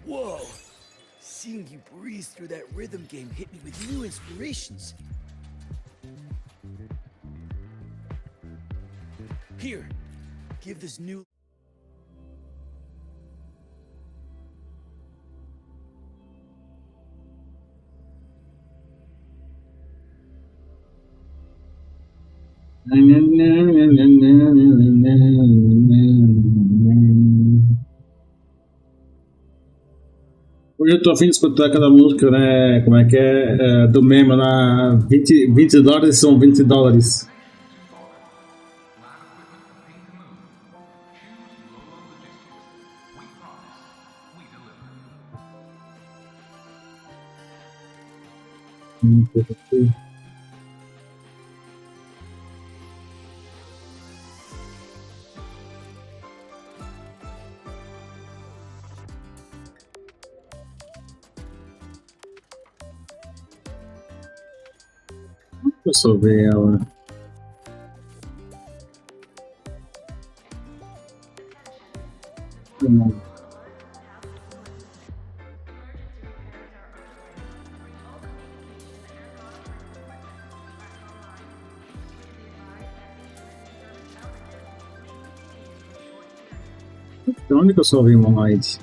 Whoa! Seeing you breeze through that rhythm game hit me with new inspirations. Here, give this new... Hoje eu tô afim de escutar aquela música, né? Como é que é? Do meme lá, 20 dólares são 20 dólares. Deixa eu ver ela. Onde que eu só vi uma light?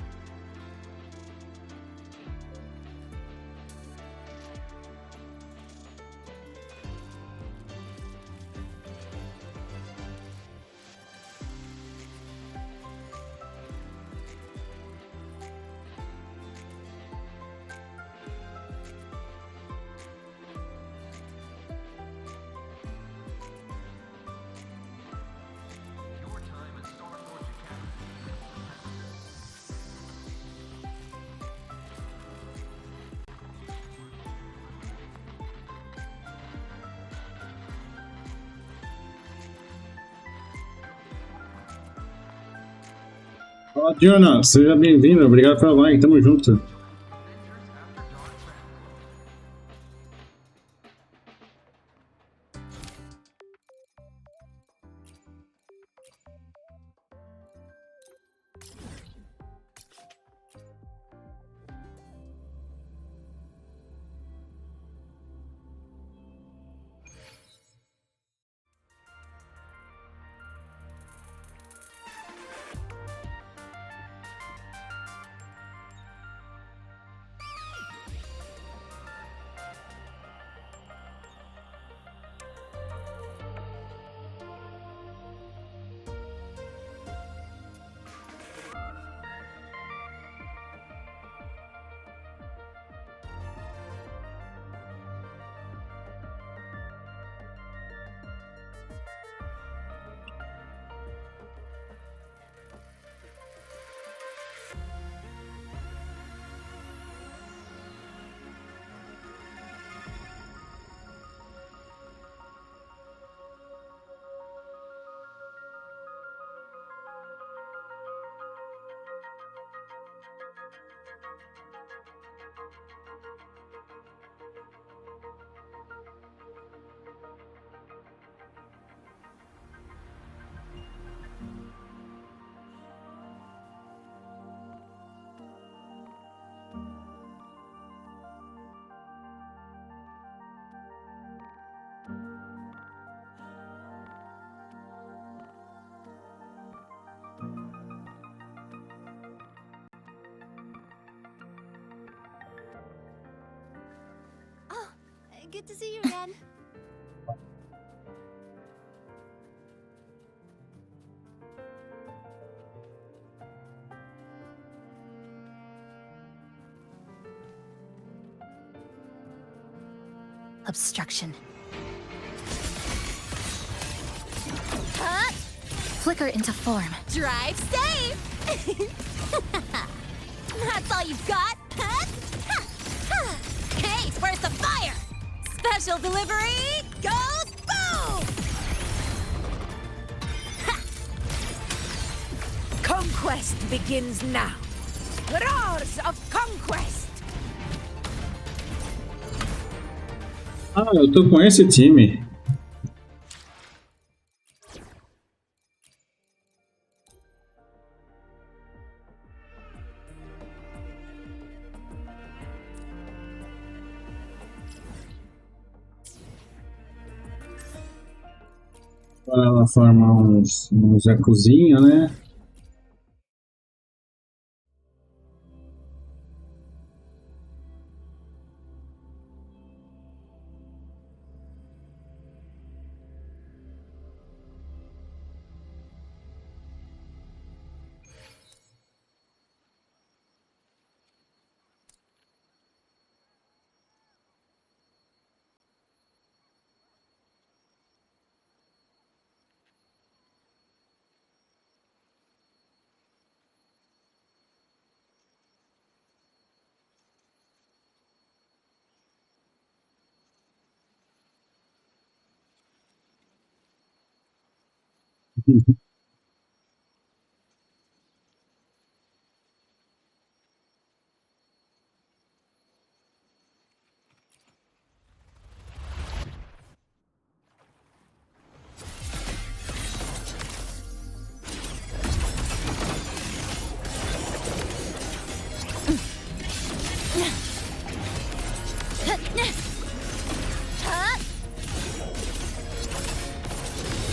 Fala, Diana, seja bem-vindo, obrigado pela like, tamo junto. Good to see you again. Obstruction. Flicker into form. Drive safe! That's all you've got? Hey, where's the fire? Special delivery goes boom! Conquest begins now. Roars of conquest. Ah, eu tô com esse time. Para ela formar uns jacuzinho, né?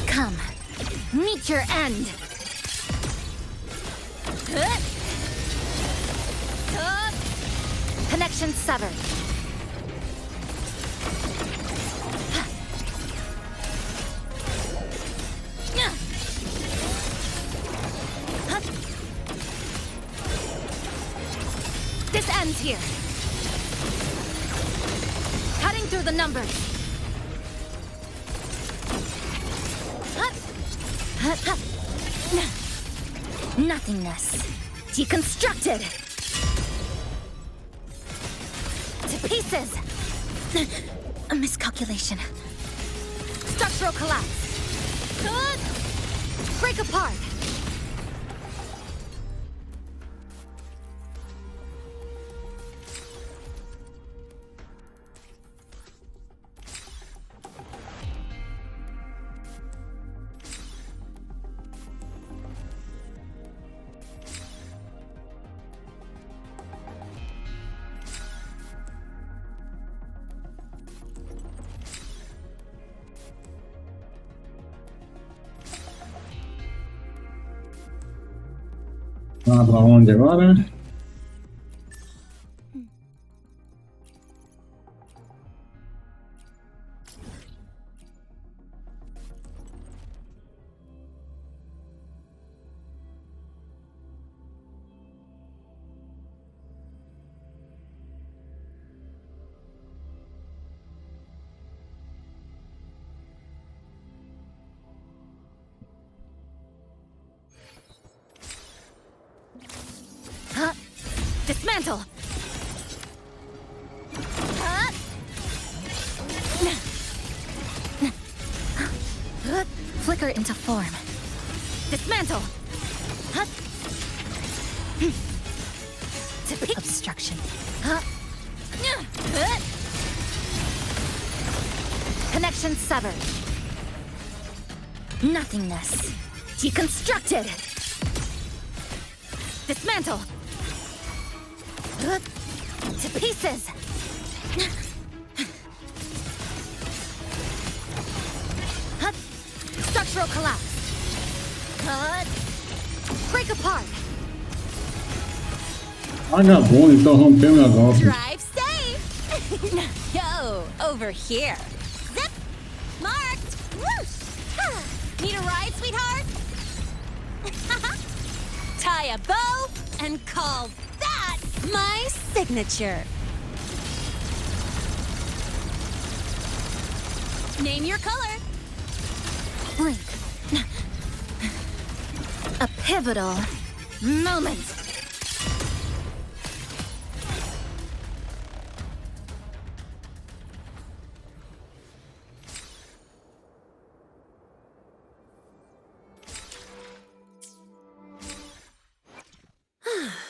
Come, meet your end. Connection severed. This ends here. Cutting through the numbers. Nothingness. Deconstructed. To pieces. A miscalculation. Structural collapse. Break apart. Vamos pra onde agora? Dismantle! Flicker into form. Dismantle! Obstruction. Connection severed. Nothingness. Deconstructed! Dismantle! To pieces! Structural collapse! Break apart! Vagabundo, interrompeu meu golpe. Drive safe! Yo, over here. Zip! Marked! Whoosh! Need a ride, sweetheart? Tie a bow and call that my signature. Name your color. Blink. A pivotal moment.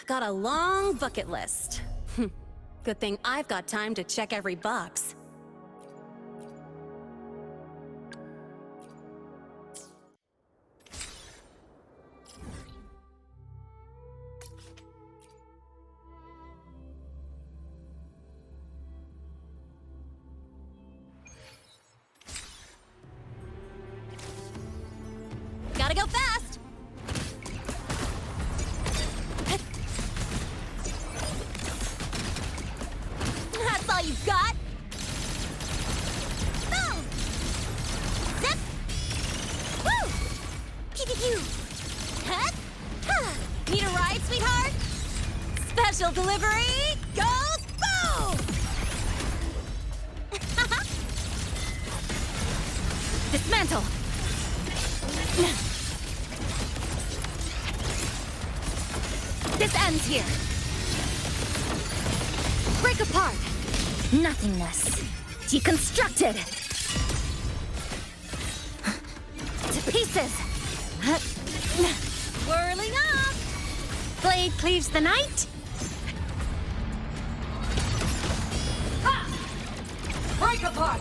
Got a long bucket list. Good thing I've got time to check every box. Gotta go fast! That's all you've got? Boom! Zip! Woo! Pew-pew-pew! Huh? Huh. Need a ride, sweetheart? Special delivery goes boom! Dismantle. This ends here. Break apart. Nothingness. Deconstructed. To pieces. Whirling up! Blade cleaves the night. Break apart!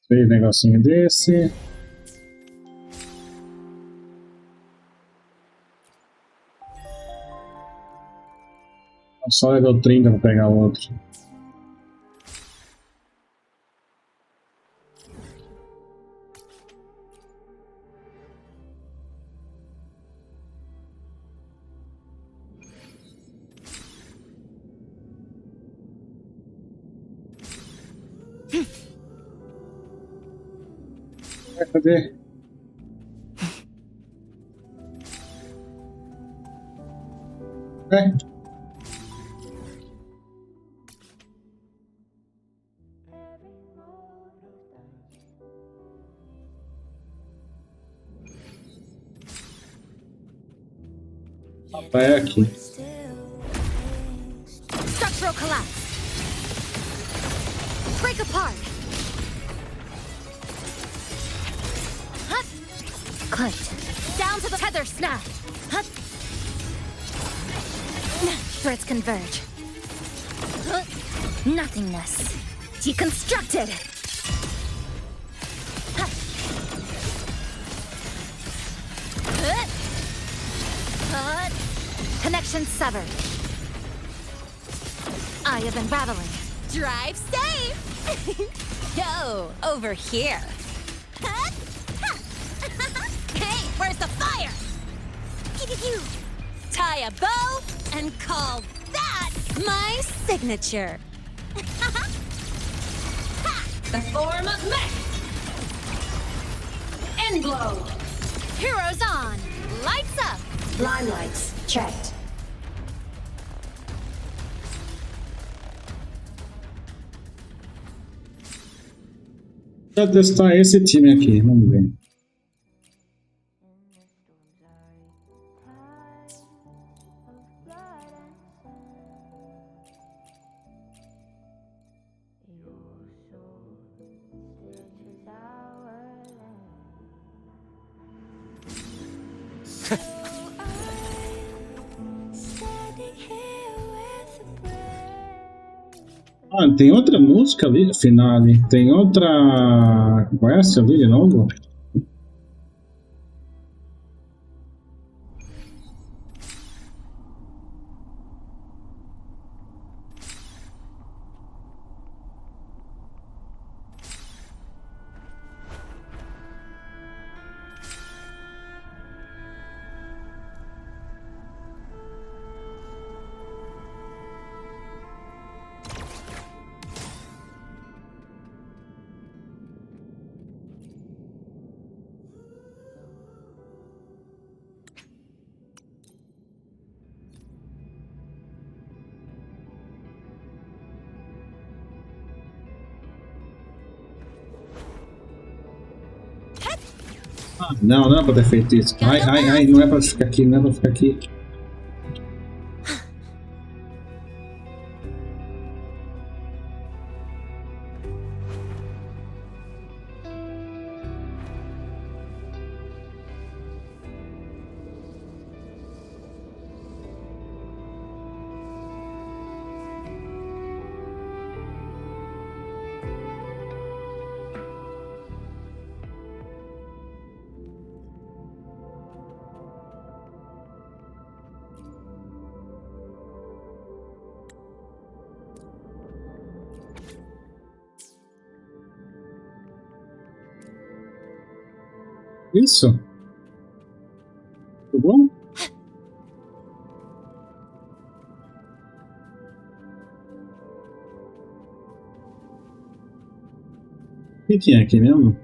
Fez negocinho desse. Só level 30 para pegar o outro. Cadê? É. É aqui. Structural collapse. Break apart. Hup. Clipped. Down to the tether snap. Hup. Threads converge. Hup. Nothingness. Deconstructed. Hup. Hup. Hup. Connection severed. Eye of unraveling. Drive safe! Yo, over here. Hey, where's the fire? Pew-pew-pew. Tie a bow and call that my signature. The form of mech! Endblow! Heroes on. Lights up. Limelights checked. Vou testar esse time aqui, vamos ver. Ah, tem outra música ali no final. Tem outra quest ali de novo? Não, não é pra ter feito isso. Ai, ai, ai, não é pra ficar aqui, não é pra ficar aqui. Isso? Tudo bom? O que tinha aqui mesmo?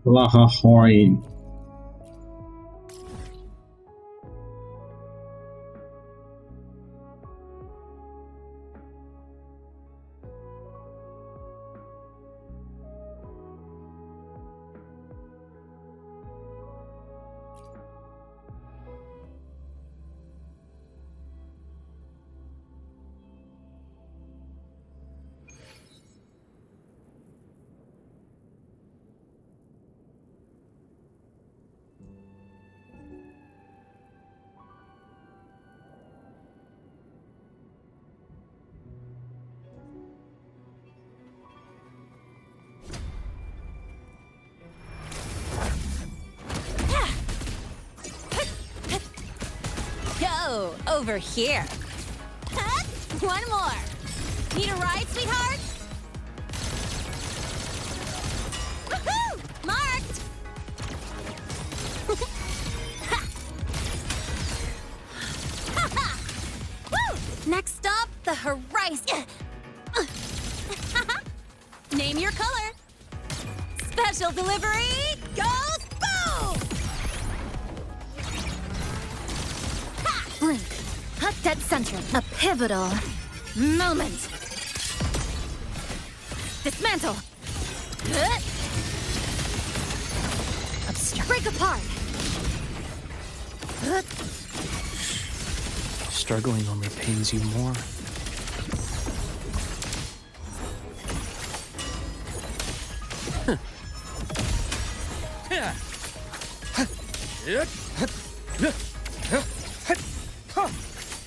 Blá, Go over here. One more. Need a ride, sweetheart? Woohoo! Marked. Woo! Next stop, the horizon. Name your color. Special delivery goes boom! Blink. Hot dead center. A pivotal moment. Dismantle. Obstruct. Break apart. Struggling only pains you more.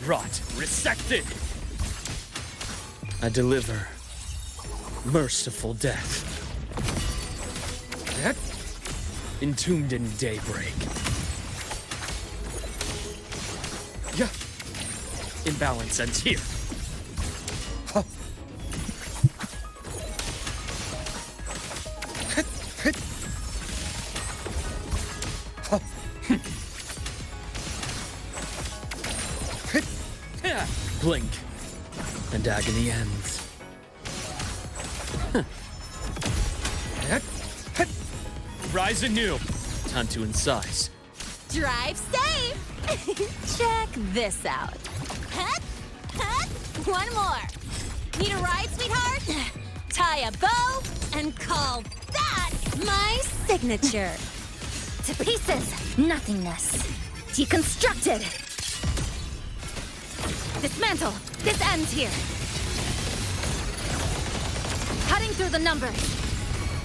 Rot, resected. I deliver merciful death. Entombed in daybreak. Yeah. Imbalance ends here. Blink, and agony ends. Rise anew. Time to incise. Drive safe. Check this out. One more. Need a ride, sweetheart? Tie a bow and call that my signature. To pieces. Nothingness. Deconstructed. Dismantle. This ends here. Cutting through the numbers.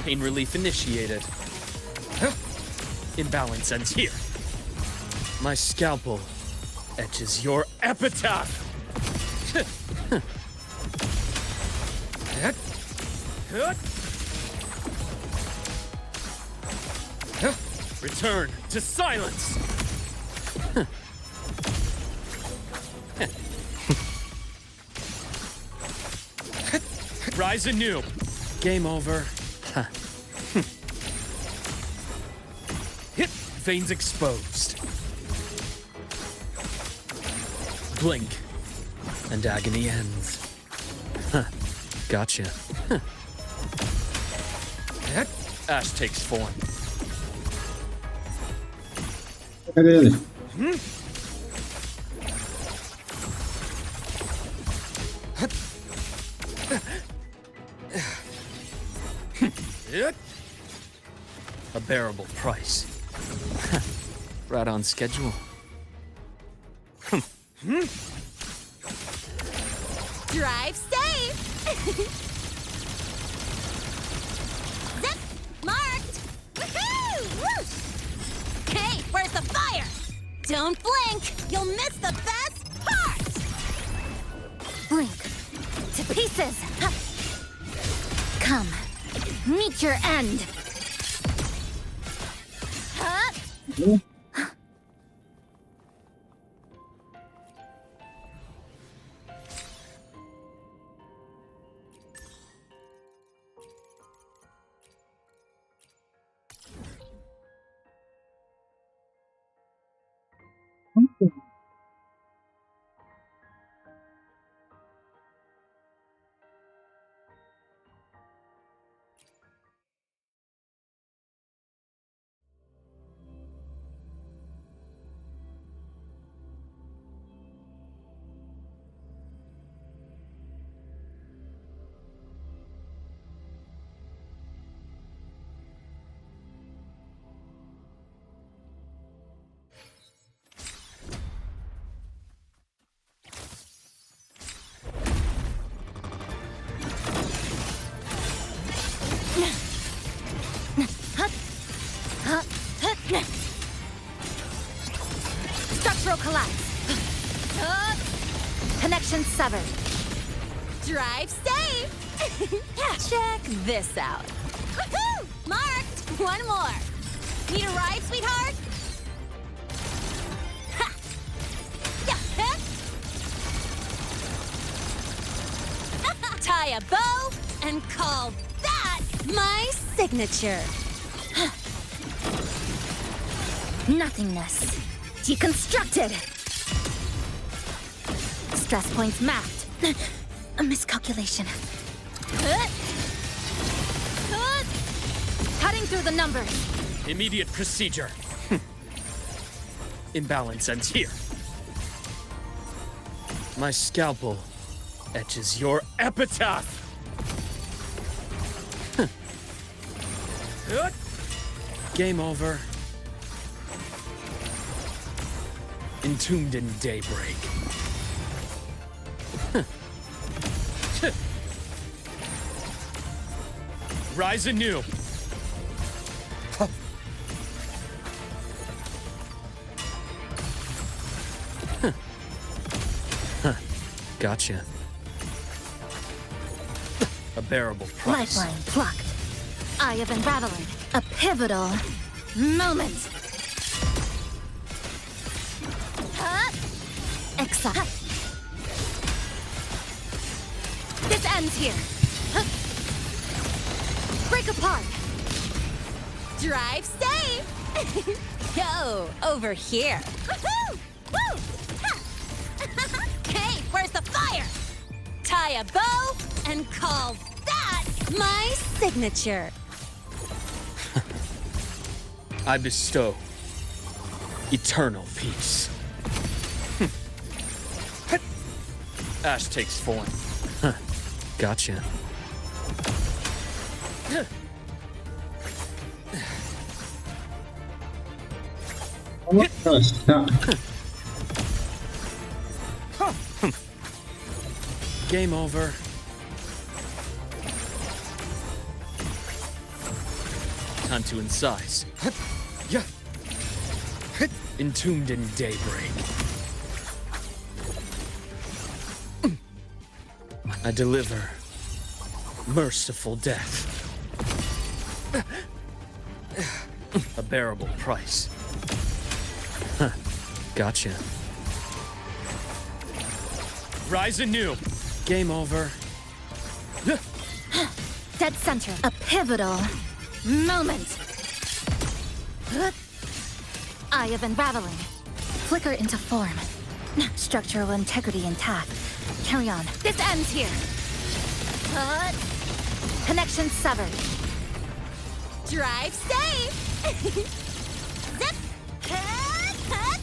Pain relief initiated. Imbalance ends here. My scalpel etches your epitaph. Return to silence. Rise anew. Game over. Hip veins exposed. Blink, and agony ends. Gotcha. Ash takes form. Cadê ele? A bearable price. Right on schedule. Drive safe! Zip! Marked! Woohoo! Whoosh! Hey, where's the fire? Don't blink! You'll miss the best part! Blink. To pieces. Ha. Come. Meet your end. Huh? Structural collapse. Connection severed. Drive safe! Check this out. Woohoo! Marked! One more. Need a ride, sweetheart? Ha! Yeah, huh? Tie a bow and call that my signature. Nothingness. Deconstructed. Stress points mapped. A miscalculation. Cutting through the numbers. Immediate procedure. Imbalance ends here. My scalpel etches your epitaph. Game over. Entombed in daybreak. Rise anew. Gotcha. A bearable price. Lifeline plucked. Eye of unraveling. A pivotal moment. Exile. This ends here. Break apart. Drive safe! Yo, over here. Woohoo! Woo! Ha! Hey, where's the fire? Tie a bow and call that my signature. I bestow eternal peace. Ash takes form. Gotcha. Oh my gosh. Game over. Time to incise. Yeah. Entombed in daybreak. I deliver merciful death. A bearable price. Gotcha. Rise anew. Game over. Dead center. A pivotal moment. Eye of unraveling. Flicker into form. Structural integrity intact. Carry on. This ends here. Cut. Connection severed. Drive safe. Zip. Cut. Cut.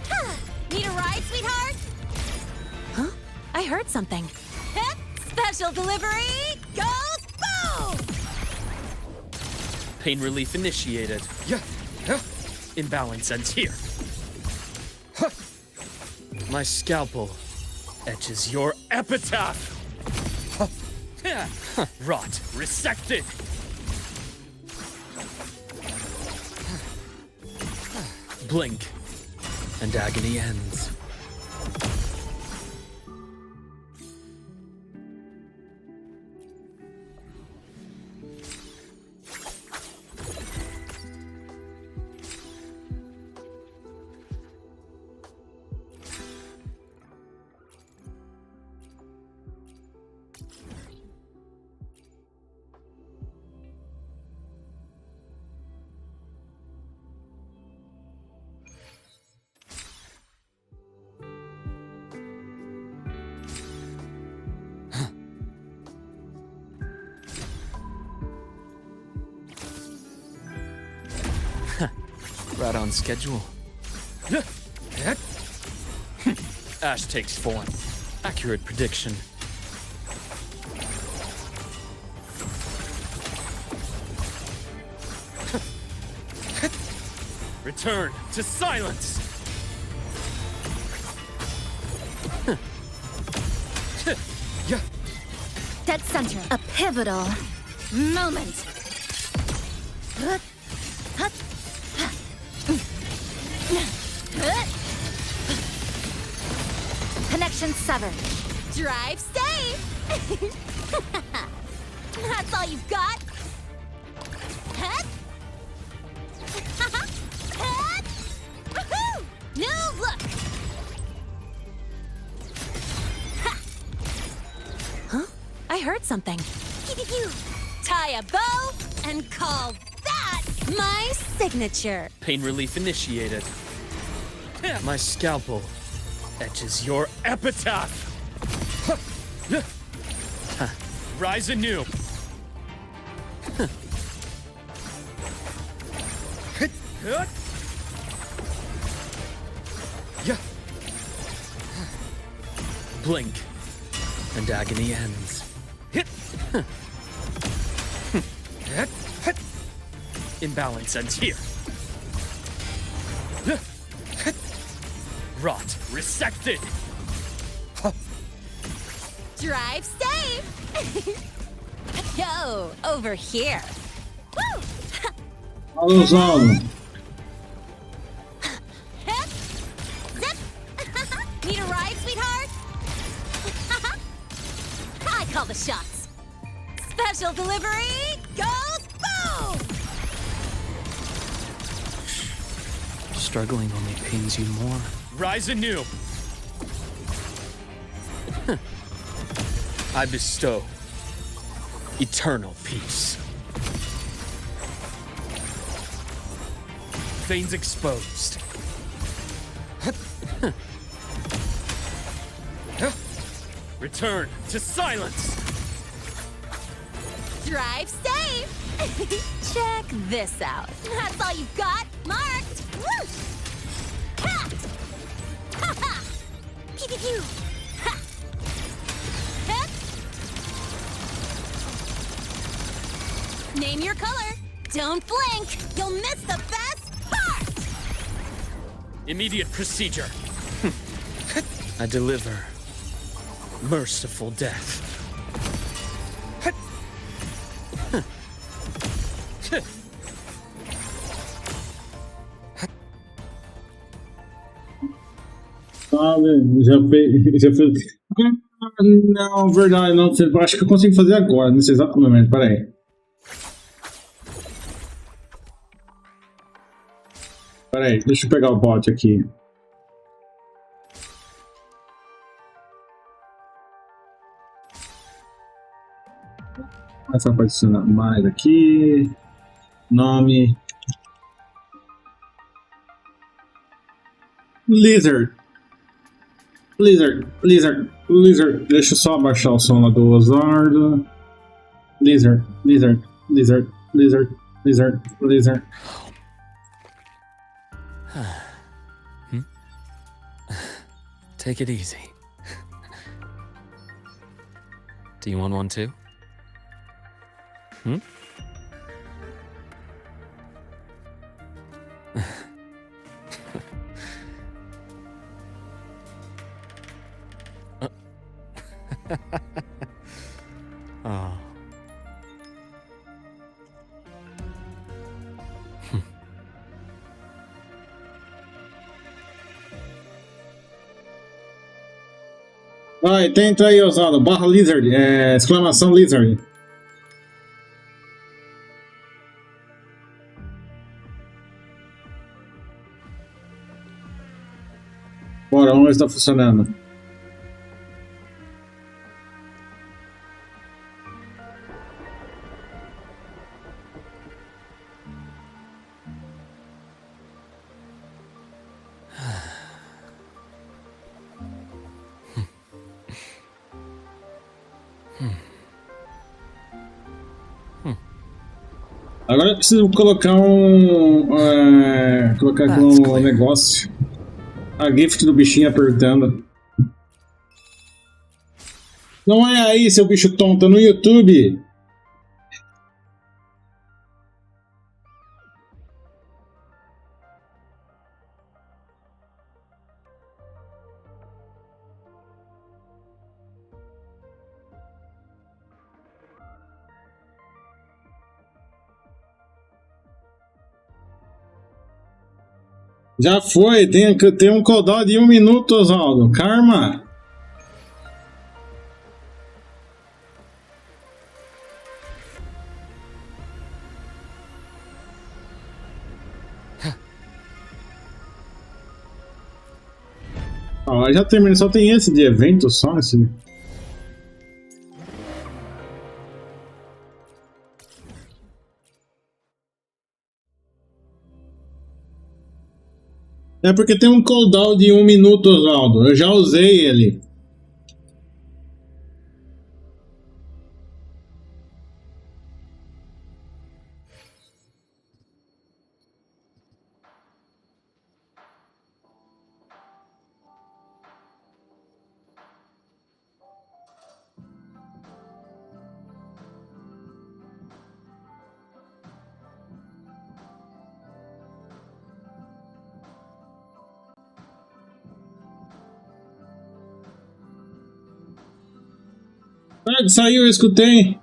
Cut. Need a ride, sweetheart? Huh? I heard something. Cut. Special delivery goes boom! Pain relief initiated. Yeah. Imbalance ends here. Huh. My scalpel etches your epitaph. Huh. Yeah. Huh. Rot resected. Blink, and agony ends. Right on schedule. Ash takes form. Accurate prediction. Return to silence. Dead center. A pivotal moment. Connection severed. Drive safe. That's all you've got. Head. Head. Woohoo! New look. Huh? I heard something. Tie a bow and call that my signature. Pain relief initiated. My scalpel etches your epitaph. Rise anew. Blink, and agony ends. Imbalance ends here. Rot resected. Drive safe. Yo, over here. Woo! Vamos on. Hip. Zip. Need a ride, sweetheart? I call the shots. Special delivery goes boom! Struggling only pains you more. Rise anew. I bestow eternal peace. Veins exposed. Return to silence. Drive safe. Check this out. That's all you've got. Marked. Whoosh. Ha! Ha ha! Pew pew pew. Ha! Hip. Name your color. Don't blink. You'll miss the best part. Immediate procedure. I deliver merciful death. Já fez. Ah, não, verdade, não. Acho que eu consigo fazer agora, nesse exato momento. Pera aí. Pera aí, deixa eu pegar o bot aqui. Essa pode adicionar mais aqui. Nome. Lizard. Lizard. Deixa eu só abaixar o som lá do Osardo. Lizard. Take it easy. Do you want one too? Hmm? Oh. Vai, tenta aí, Osado. Barra Lizard. Exclamação Lizard. Bora, vamos ver se tá funcionando. Agora eu preciso colocar colocar aqui um negócio. A gift do bichinho apertando. Não é aí, seu bicho tonto, no YouTube. Já foi, tem um cooldown de 1 minuto, Oswaldo. Karma. Já terminou, só tem esse de evento, só esse. É porque tem um cooldown de 1 minuto, Oswaldo. Eu já usei ele. Saiu, eu escutei.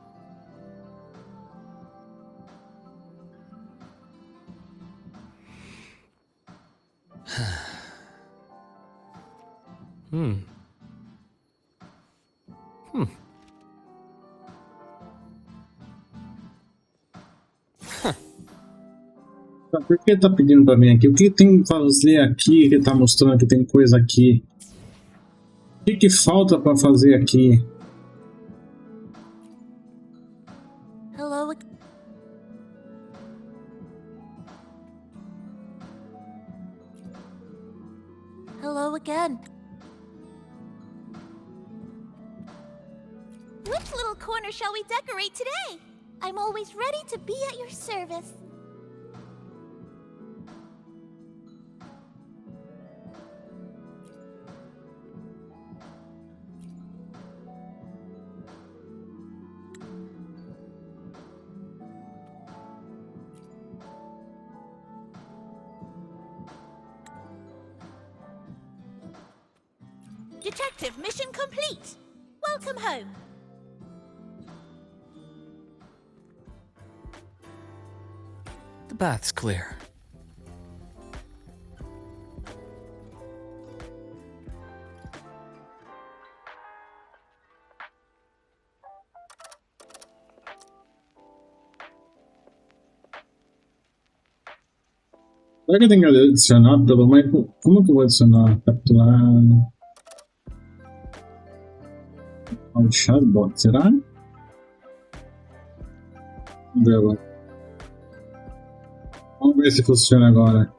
Por que tá pedindo pra mim aqui? O que tem que fazer aqui que tá mostrando que tem coisa aqui? O que falta pra fazer aqui? Hello again. Which little corner shall we decorate today? I'm always ready to be at your service. Detective mission complete. Welcome home. The bath's clear. Será que eu tenho que adicionar pelo menos? Como que eu vou adicionar? Capturar. Chatbot, será? Vamos ver agora. Vamos ver se funciona agora.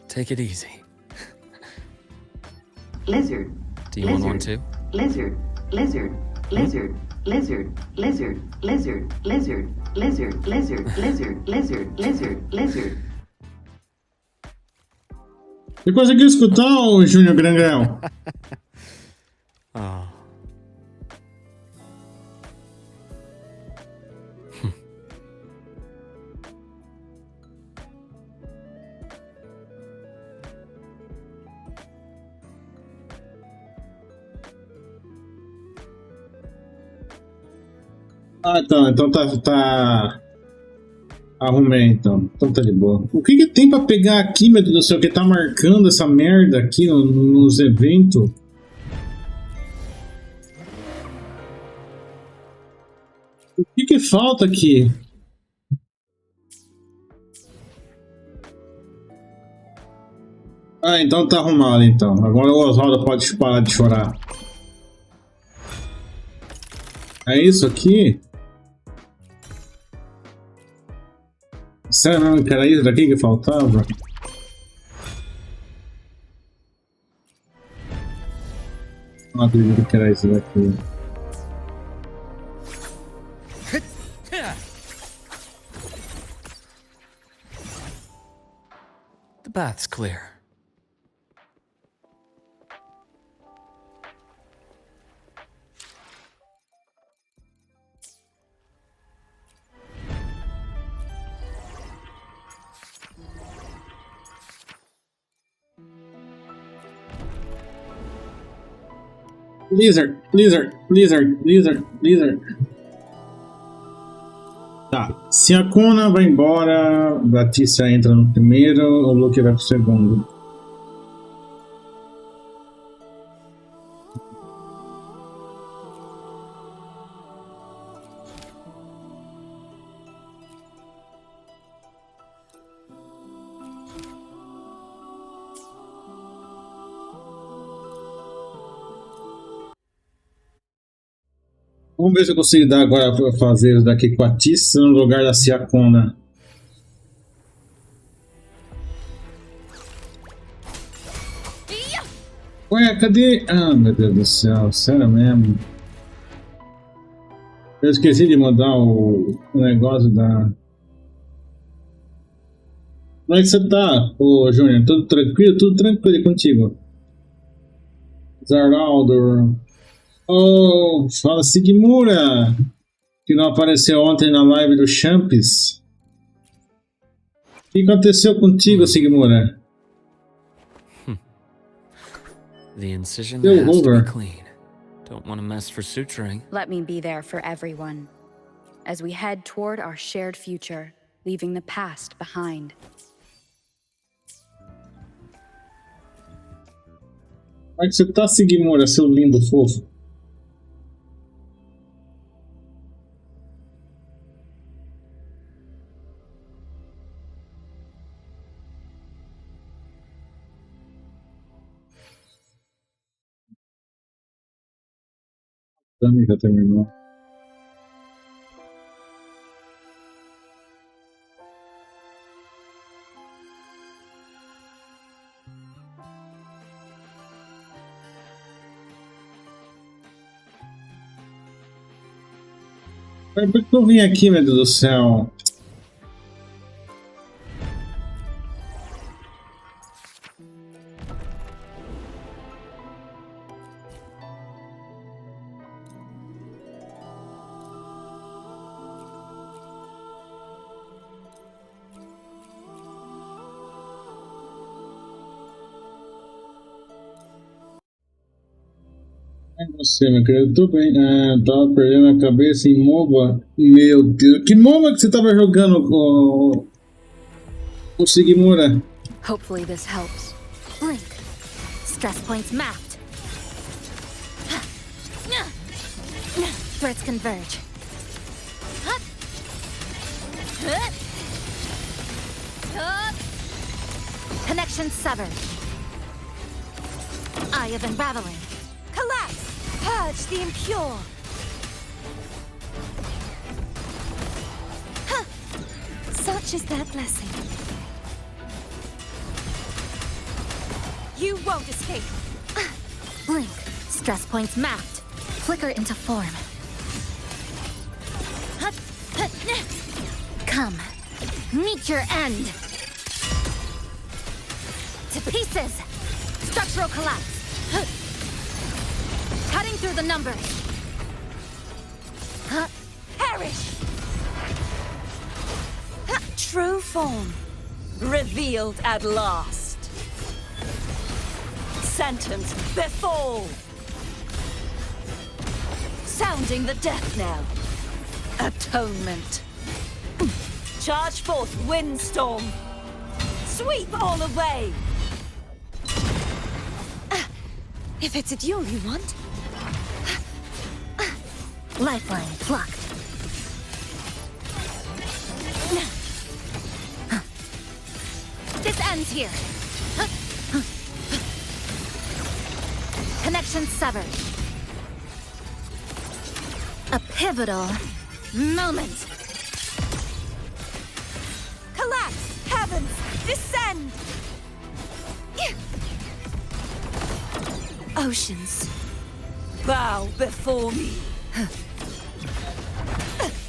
Take it easy. Lizard. Do you want one too? Lizard. Lizard. Lizard. Lizard. Lizard. Lizard. Lizard. Lizard. Lizard. Lizard. Lizard. Lizard. Lizard. Você conseguiu escutar, ô Júnior Grangão? Oh. Ah, então tá... Arrumei, então. Então tá de boa. O que tem pra pegar aqui, meu Deus do céu, que tá marcando essa merda aqui nos eventos? O que falta aqui? Ah, então tá arrumado, então. Agora o Oswaldo pode parar de chorar. É isso aqui? Sério mesmo que era isso daqui que faltava? Não acredito que era isso daqui. The path's clear. Lizard. Tá. Se a Kona vai embora, Batista entra no primeiro, o Luke vai pro segundo. Vamos ver se eu consigo dar agora para fazer isso daqui com a Tissa no lugar da Ciacona. Ué, cadê? Ah, meu Deus do céu, sério mesmo. Eu esqueci de mandar o negócio da... Como é que você tá, ô Júnior? Tudo tranquilo? Tudo tranquilo contigo? Zaraldo... Oh, fala Sigmura, que não apareceu ontem na live do Champs. O que aconteceu contigo, Sigmura? The incision Still has to over. be clean. Don't want to mess for suturing. Let me be there for everyone as we head toward our shared future, leaving the past behind. Como é que você tá, Sigmura, seu lindo fofo? Também já terminou. Por que eu vim aqui, meu Deus do céu? Você, meu querido, eu tô bem. Tava perdendo a cabeça em MOBA. Meu Deus, que MOBA que você tava jogando com o Sigmura? Hopefully this helps. Blink. Stress points mapped. Threats converge. Connection severed. Eye of unraveling. Collapse! Purge the impure! Such Such is their blessing. You won't escape. Blink. Stress points mapped. Flicker into form. Come. Meet your end. To pieces. Structural collapse. Cutting through the numbers. Perish. True form. Revealed at last. Sentence befall. Sounding the death knell. Atonement. Charge forth windstorm. Sweep all away. If it's a duel you want. Lifeline plucked. This ends here. Connection severed. A pivotal moment. Collapse! Heavens! Descend! Oceans. Bow before me.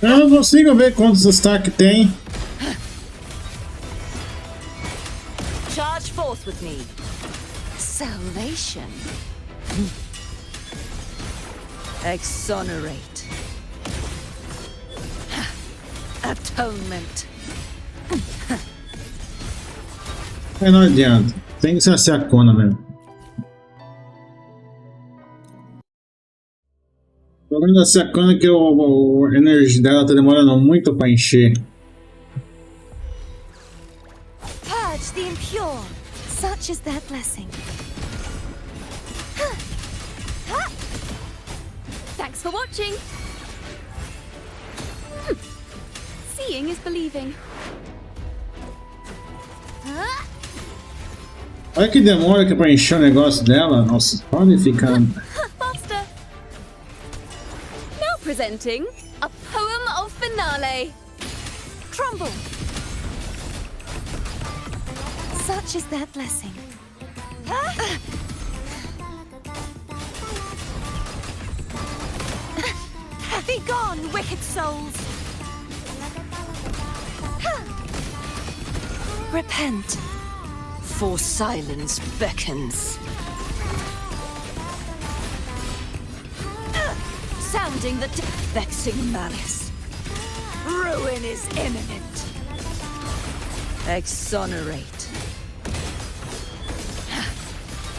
Eu não consigo ver quantos destaques tem. Charge forth with me. Salvation. Exonerate. Atonement. Não adianta. Tem que ser a Siacona mesmo. O problema da Siacona é que a energia dela tá demorando muito pra encher. Purge the impure. Such is their blessing. Thanks for watching. Seeing is believing. Olha que demora que pra encher o negócio dela. Nossa, pode ficar. Faster. Now presenting a poem of finale. Crumble. Such is their blessing. Be gone, wicked souls. Repent, for silence beckons. Sounding the vexing malice. Ruin is imminent. Exonerate.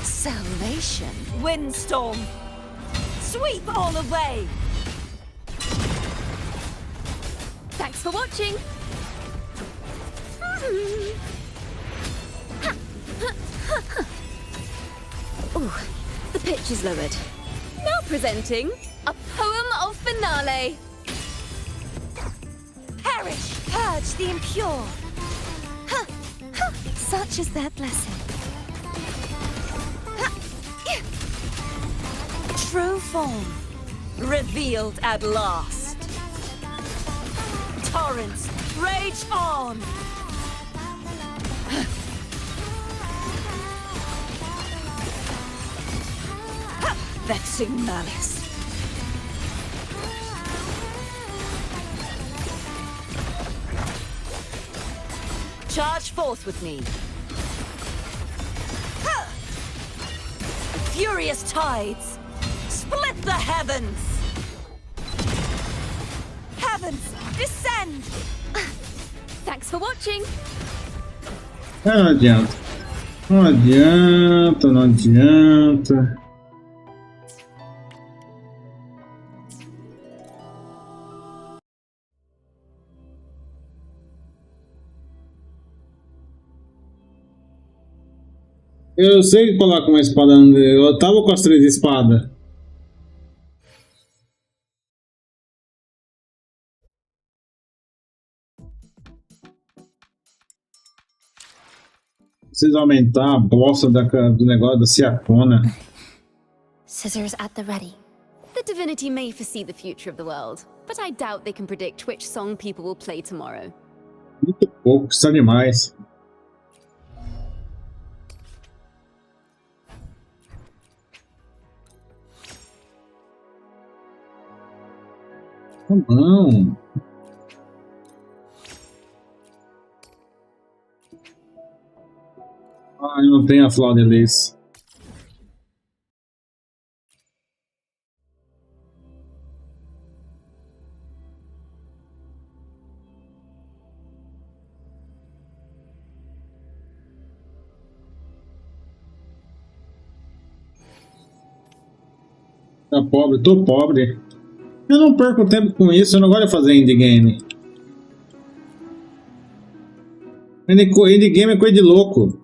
Salvation. Windstorm. Sweep all away. Thanks for watching. Ooh, the pitch is lowered. Now presenting a poem of finale. Perish, purge the impure. Such is their blessing. True form, revealed at last. Torrents, rage on. Vexing malice. Charge forth with me. Furious tides. Split the heavens. Heavens, descend. Thanks for watching. Não adianta. Não adianta, não adianta. Eu sei que coloca uma espada no. Eu tava com as 3 espadas. Preciso aumentar a bosta do negócio da Siacona. Scissors at the ready. The divinity may foresee the future of the world, but I doubt they can predict which song people will play tomorrow. Muito pouco, são demais. Não. Ah, eu não tenho a flor de lis. Tá pobre, tô pobre. Eu não perco tempo com isso, eu não gosto de fazer indie game. Indie game é coisa de louco.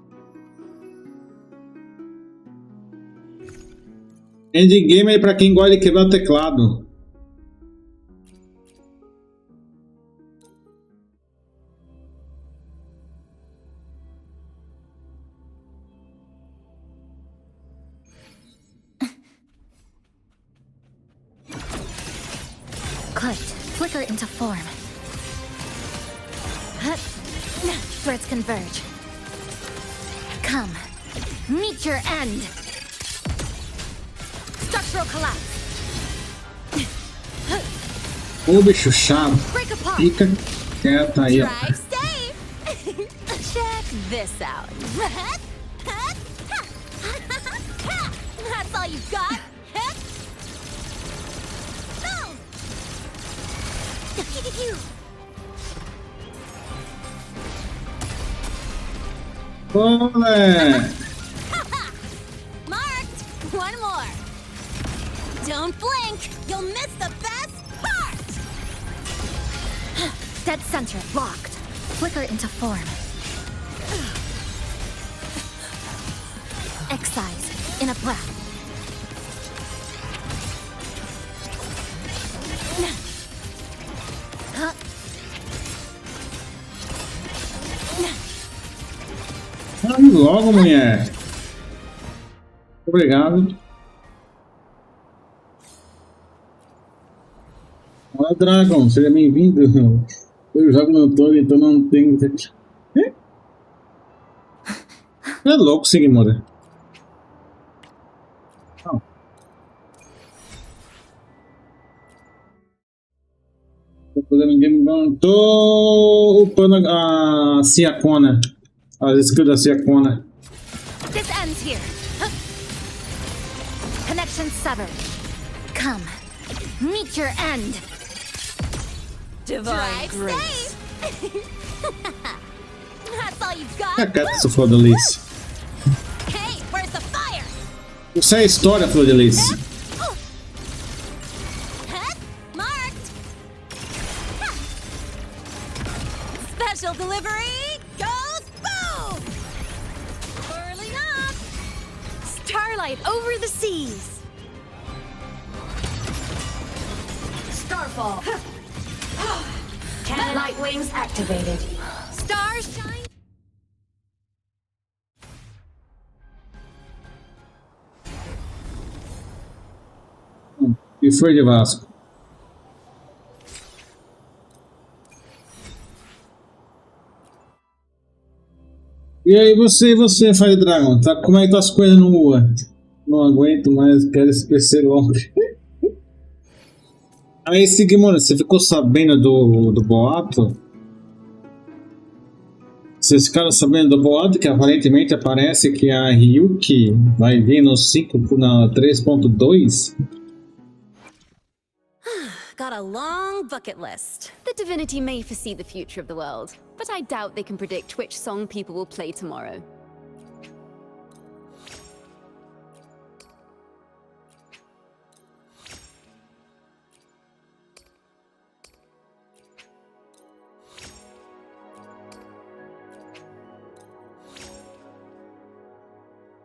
Indie game é pra quem gosta de quebrar teclado. Cut. Flicker into form. Threads converge. Come. Meet your end. Structural collapse. Ô bicho chato. Break apart. Fica quieta aí, ó. Drive safe. Check this out. That's all you've got. Olé! Marked. One more. Don't blink. You'll miss the best part. Dead center locked. Flicker into form. Excise in a breath. Vai logo, mulher. Obrigado. Olá, Dragon. Seja bem-vindo. Eu jogo no Toro, então não tenho... É louco, Siga-me. Não. Tô fazendo game, não. Tô upando a Siacona. As skills da Siacona. This ends here. Connection severed. Come. Meet your end. Drive safe. That's all you've got. A cara dessa flor de lis. Hey, where's the fire? Isso é a história, flor de lis. Marked. Special delivery goes boom. Whirling up. Starlight over the seas. Starfall. Cannon light wings activated. Stars shine. E foi de Vasco. E aí você, Fire Dragon, tá, como é que tá as coisas no Lua? Não aguento mais, quero esse PC logo. Aí, Siga-me, você ficou sabendo do boato? Vocês ficaram sabendo do boato que aparentemente aparece que a Ryuki vai vir no 3.2? Got a long bucket list. The divinity may foresee the future of the world, but I doubt they can predict which song people will play tomorrow.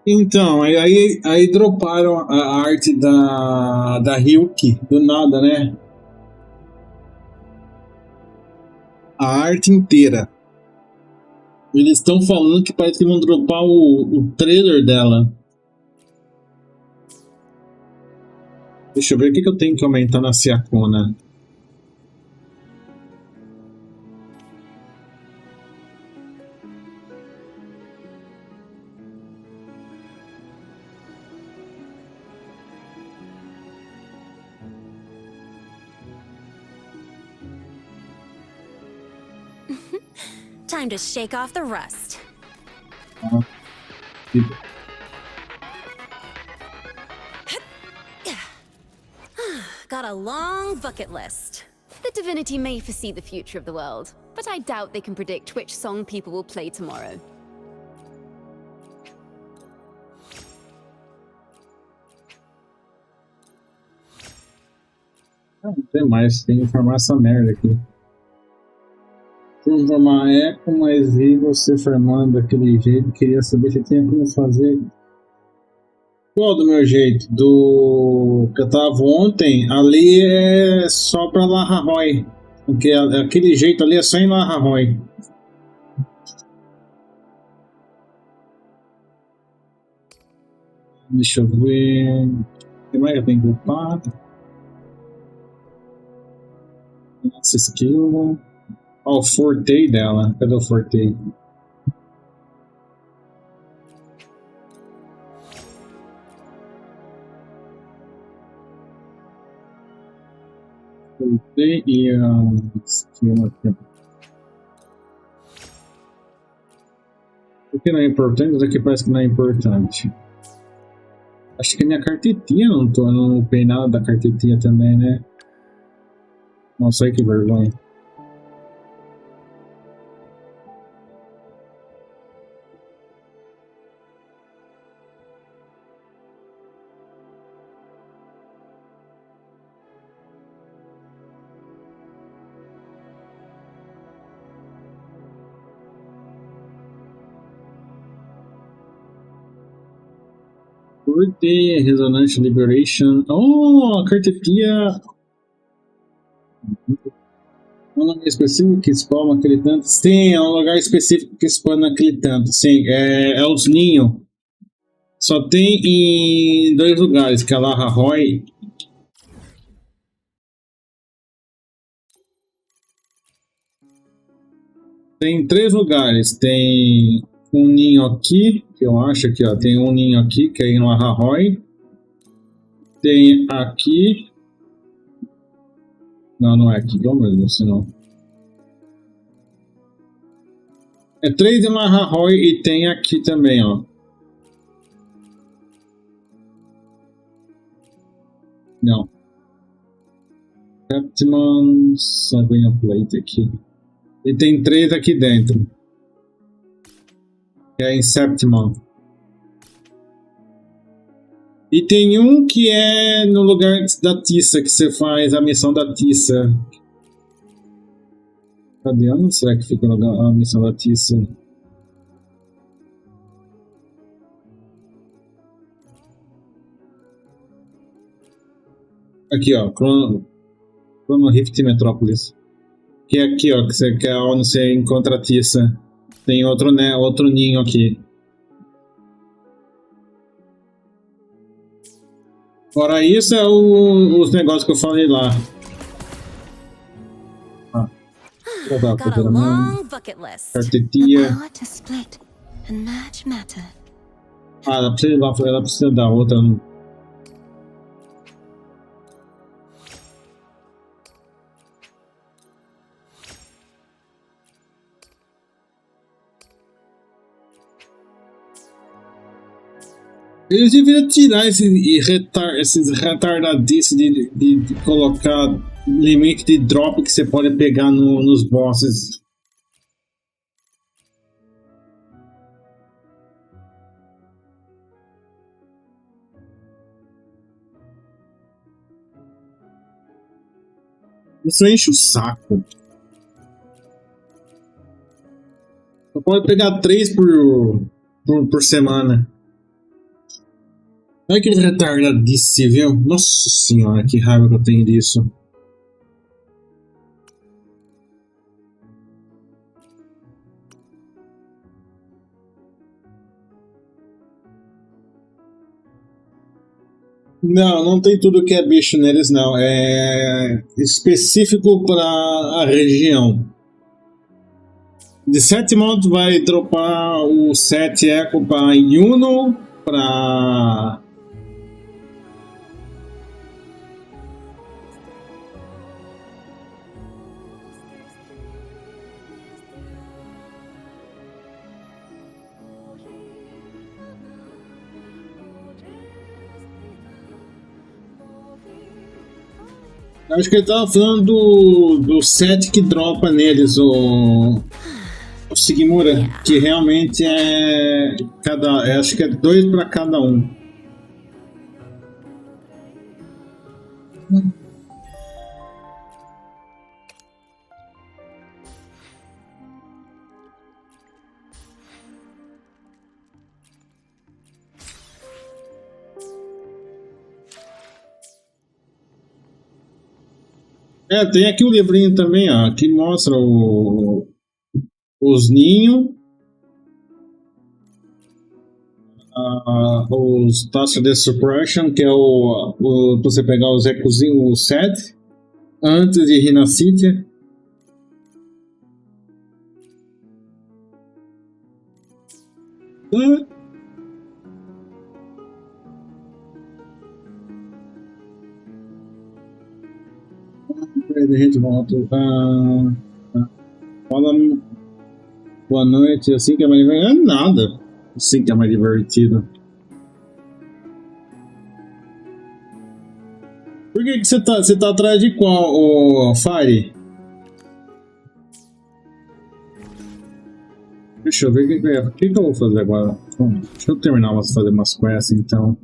Então, aí droparam a arte da Ryuki, do nada, né? A arte inteira. Eles estão falando que parece que vão dropar o trailer dela. Deixa eu ver o que eu tenho que aumentar na Siacona. Time to shake off the rust. Got a long bucket list. The divinity may foresee the future of the world, but I doubt they can predict which song people will play tomorrow. Não tem mais, tem que informar essa merda aqui. Transformar eco, mas vi você formando daquele jeito. Queria saber se tinha como fazer. Qual do meu jeito? Do que eu tava ontem, ali é só pra Larraroy. Porque aquele jeito ali é só em Larraroy. Deixa eu ver. O que mais eu tenho que upar? Nossa, skill. Ó, o fortei dela. Cadê o fortei? Fortei e a skill aqui. O que não é importante, mas aqui parece que não é importante. Acho que minha cartetinha não upei nada da cartetinha também, né? Nossa, aí que vergonha. Curtei, Resonance Liberation. Oh, a cartetinha. Um lugar específico que spawna aquele tanto? Sim, é um lugar específico que spawna aquele tanto. Sim, é os ninhos. Só tem em 2 lugares, que é Larraroy. Tem 3 lugares. Tem um ninho aqui, que eu acho aqui, ó. Tem um ninho aqui, que é em Larraroy. Tem aqui. Não é aqui, não mesmo, senão. É 3 em Larraroy e tem aqui também, ó. Não. Captain Sanguinha Plate aqui. E tem 3 aqui dentro. Que é em Septimon. E tem um que é no lugar da Tissa, que você faz a missão da Tissa. Cadê? Onde será que fica a missão da Tissa? Aqui, ó. Chrono Rift Metrópolis. Que é aqui, ó. Que é onde você encontra a Tissa. Tem outro, né, outro ninho aqui. Fora isso, é os negócios que eu falei lá. Got a long bucket list. Cartetinha. The power to split and merge matter. Ela precisa da outra. Eles deveriam tirar esses retardadices de colocar limite de drop que você pode pegar nos bosses. Isso enche o saco. Só pode pegar 3 por semana. Olha que retardadice, viu? Nossa senhora, que raiva que eu tenho disso. Não tem tudo que é bicho neles, não. É específico para a região. De 7 modos vai dropar o 7 eco para Yuno, para Acho que ele tava falando do set que dropa neles, o Sigmura, que realmente é acho que é 2 para cada um. Tem aqui o livrinho também, ó, que mostra os ninhos, os Task de Suppression, que é você pegar os ecozinhos, o set, antes de Rinacítia. A gente volta. Fala boa noite, assim que é mais divertido. É nada. Assim que é mais divertido. Por que você tá atrás de qual, o Fire? Deixa eu ver o que eu vou fazer agora. Bom, deixa eu terminar de fazer umas quests então.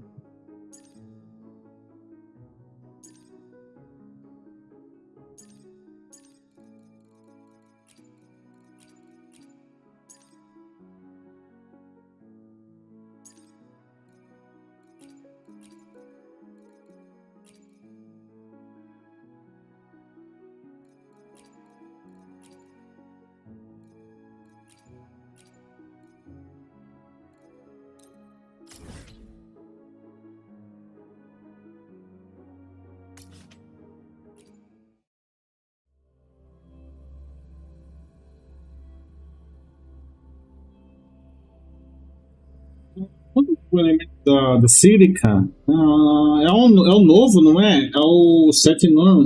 O elemento da Sírica é o novo, não é? É o 7 não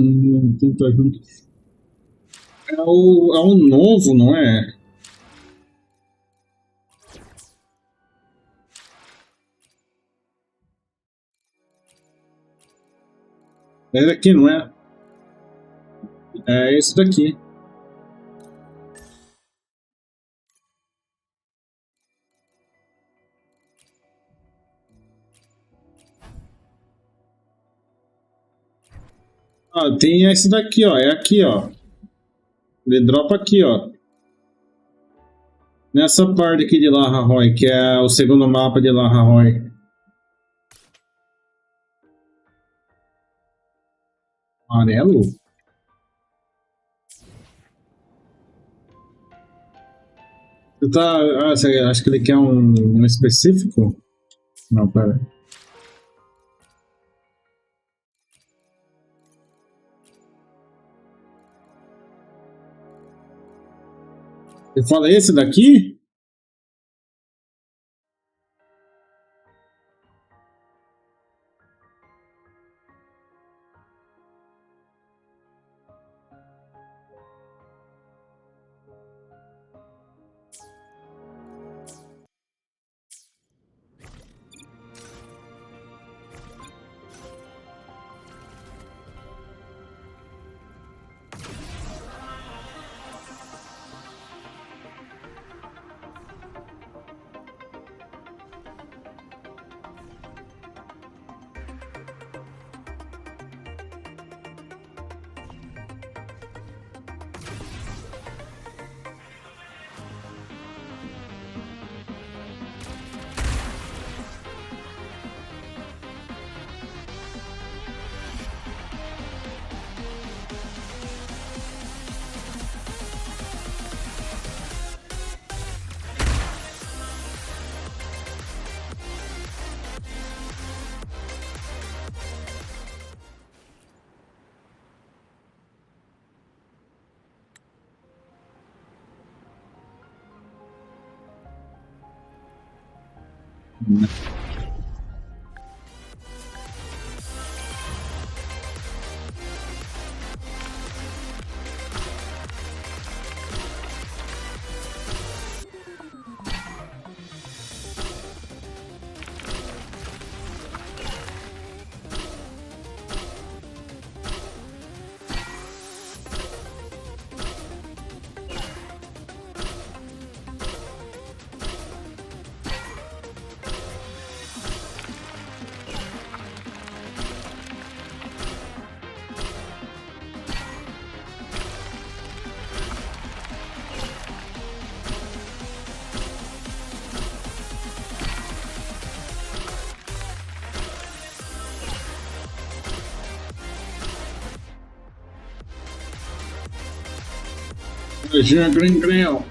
tá junto. É o novo, não é? É daqui, não é? É esse daqui. Tem esse daqui, ó. É aqui, ó. Ele dropa aqui, ó. Nessa parte aqui de Larraroy, que é o segundo mapa de Larraroy. Amarelo? Você tá... você acha que ele quer um específico? Não, pera. Ele fala esse daqui? Jean Green Green.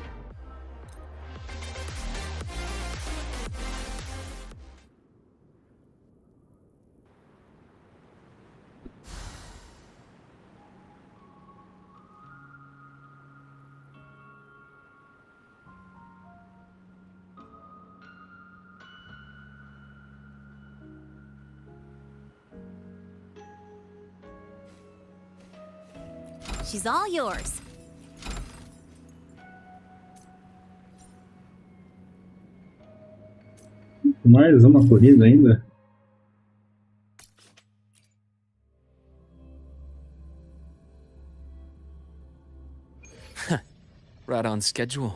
She's all yours. Mais uma corrida ainda? Right on schedule.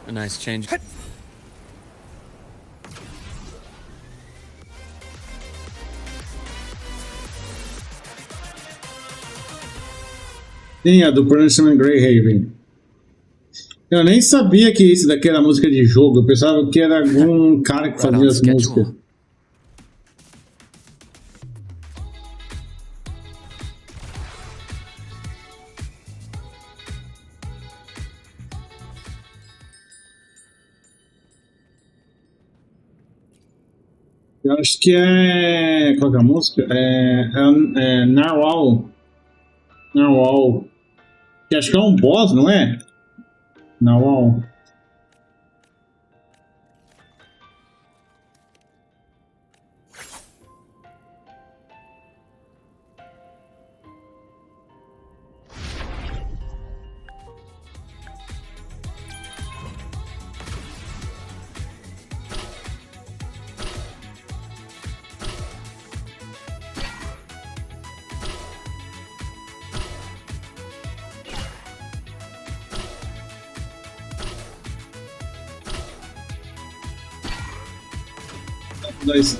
A nice change. Sim, a do Punishment Greyhaven. Eu nem sabia que isso daqui era música de jogo. Eu pensava que era algum cara que fazia as músicas. Eu acho que é... Qual que é a música? É Narwhal. Narwhal. Que acho que é um boss, não é? Narwhal. Dois.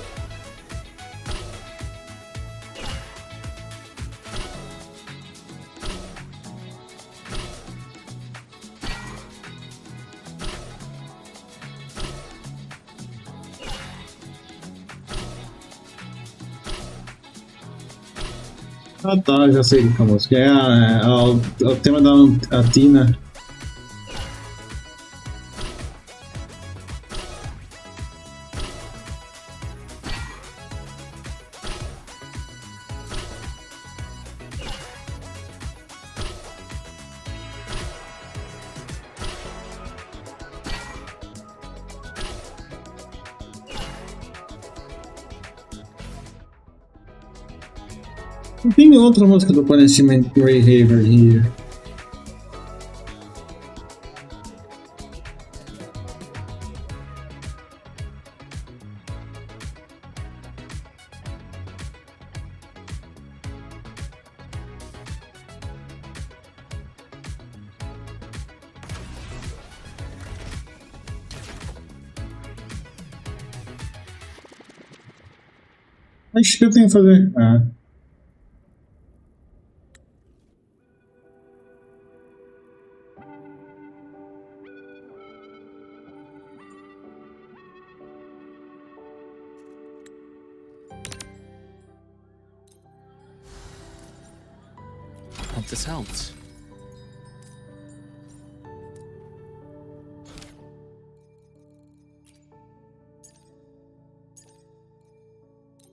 Ah tá, já sei que é a música. É o tema da Tina. Não tem outra música do Punishment Greyhaven here. Acho que eu tenho que fazer. Hope this helps.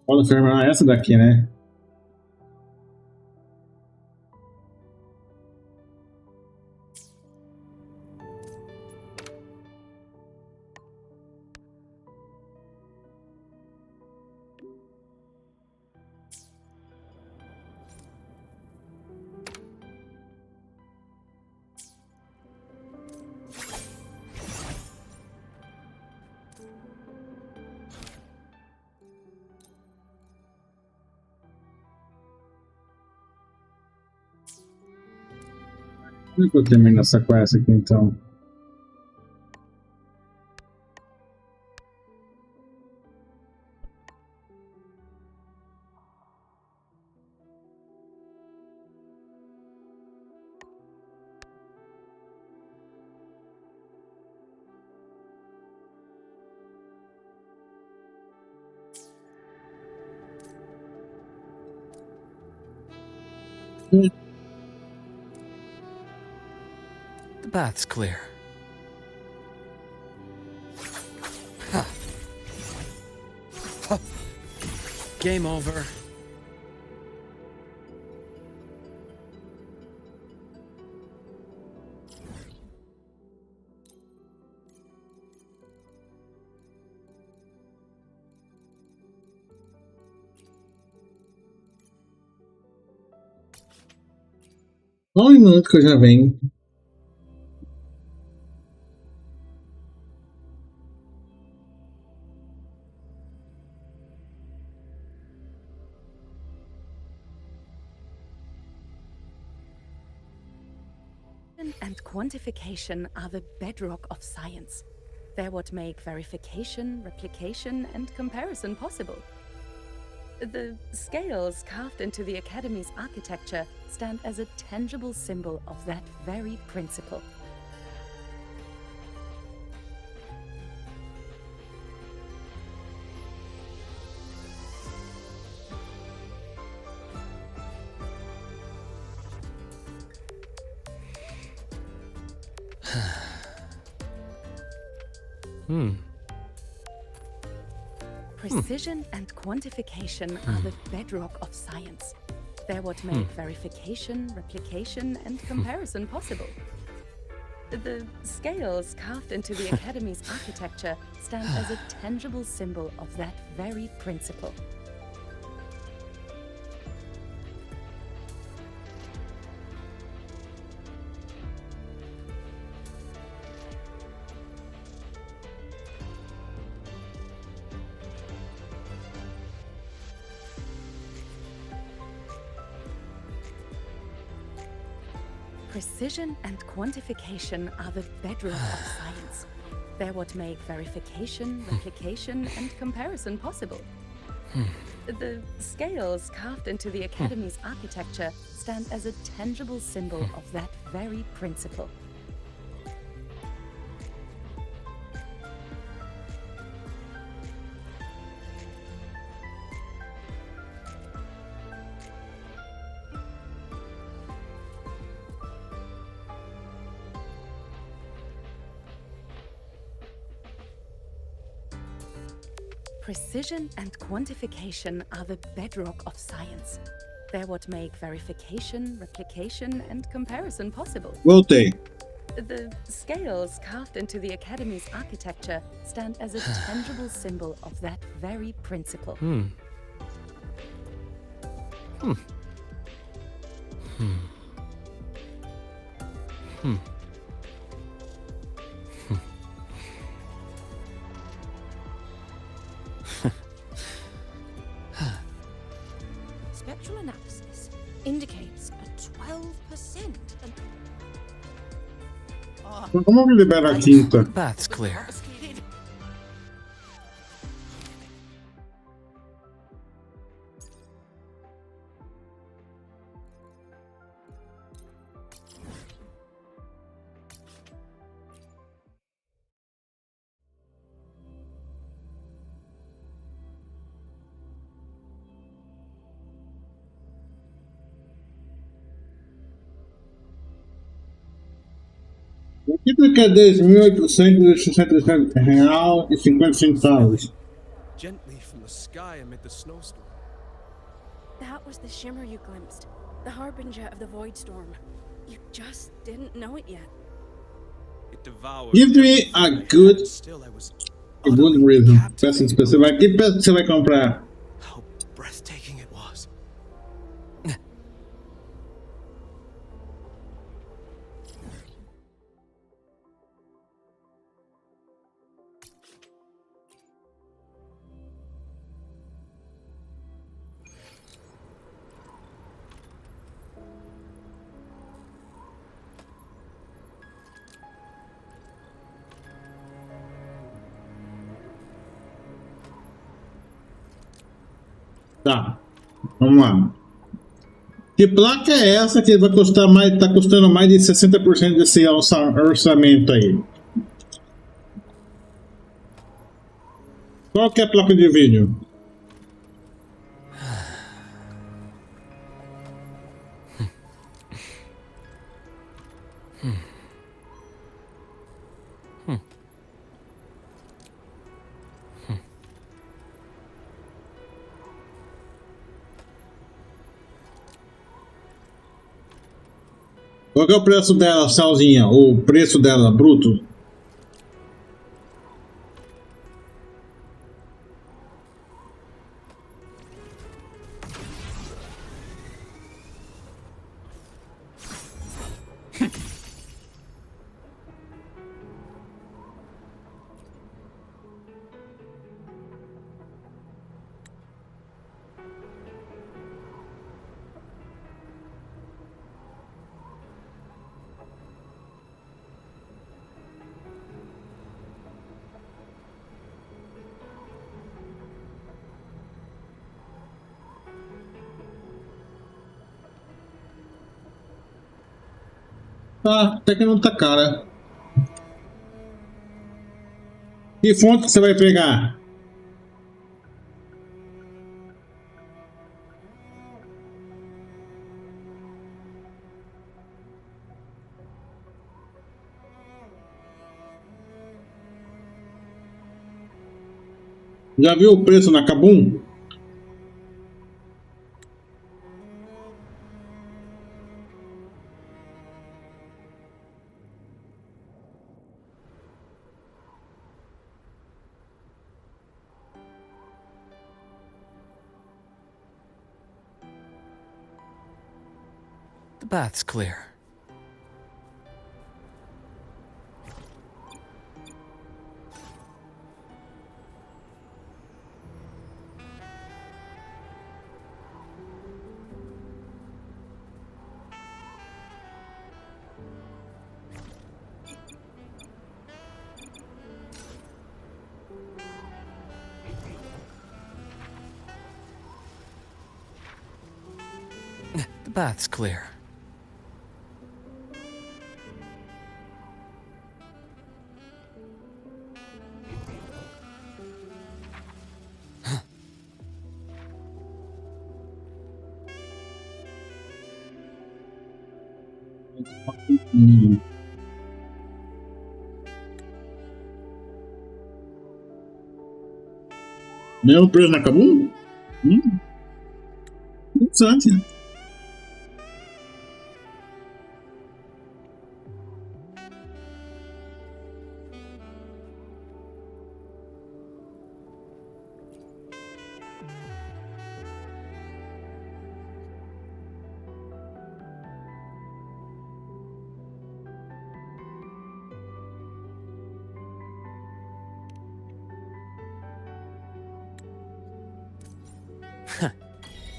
Pode terminar essa daqui, né? Como é que eu termino essa quest aqui então? The path's clear. Huh. Huh. Game over. Só um minuto que eu já venho. And quantification are the bedrock of science. They're what make verification, replication, and comparison possible. The scales carved into the Academy's architecture stand as a tangible symbol of that very principle. Precision and quantification are the bedrock of science. They're what make verification, replication, and comparison possible. The scales carved into the Academy's architecture stand as a tangible symbol of that very principle. Precision and quantification are the bedrock of science. They're what make verification, replication, and comparison possible. The scales carved into the Academy's architecture stand as a tangible symbol of that very principle. Precision and quantification are the bedrock of science. They're what make verification, replication, and comparison possible. Voltei. The scales carved into the Academy's architecture stand as a tangible symbol of that very principle. Spectral analysis indicates a 12%. Como que libera a quinta? Path's clear. O que é R$10.867,50. Gently from the sky amid the snowstorm. That was the shimmer you glimpsed, the harbinger of the void storm. You just didn't know it yet. It devoured. Give me a good, Still, I was rhythm. Peça especial. Que peça você vai comprar? How breathtaking it was. Tá, vamos lá. Que placa é essa que vai custar mais, tá custando mais de 60% desse orçamento aí? Qual que é a placa de vídeo? Qual que é o preço dela, salzinha? O preço dela, bruto? Tá, até que não tá cara. Que fonte que você vai pegar? Já viu o preço na Kabum? The bath's clear. The bath's clear. Mesmo preço na Kabum? Interessante.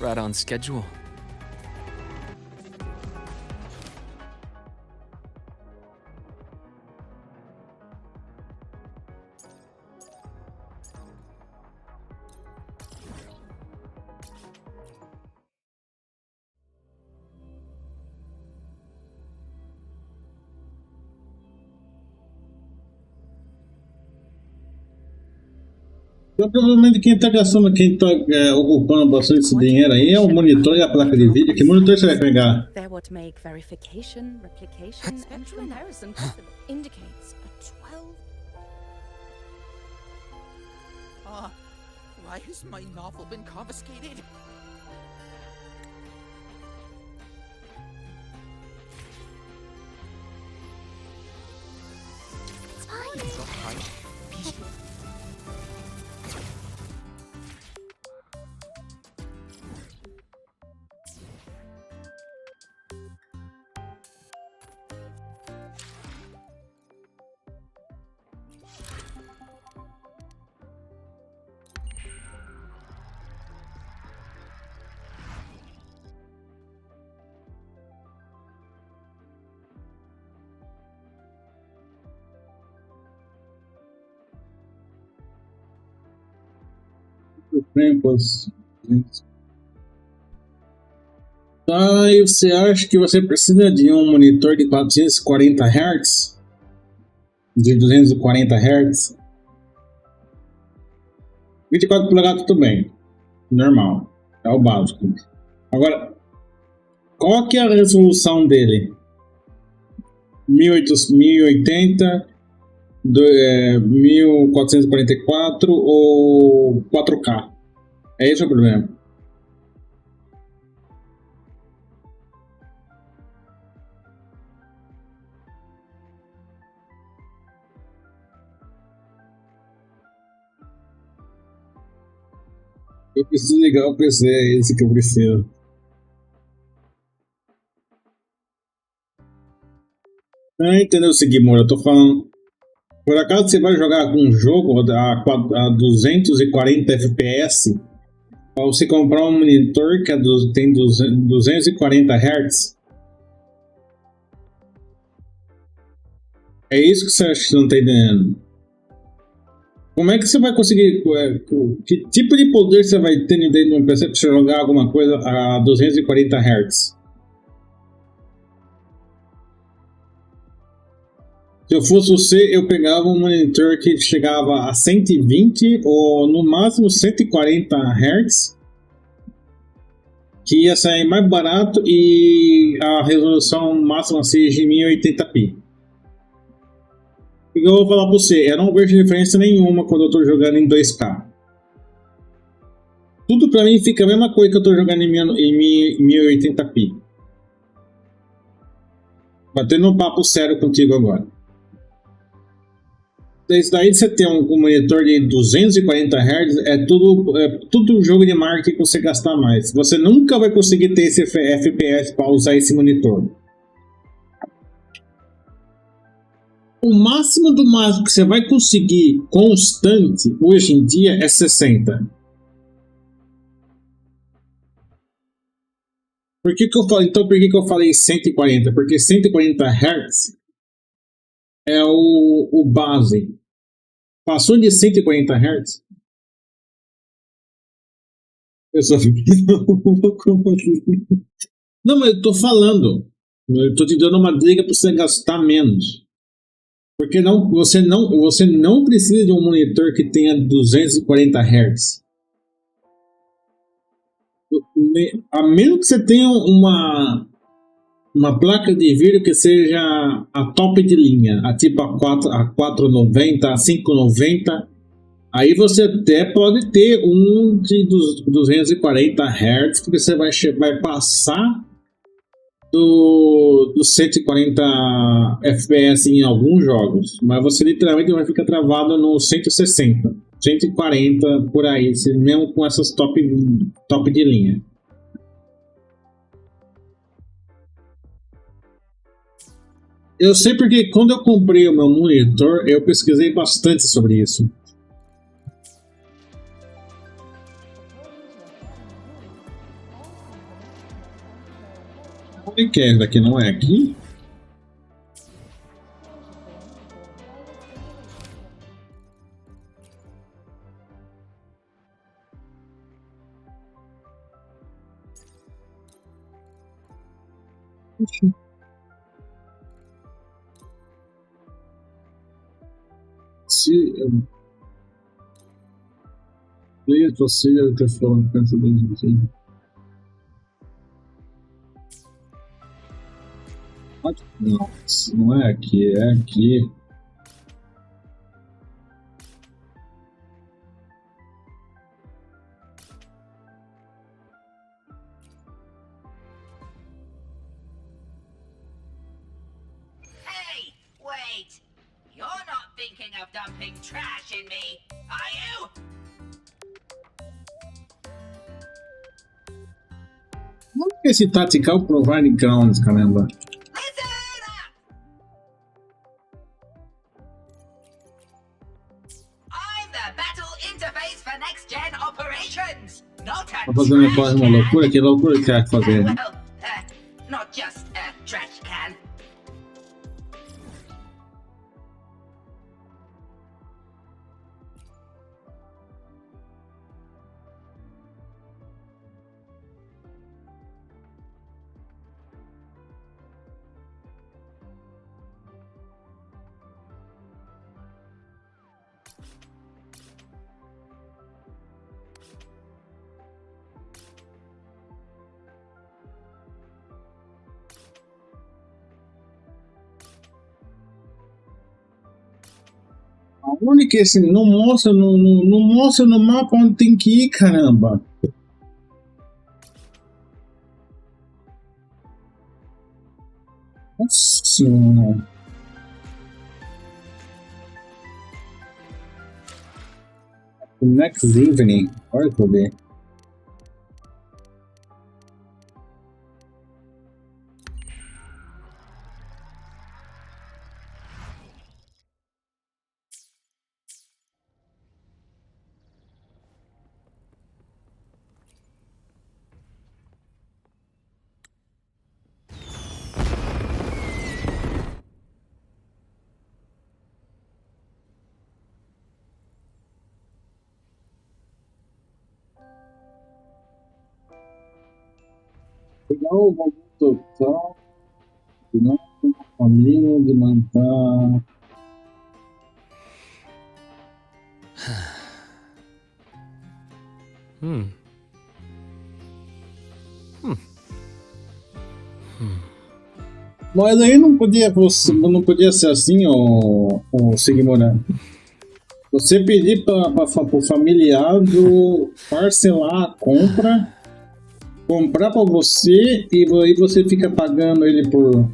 Right on schedule. Então, provavelmente quem está gastando, quem está ocupando bastante esse dinheiro aí é o monitor e a placa de vídeo. Que monitor você vai pegar? They're what make verification, replication, and comparison possible. Indicates a 12. Why has my novel been confiscated? Tempos. Ah, e você acha que você precisa de um monitor de 440 Hz? De 240 Hz? 24 polegadas tudo bem. Normal. É o básico. Agora, qual que é a resolução dele? 1080, 1444 ou 4K? É esse o problema. Eu preciso ligar o PC, é esse que eu preciso. Ah, entendeu o seguinte, amor? Eu tô falando. Por acaso você vai jogar algum jogo a 240 FPS? Pra você comprar um monitor que tem 240 Hz? É isso que você acha que você não tá entendendo? Como é que você vai conseguir? Que tipo de poder você vai ter dentro de um PC para jogar alguma coisa a 240 Hz? Se eu fosse você, eu pegava um monitor que chegava a 120 ou no máximo 140 Hz, que ia sair mais barato e a resolução máxima seja 1080p. Eu vou falar pra você, eu não vejo diferença nenhuma quando eu tô jogando em 2K. Tudo pra mim fica a mesma coisa que eu tô jogando em 1080p. Batendo um papo sério contigo agora. Isso daí você tem um monitor de 240 Hz, é tudo jogo de marketing pra você gastar mais. Você nunca vai conseguir ter esse FPS para usar esse monitor. O máximo do máximo que você vai conseguir constante hoje em dia é 60. Por que que eu falei 140? Porque 140 Hz é o base. Passou de 140 Hz? Eu só fiquei. Não, mas eu tô falando. Eu tô te dando uma dica para você gastar menos. Porque você não precisa de um monitor que tenha 240 Hz. A menos que você tenha uma placa de vídeo que seja a top de linha, a tipo a 490, a 590, aí você até pode ter um de 240 Hz que você vai passar do 140 FPS em alguns jogos, mas você literalmente vai ficar travado no 160, 140 por aí, mesmo com essas top de linha. Eu sei porque quando eu comprei o meu monitor, eu pesquisei bastante sobre isso. Onde que é daqui? Não é aqui? Se você ter falado pensa bem de você. Não, não é aqui, é aqui. Hey, wait! You're not thinking of dumping trash in me, are you? Onde que é esse Tactical Proving Grounds, caramba? Tá fazendo quase uma loucura? Que loucura que quer fazer? Not just a trash can. Onde que esse não mostra não mostra no mapa onde tem que ir, caramba. Nossa. Next evening. Olha que eu ver. Pegar o valor total, de não ter uma família, de mandar. Mas aí não podia ser assim, o Siga-me. Você pedir para o familiar parcelar a compra, comprar para você e aí você fica pagando ele por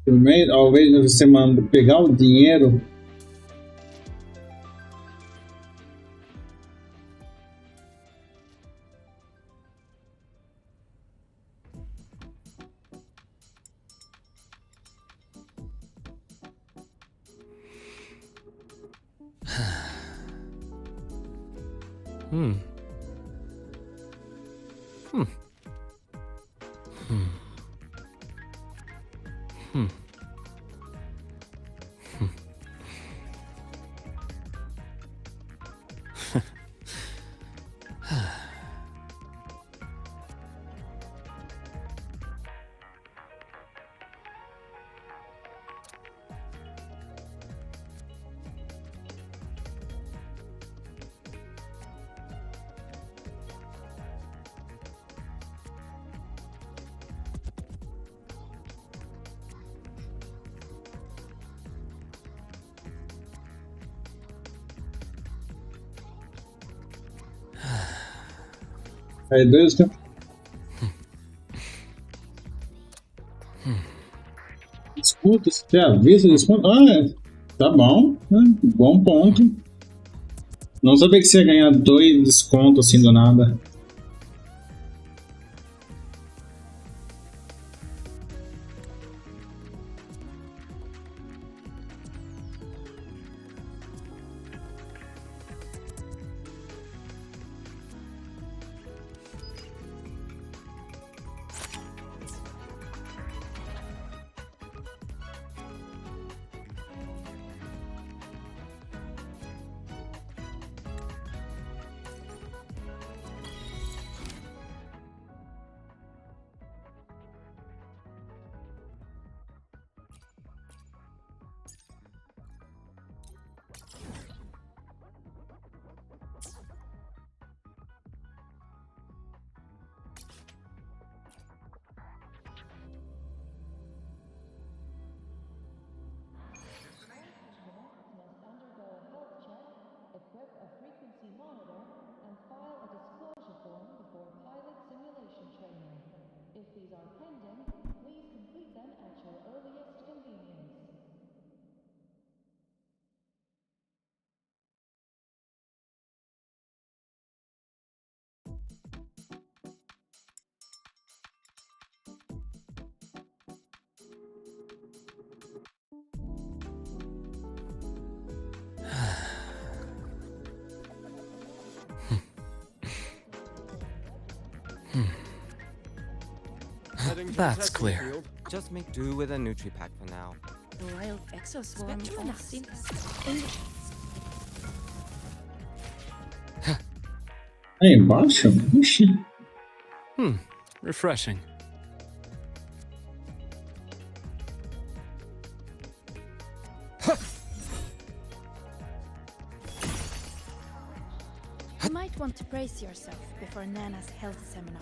mês, ao invés de você pegar o dinheiro. Aí dois, né? Desconto, você avisa desconto? Tá bom, né? Bom ponto. Não sabia que você ia ganhar 2 descontos assim do nada. That's clear. Just make do with a Nutri-Pack for now. The wild exoswarm all seems Aí embaixo? Ixi. Refreshing. You might want to brace yourself before Nana's health seminar.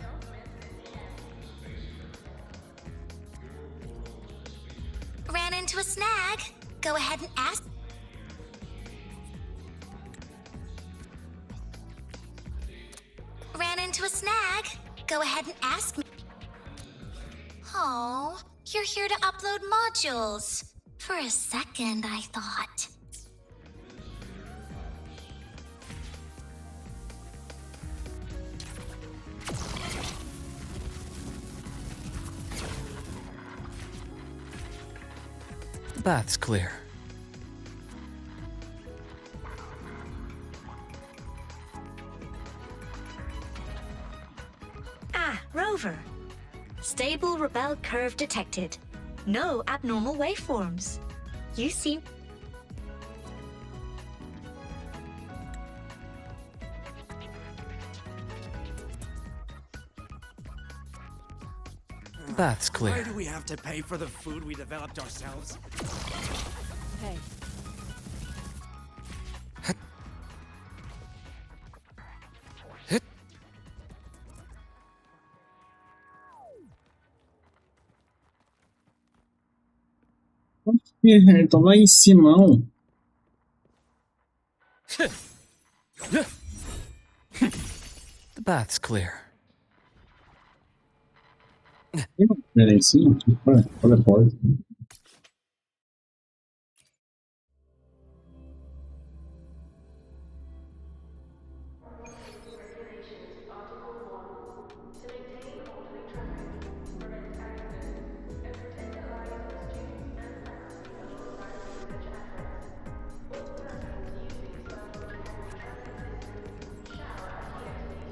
Ran into a snag. Go ahead and ask. Ran into a snag. Go ahead and ask me. Oh, you're here to upload modules. For a second, I thought. The path's clear. Ah, Rover. Stable rebel curve detected. No abnormal waveforms. You seem... The path's Why clear. do we have to pay for the food we developed ourselves? Hey, Então lá em Simão. The path's clear. Peraí, em cima? Olha a porta.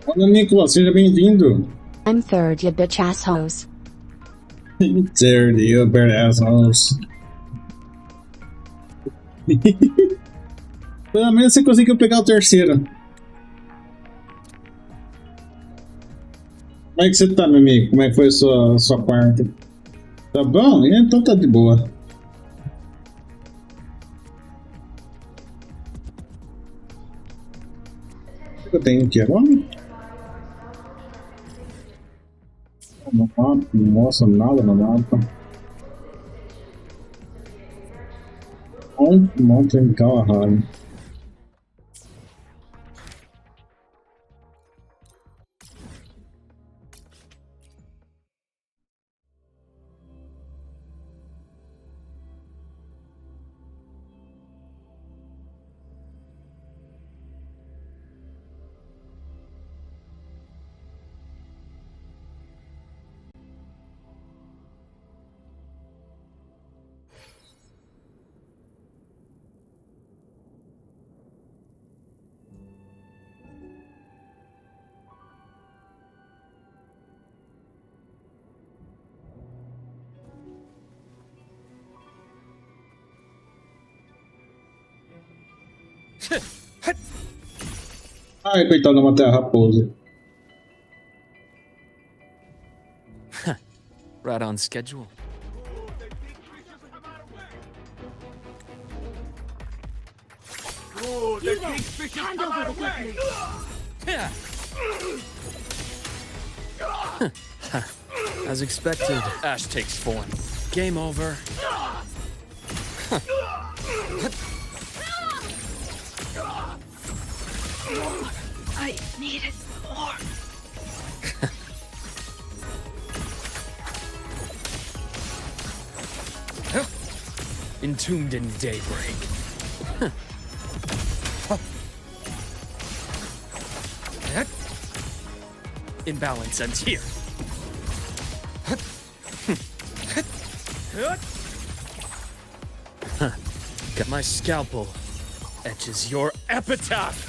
Olha, Nicolas, seja bem-vindo. I'm third, you bitch assholes. There, you bear assholes. Pelo menos você conseguiu pegar o terceiro. Como é que você tá, meu amigo? Como é que foi a sua quarta? Tá bom? Então tá de boa. O que eu tenho aqui agora? No mapa, não mostra nada no mapa. Mountain Kalahari. Ai, coitado da matar a raposa. Right on schedule. Oh, the big fish is come our way! As expected, Ash takes form. Game over. I needed more. Entombed in daybreak. Imbalance ends here. Got my scalpel etches your epitaph.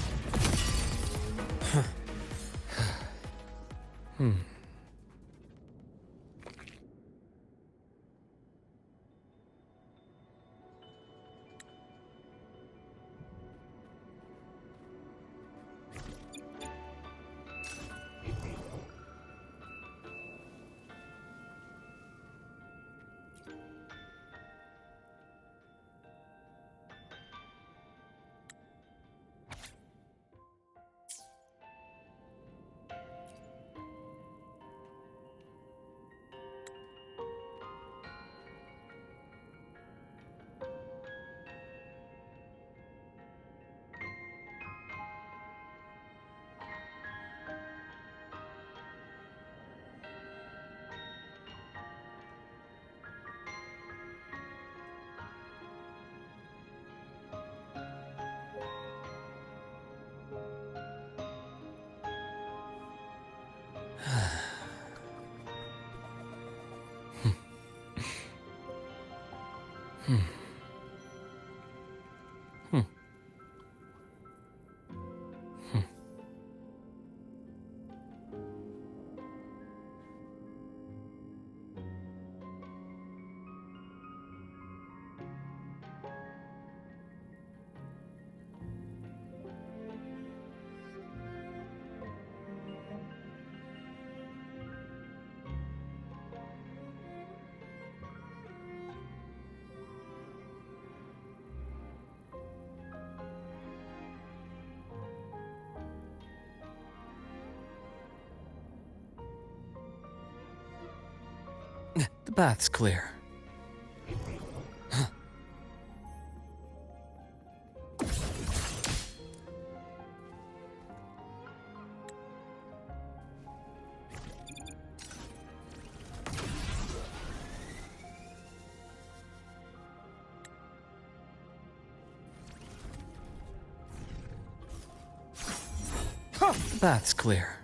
The path's clear. The path's clear.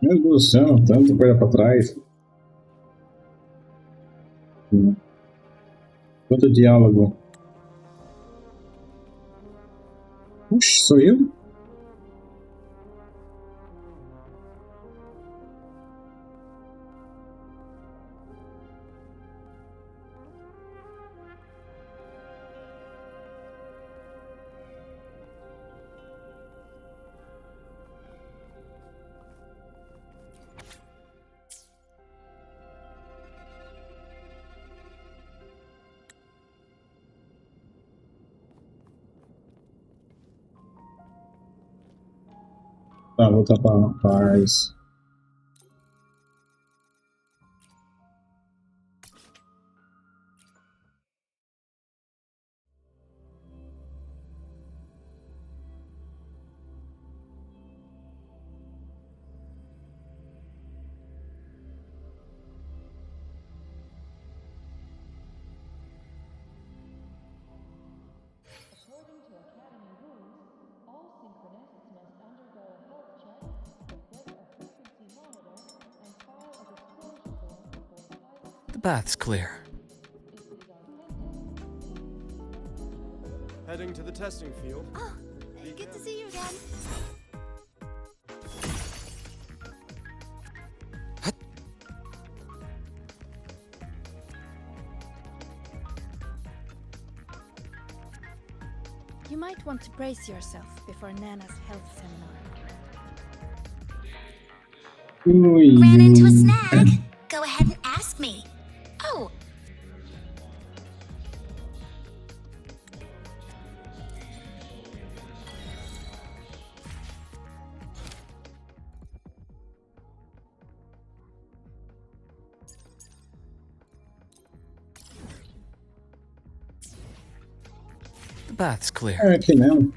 Meu Deus do céu, tanta coisa pra trás. Quanto diálogo. Oxe, sou eu? Tá, vou tapar a paz. The path's clear. Heading to the testing field. Oh, good to see you again. You might want to brace yourself before Nana's health seminar. Ran into a snag? Go ahead and ask me. Oh. The path's clear. É aqui mesmo.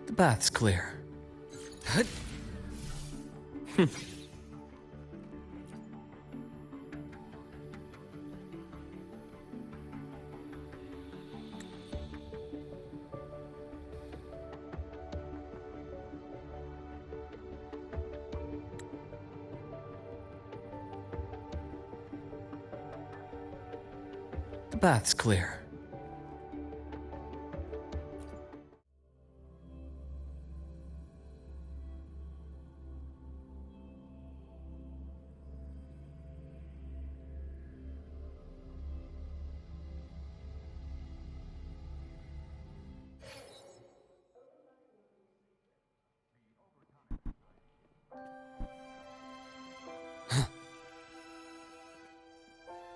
The path's clear. The path's clear.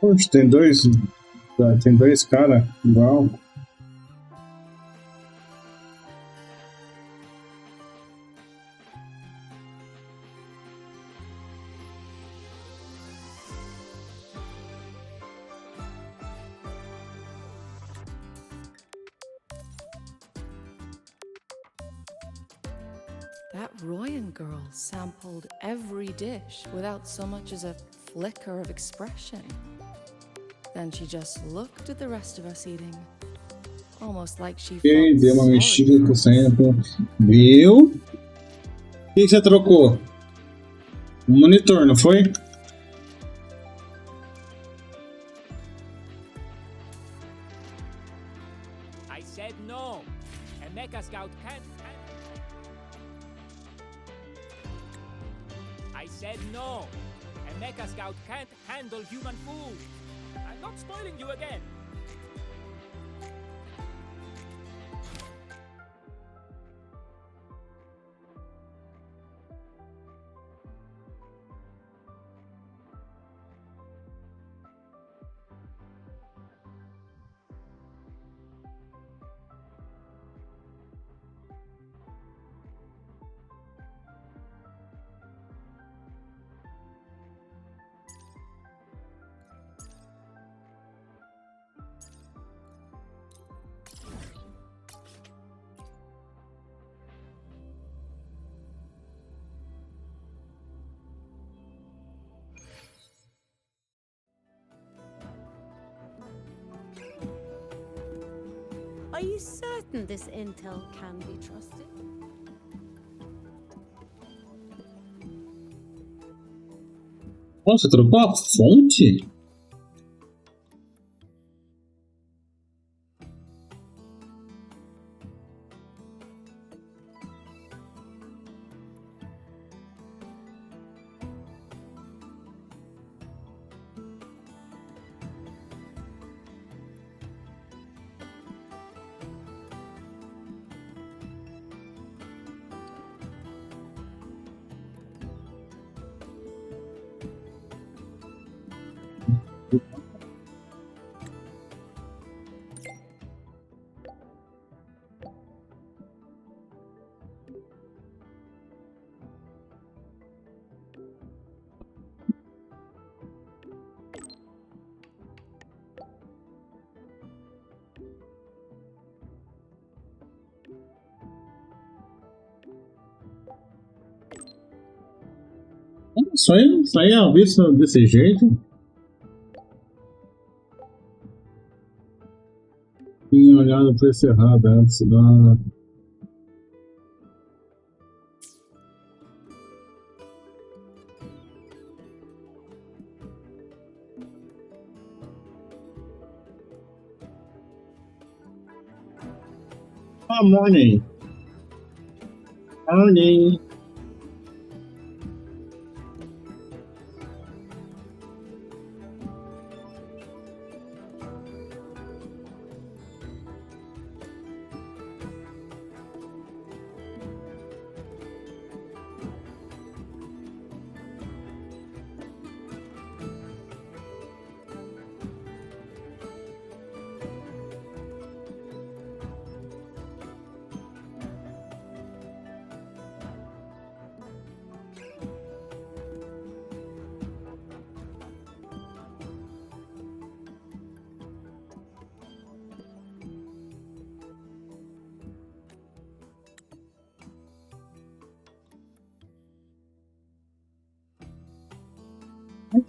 Poxa, tem dois caras igual. That Royan girl sampled every dish without so much as a flicker of expression. Then she just looked at the rest of us eating. Almost like she felt Deu uma sorry mexida for com o us. centro. Viu? O que você trocou? O monitor, não foi? I said no. A mecha scout can't. I said no. A mecha scout can't handle human food. I'm not spoiling you again. Are you certain this intel can be trusted? Nossa, trocou a fonte? Só aí a vista desse jeito. Tinha olhado o preço errado antes da. Ah, morning. Morning.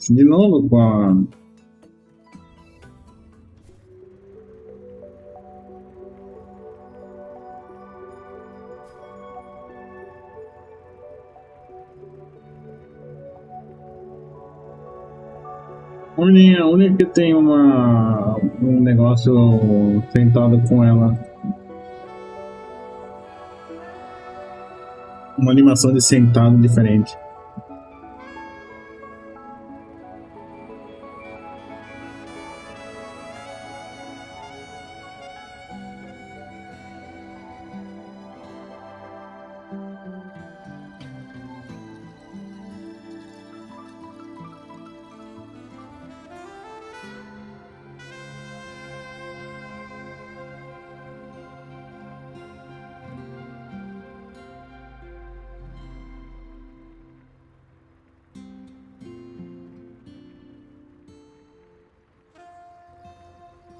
De novo com a. A única que tem um negócio sentado com ela. Uma animação de sentado diferente.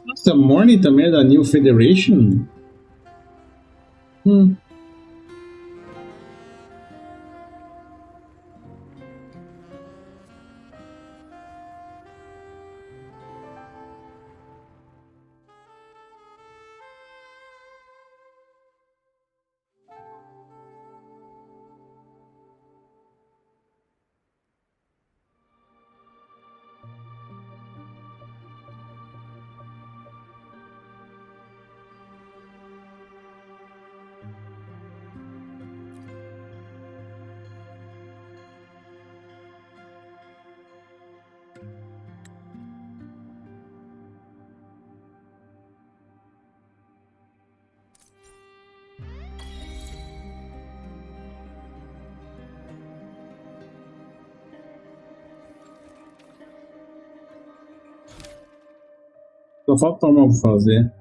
Nossa, Morning também é da New Federation? Só falta uma pra fazer.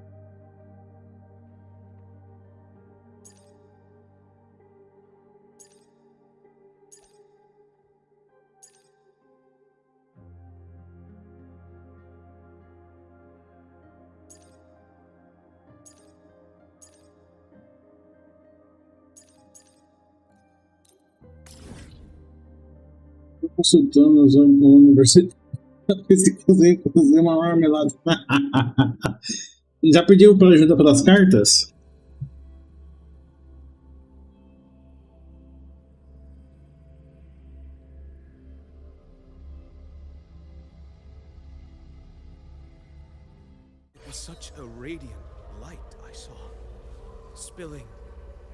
Tô consultando as universidades. Se cozinha uma marmelada. Já pediu para ajuda pelas cartas? It was such a radiant light I saw, spilling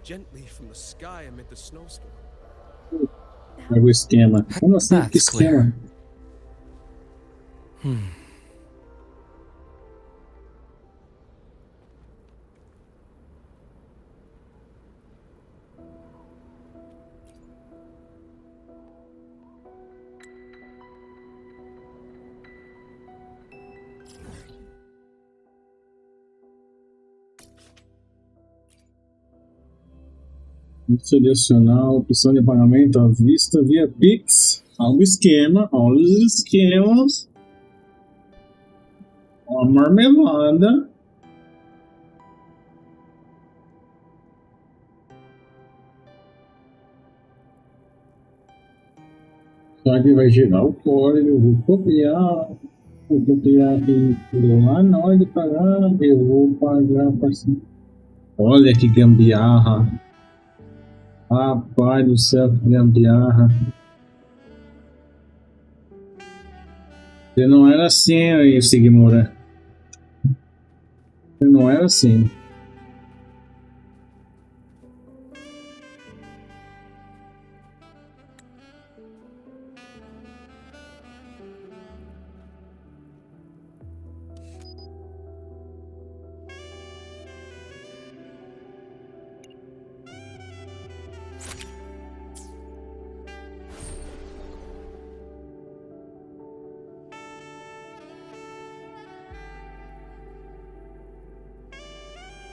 gently from the sky amid the snowstorm. É o esquema. Como assim? Que esquema? Selecionar a opção de pagamento à vista via Pix. Olha o esquema, olha os esquemas. Olha a marmelada. Só que vai girar o código, vou copiar aqui lá na hora de pagar, eu vou pagar para cima. Olha que gambiarra. Rapaz do céu, que gambiarra. Você não era assim aí, Siga-me. Você não era assim.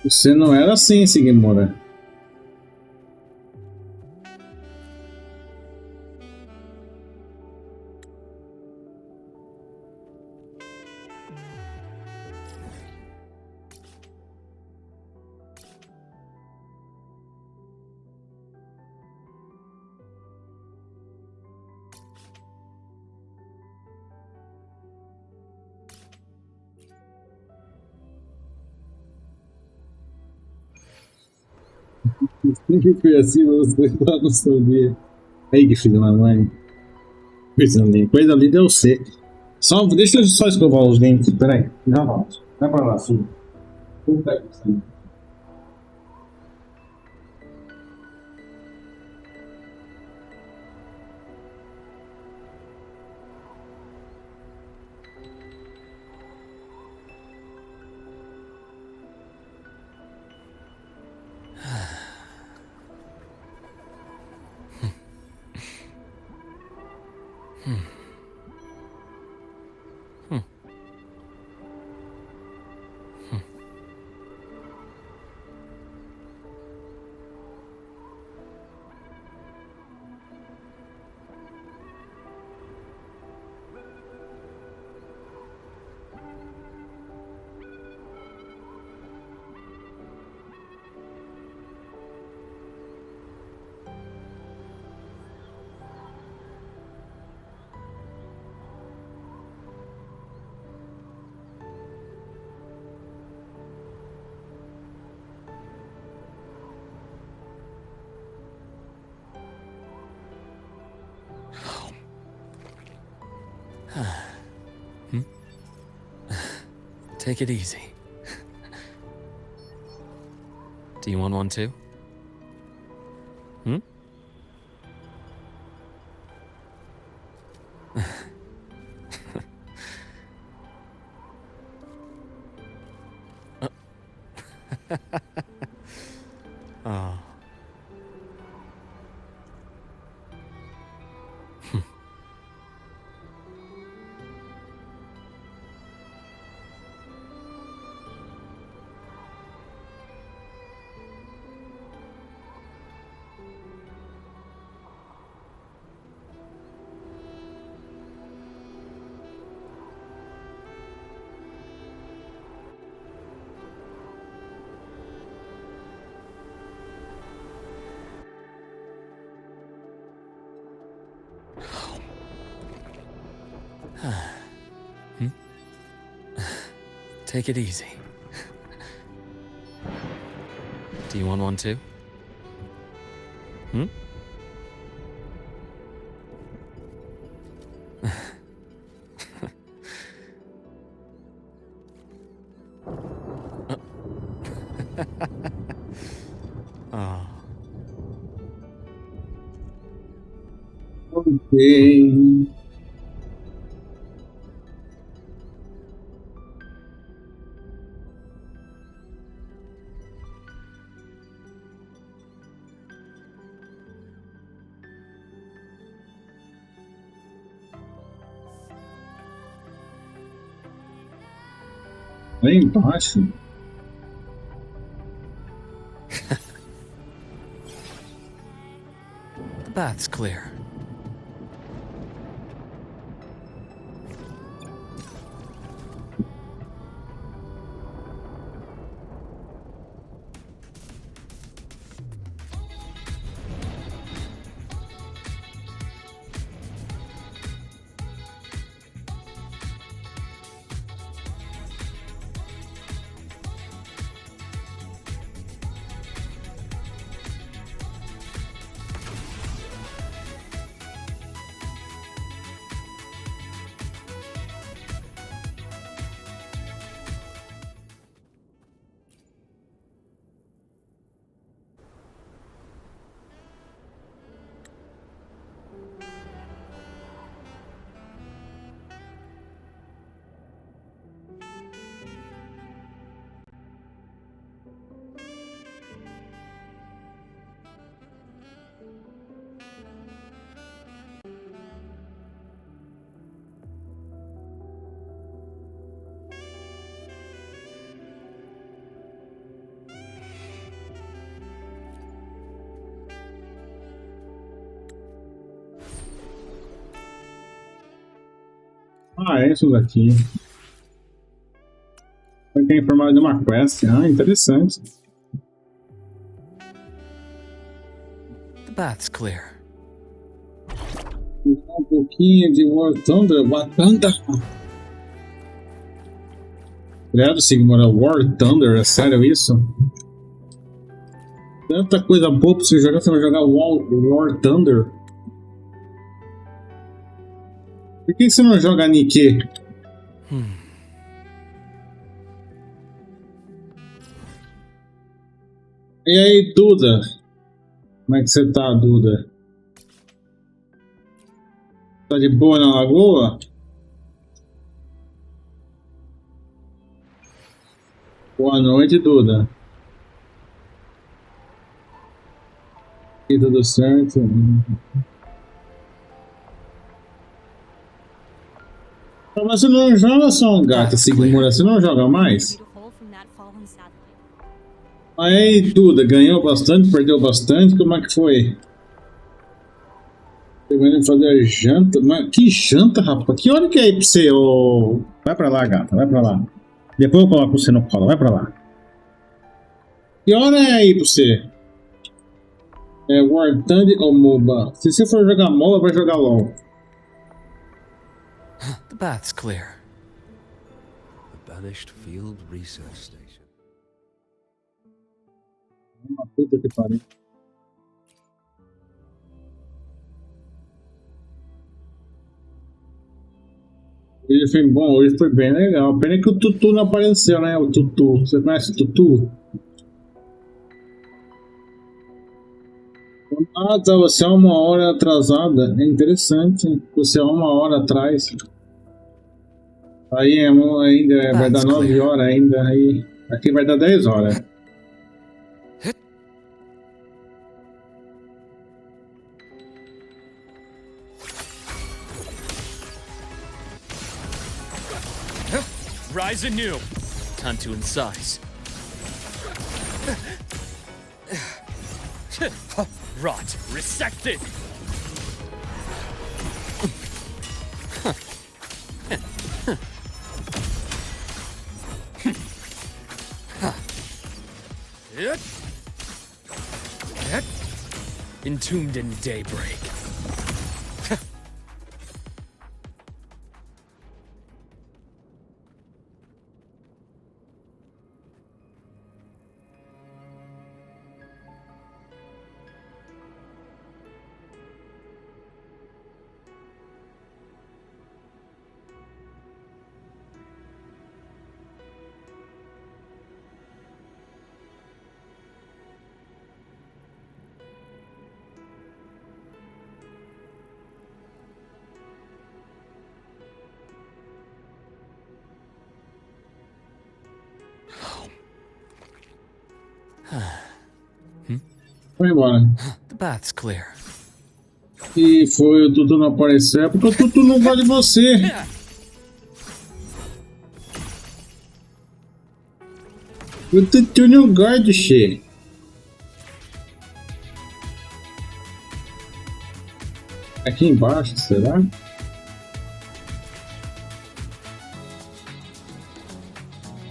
Você não era assim, Siga-me. Sempre foi assim, mas você não sabia. Aí, que filho de uma mãe. Coisa ali deu C. Deixa eu só escovar os dentes. Peraí, já volto. Vai pra lá, sim. Puta que pariu. Take it easy. Do you want one too? Hmm? Oh. Take it easy. Do you want one too? Oh. Okay. Lá embaixo. The path's clear. Ah, é isso daqui. Aqui é informado de uma quest. Ah, interessante. The path's clear. Um pouquinho de War Thunder. Wakanda. Criado Sigmund, War Thunder, é sério isso? Tanta coisa boa pra você jogar War Thunder. Por que você não joga Nike? E aí, Duda? Como é que você tá, Duda? Tá de boa na lagoa? Boa noite, Duda. E tudo certo? Mas você não joga só um gato, Sigmund, você não joga mais? Aí, Duda, ganhou bastante, perdeu bastante, como é que foi? Eu vou fazer janta, mas que janta, rapaz? Que hora que é aí pra você? Oh... Vai pra lá, gata, vai pra lá. Depois eu coloco você no colo, vai pra lá. Que hora é aí pra você? É War Thunder ou MOBA? Se você for jogar MOBA, vai jogar LOL. The path's clear. The Banished Field Research Station. Uma puta que pariu. Hoje foi bom, hoje foi bem legal. Pena que o Tutu não apareceu, né? O Tutu. Você conhece o Tutu? Ah, tá. Você é 1 hora atrasada. É interessante. Você é 1 hora atrás. Aí ainda vai dar 9 horas ainda. Aí, aqui vai dar 10 horas. Rise anew. Time to incise. Rot resected. Entombed in daybreak. Foi embora. The bath's clear. E foi, o Tutu não apareceu. É porque o Tutu não gosta de você. O Tutu não gosta de você. Aqui embaixo, será?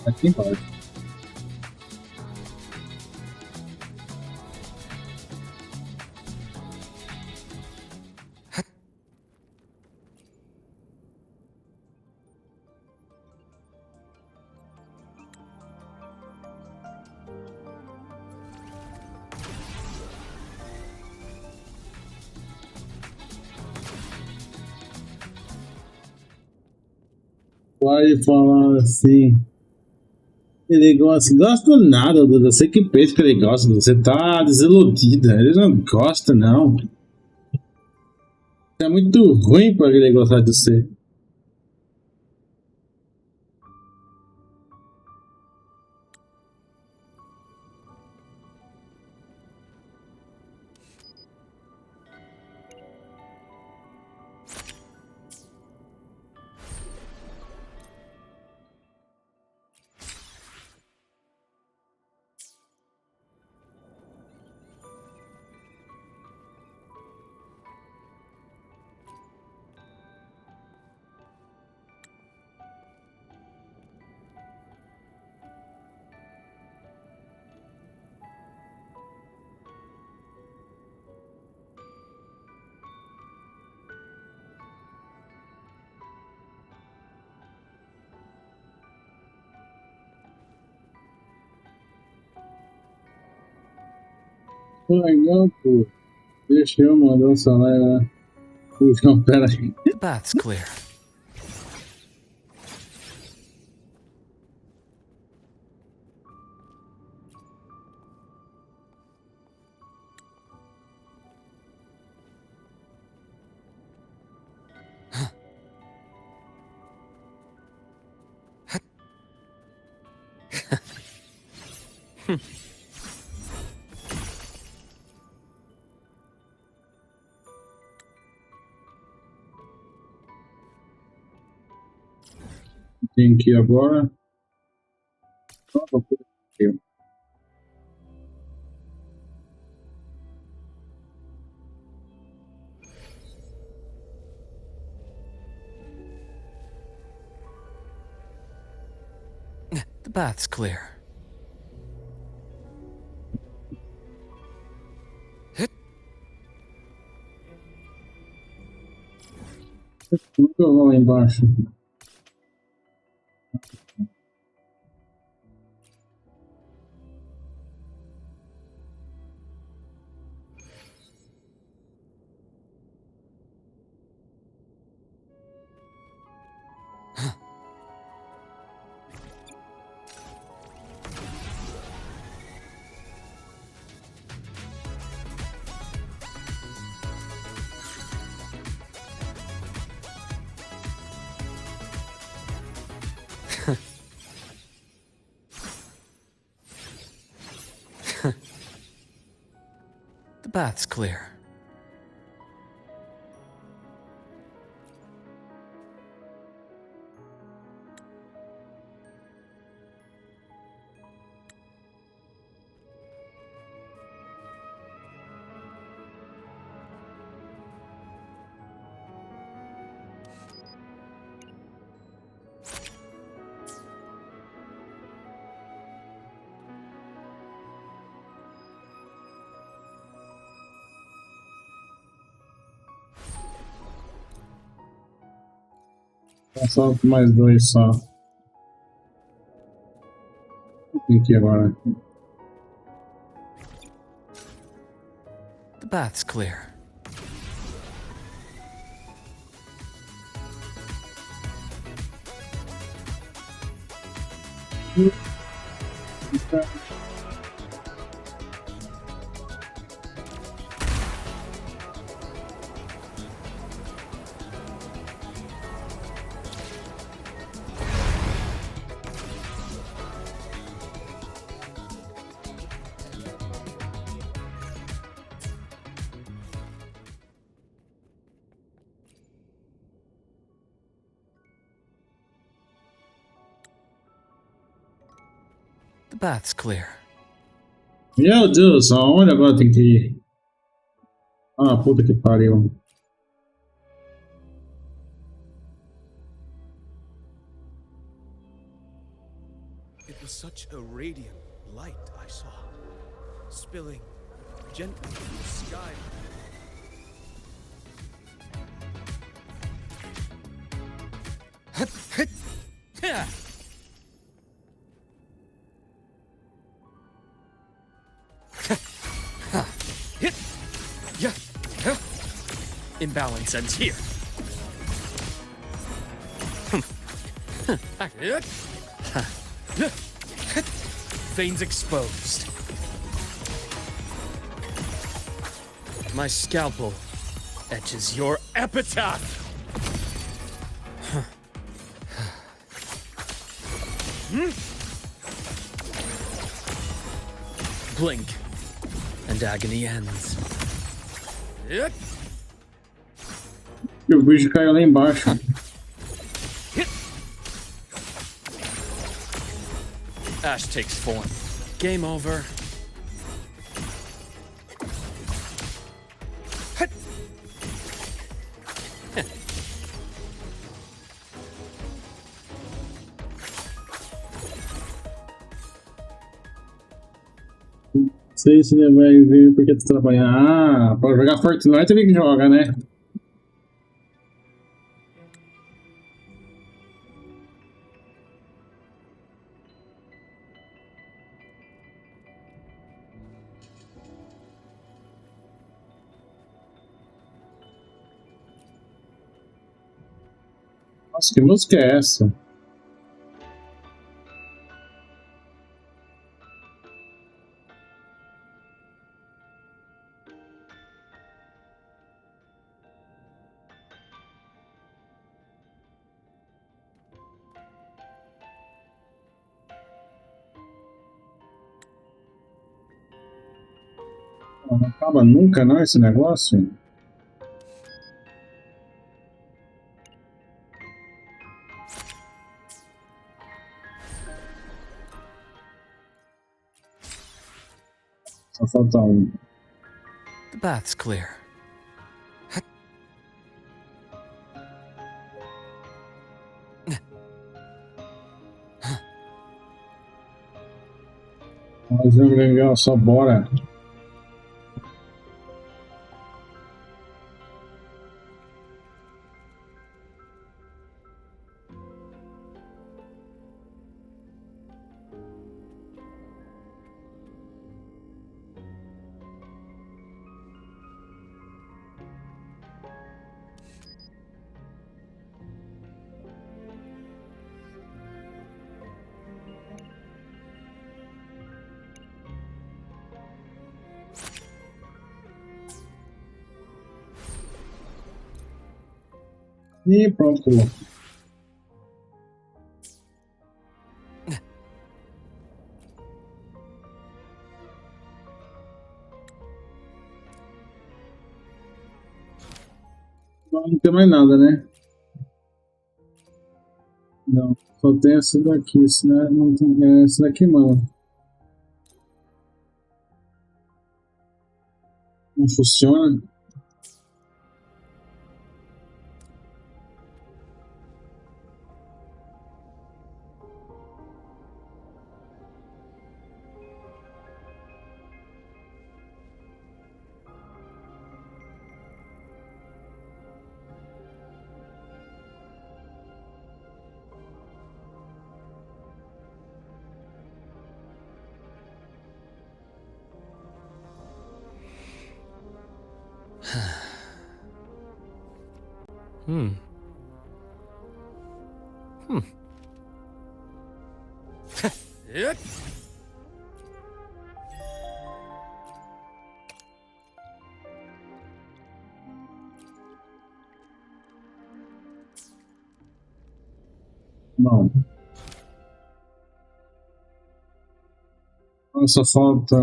Aqui embaixo. Pode falar assim. Ele gosta nada, Duda. Você que pensa que ele gosta, Duda. Você tá desiludida. Ele não gosta, não. É muito ruim pra ele gostar de você. Legal, pô. Deixa eu mandar o salário lá. Puxa, pera aí. The bath's clear. Tem que ir agora. The bath's clear. Tudo que eu vou lá embaixo. The bath's clear. Só mais dois só. Tem que ir agora. The bath's clear. The path's clear. Meu Deus, aonde agora tem que ir? Ah, puta que pariu. It was such a radiant light I saw, spilling gently from the sky. Imbalance ends here. Veins exposed. My scalpel etches your epitaph. Blink, and agony ends. E o bicho caiu lá embaixo. Ash takes form. Game over. Não sei se ele vai vir porque tu trabalha. Ah, pra jogar Fortnite ele que joga, né? Nossa, que música é essa? Não acaba nunca, não, esse negócio? Só falta um. The path's clear. Mas não legal, só bora. E pronto. Não tem mais nada, né? Não, só tem essa daqui, isso, né? Não tem essa daqui, não. Não funciona. Não. Só falta.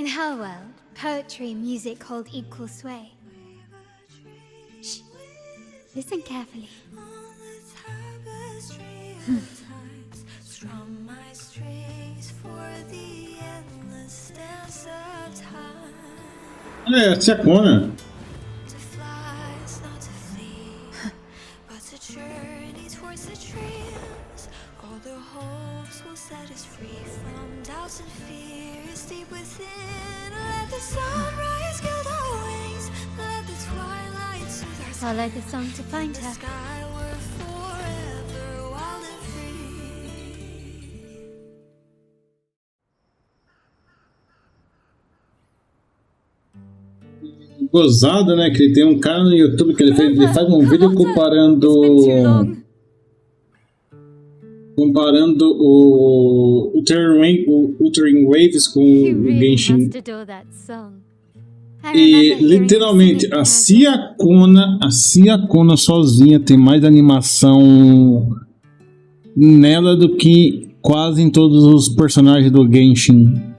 In her world, poetry and music hold equal sway. Shh. Listen carefully. É, essa é a Kona. Follow the song to find her. Gozada, né? Que ele tem um cara no YouTube que ele faz um vídeo comparando o Wuthering Waves com o Genshin. E literalmente a Cia Kona sozinha tem mais animação nela do que quase em todos os personagens do Genshin.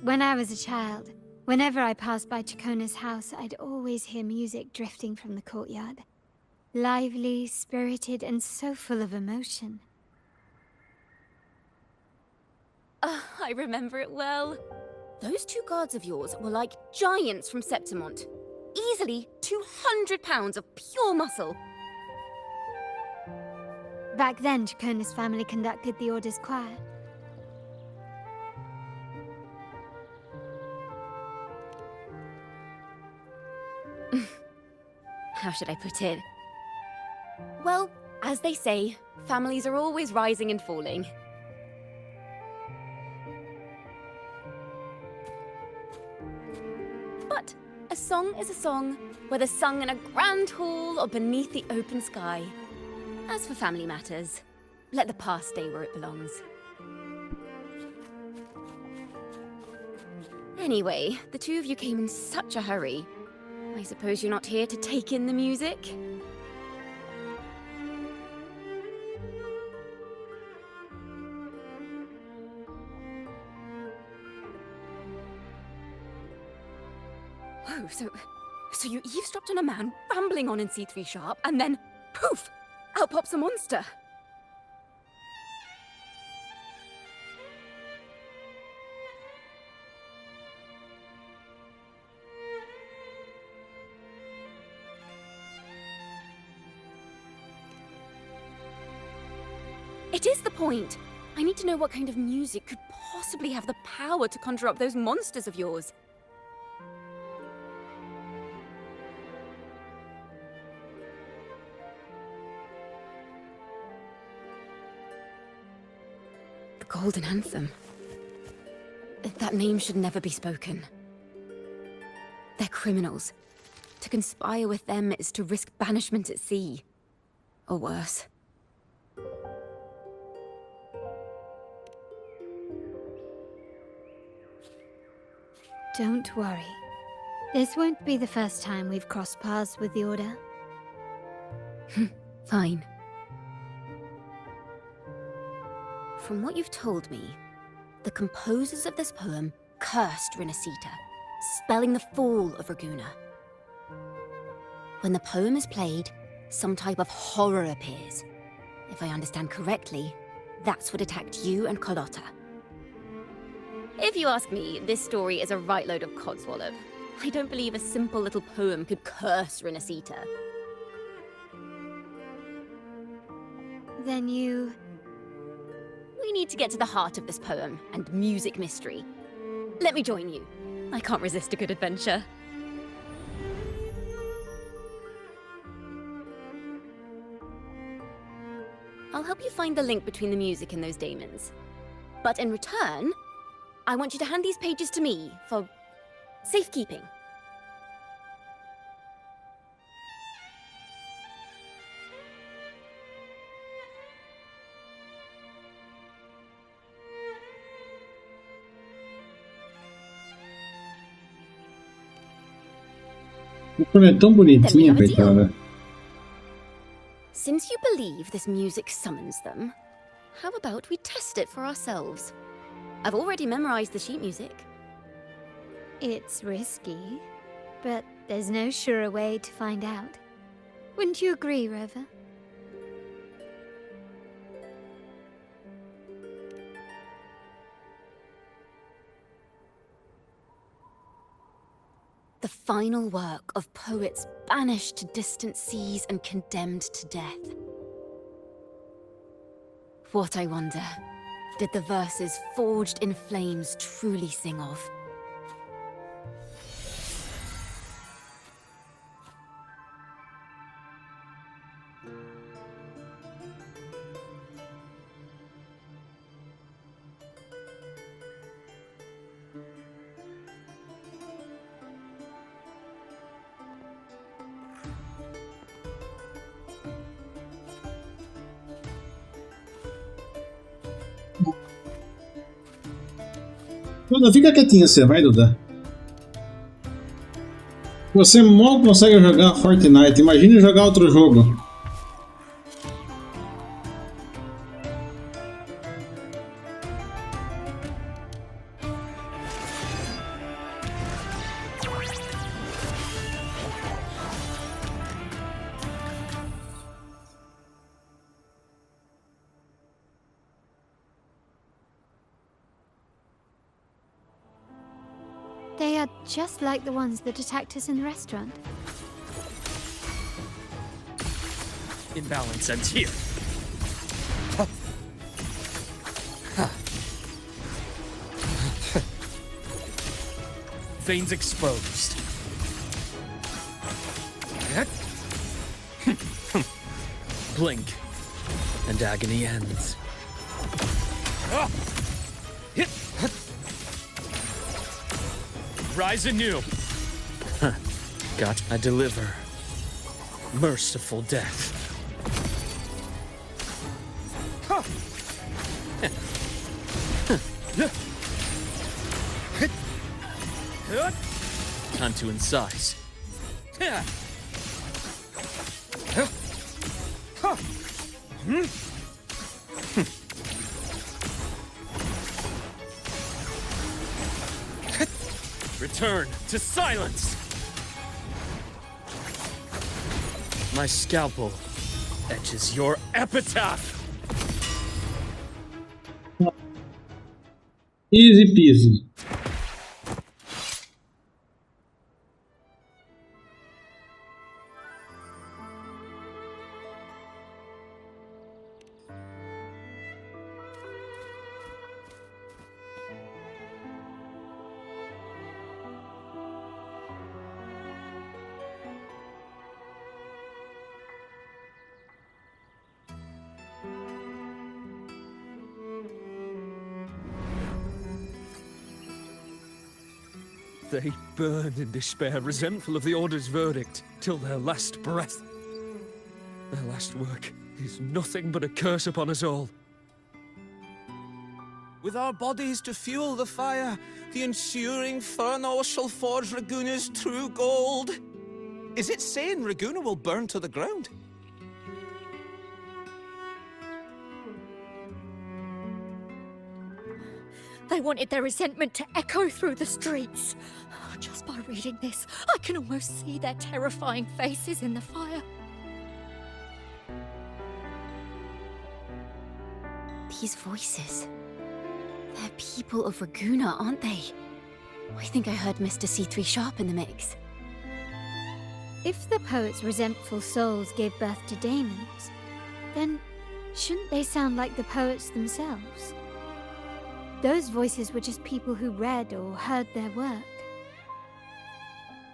When I was a child, whenever I passed by Chacona's house, I'd always hear music drifting from the courtyard. Lively, spirited, and so full of emotion. I remember it well. Those two guards of yours were like giants from Septimont. Easily 200 pounds of pure muscle. Back then, Chacona's family conducted the Order's choir. How should I put it? Well, as they say, families are always rising and falling. But a song is a song, whether sung in a grand hall or beneath the open sky. As for family matters, let the past stay where it belongs. Anyway, the two of you came in such a hurry. I suppose you're not here to take in the music? Whoa, so you eavesdropped on a man rambling on in C3 Sharp, and then, poof, out pops a monster. It is the point. I need to know what kind of music could possibly have the power to conjure up those monsters of yours. The Golden Anthem. That name should never be spoken. They're criminals. To conspire with them is to risk banishment at sea. Or worse. Don't worry. This won't be the first time we've crossed paths with the Order. Fine. From what you've told me, the composers of this poem cursed Rinasita, spelling the fall of Raguna. When the poem is played, some type of horror appears. If I understand correctly, that's what attacked you and Carlotta. If you ask me, this story is a right load of codswallop. I don't believe a simple little poem could curse Rinasita. Then you... We need to get to the heart of this poem and music mystery. Let me join you. I can't resist a good adventure. I'll help you find the link between the music and those daemons. But in return, I want you to hand these pages to me for safekeeping. É tão bonitinha, coitada. Since you believe this music summons them, how about we test it for ourselves? I've already memorized the sheet music. It's risky, but there's no surer way to find out. Wouldn't you agree, Rover? The final work of poets banished to distant seas and condemned to death. What, I wonder, did the verses forged in flames truly sing of? Duda, fica quietinho você, vai, Duda. Você mal consegue jogar Fortnite, imagine jogar outro jogo. They are just like the ones that attacked us in the restaurant. Imbalance ends here. Veins exposed. Blink, and agony ends. Rise anew. I deliver. Merciful death. Time to incise. Return to silence! My scalpel etches your epitaph! Easy peasy. They burn in despair, resentful of the Order's verdict, till their last breath. Their last work is nothing but a curse upon us all. With our bodies to fuel the fire, the ensuing furnace shall forge Raguna's true gold. Is it saying Raguna will burn to the ground? They wanted their resentment to echo through the streets. Just by reading this, I can almost see their terrifying faces in the fire. These voices. They're people of Raguna, aren't they? I think I heard Mr. C3 Sharp in the mix. If the poet's resentful souls gave birth to daemons, then shouldn't they sound like the poets themselves? Those voices were just people who read or heard their work.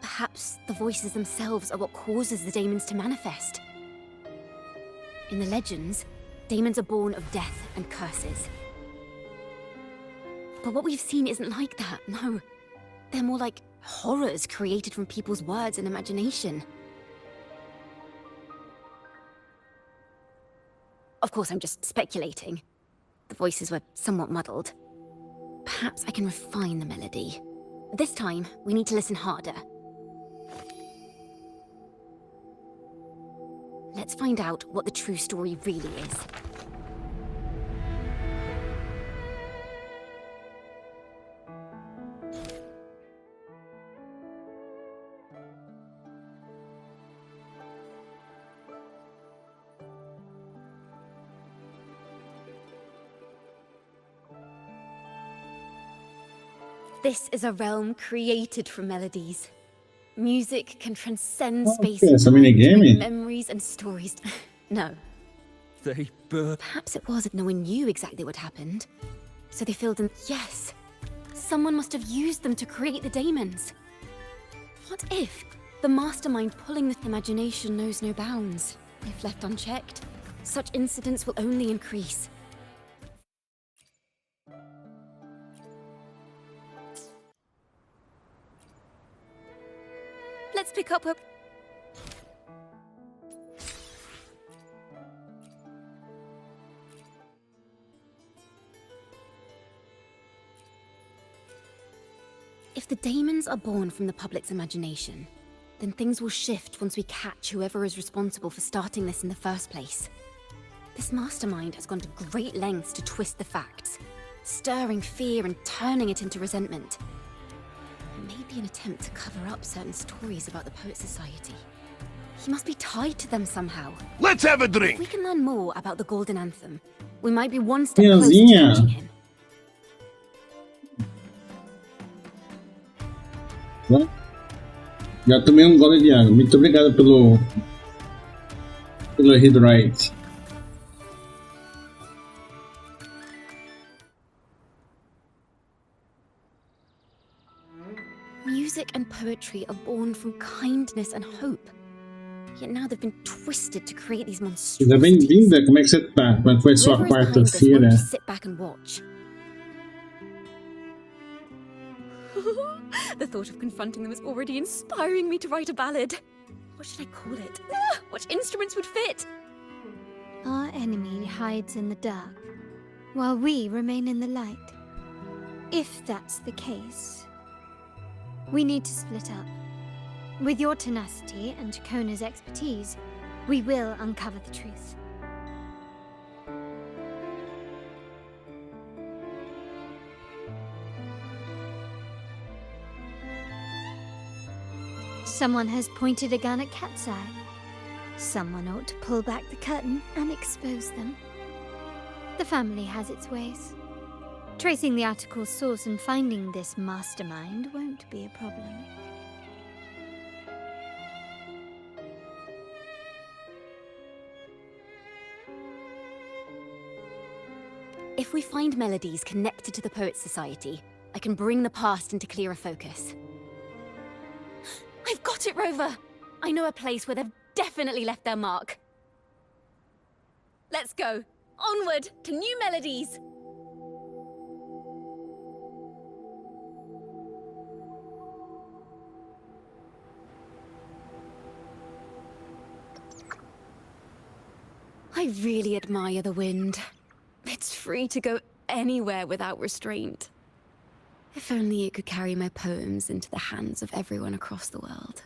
Perhaps the voices themselves are what causes the daemons to manifest. In the legends, daemons are born of death and curses. But what we've seen isn't like that, no. They're more like horrors created from people's words and imagination. Of course, I'm just speculating. The voices were somewhat muddled. Perhaps I can refine the melody. This time, we need to listen harder. Let's find out what the true story really is. This is a realm created from melodies. Music can transcend space Okay, and so time to minigame. bring memories and stories. No. They birth. Perhaps it was no one knew exactly what happened. So they filled in. Yes. Someone must have used them to create the daemons. What if the mastermind pulling the imagination knows no bounds? If left unchecked, such incidents will only increase. Let's pick up a... If the daemons are born from the public's imagination, then things will shift once we catch whoever is responsible for starting this in the first place. This mastermind has gone to great lengths to twist the facts, stirring fear and turning it into resentment. It may be an attempt to cover up certain stories about the Poet Society. He must be tied to them somehow. Let's have a drink! If we can learn more about the Golden Anthem, we might be one step closer to Minhazinha. catching him. Já tomei um gole de água. Muito obrigado pelo hidrite. Music and poetry are born from kindness and hope. Yet now they've been twisted to create these monstrosities. Seja bem-vinda. Como é que você tá? Como é que foi sua Whoever is behind this quarta-feira? won't just sit back and watch. The thought of confronting them is already inspiring me to write a ballad. What should I call it? What instruments would fit? Our enemy hides in the dark, while we remain in the light. If that's the case, we need to split up. With your tenacity and Kona's expertise, we will uncover the truth. Someone has pointed a gun at Cat's Eye. Someone ought to pull back the curtain and expose them. The family has its ways. Tracing the article's source and finding this mastermind won't be a problem. If we find melodies connected to the Poet Society, I can bring the past into clearer focus. I've got it, Rover! I know a place where they've definitely left their mark. Let's go. Onward to new melodies! I really admire the wind. It's free to go anywhere without restraint. If only it could carry my poems into the hands of everyone across the world.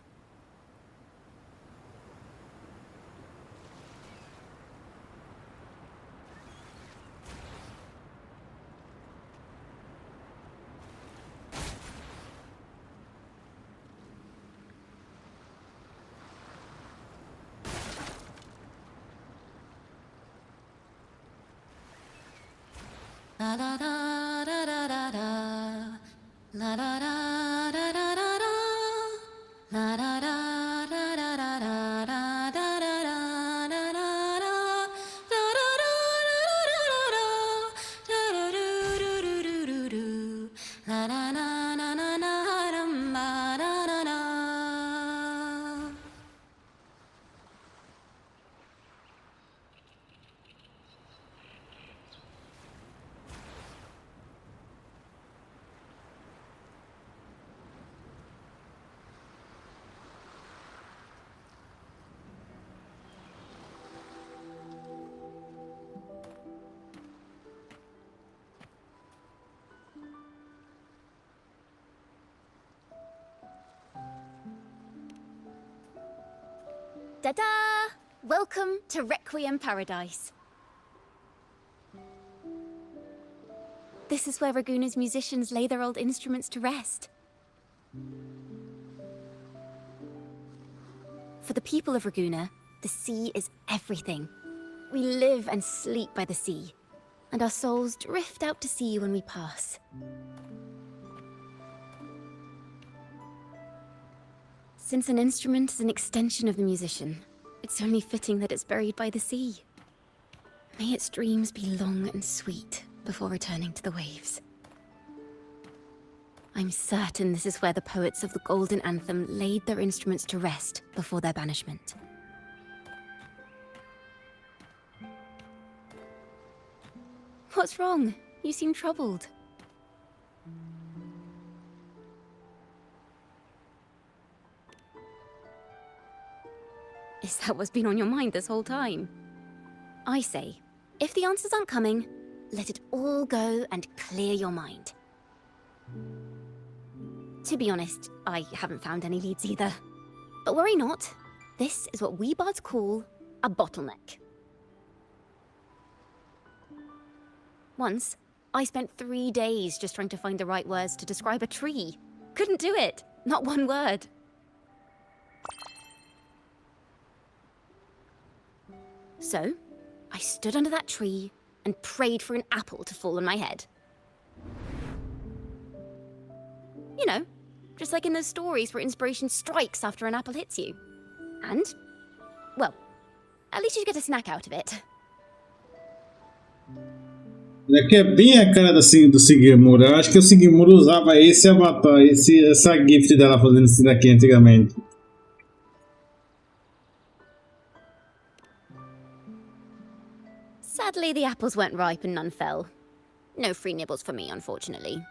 La da da da da da da. La da da da da da da. La da da da da da da da da da da da da da. Da da da da da da da da. Da da do do do do do do. La na na na na na dum ba da da da. Ta-da! Welcome to Requiem Paradise. This is where Raguna's musicians lay their old instruments to rest. For the people of Raguna, the sea is everything. We live and sleep by the sea, and our souls drift out to sea when we pass. Since an instrument is an extension of the musician, it's only fitting that it's buried by the sea. May its dreams be long and sweet before returning to the waves. I'm certain this is where the poets of the Golden Anthem laid their instruments to rest before their banishment. What's wrong? You seem troubled. Is that what's been on your mind this whole time? I say, if the answers aren't coming, let it all go and clear your mind. To be honest, I haven't found any leads either. But worry not. This is what we bards call a bottleneck. Once, I spent 3 days just trying to find the right words to describe a tree. Couldn't do it. Not one word. So, I stood under that tree and prayed for an apple to fall on my head. You know, just like in those stories where inspiration strikes after an apple hits you. And, well, at least you get a snack out of it. Aqui é bem a cara do Siga-me. Eu acho que o Siga-me usava esse avatar, essa gift dela fazendo isso daqui antigamente. Sadly, the apples weren't ripe and none fell. No free nibbles for me, unfortunately.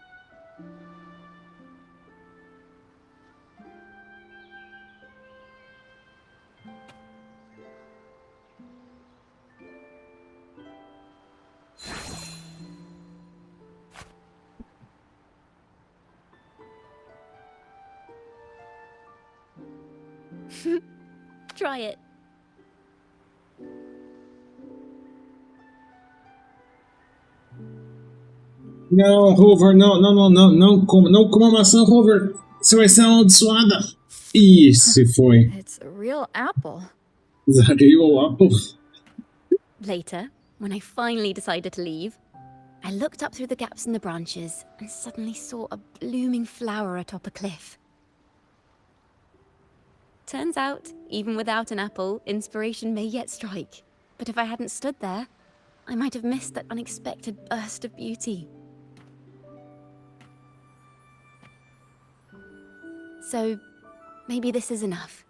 Try it. Não, Hover, não coma maçã, Hover. Você vai ser amaldiçoada. Ih, se foi. It's a real apple. Real apple. Later, when I finally decided to leave, I looked up through the gaps in the branches and suddenly saw a blooming flower atop a cliff. Turns out, even without an apple, inspiration may yet strike. But if I hadn't stood there, I might have missed that unexpected burst of beauty. So, maybe this is enough.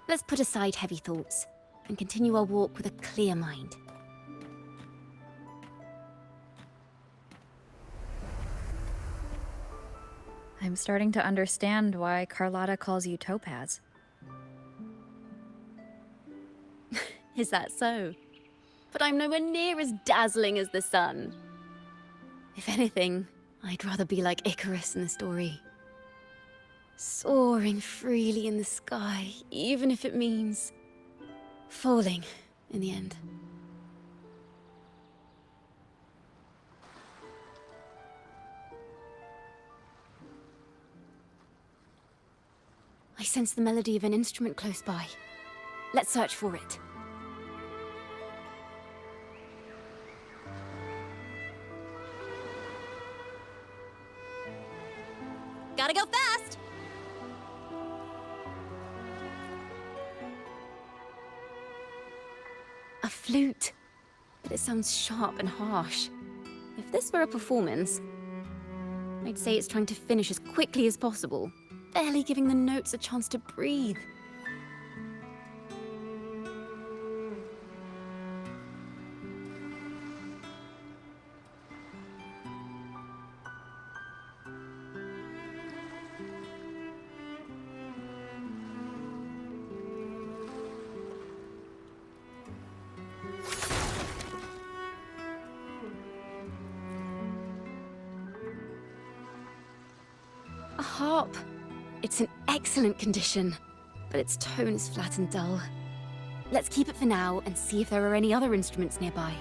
Let's put aside heavy thoughts and continue our walk with a clear mind. I'm starting to understand why Carlotta calls you Topaz. Is that so? But I'm nowhere near as dazzling as the sun. If anything, I'd rather be like Icarus in the story. Soaring freely in the sky, even if it means falling in the end. I sense the melody of an instrument close by. Let's search for it. Gotta go fast! A flute, but it sounds sharp and harsh. If this were a performance, I'd say it's trying to finish as quickly as possible, barely giving the notes a chance to breathe. A harp. It's in excellent condition, but its tone is flat and dull. Let's keep it for now and see if there are any other instruments nearby.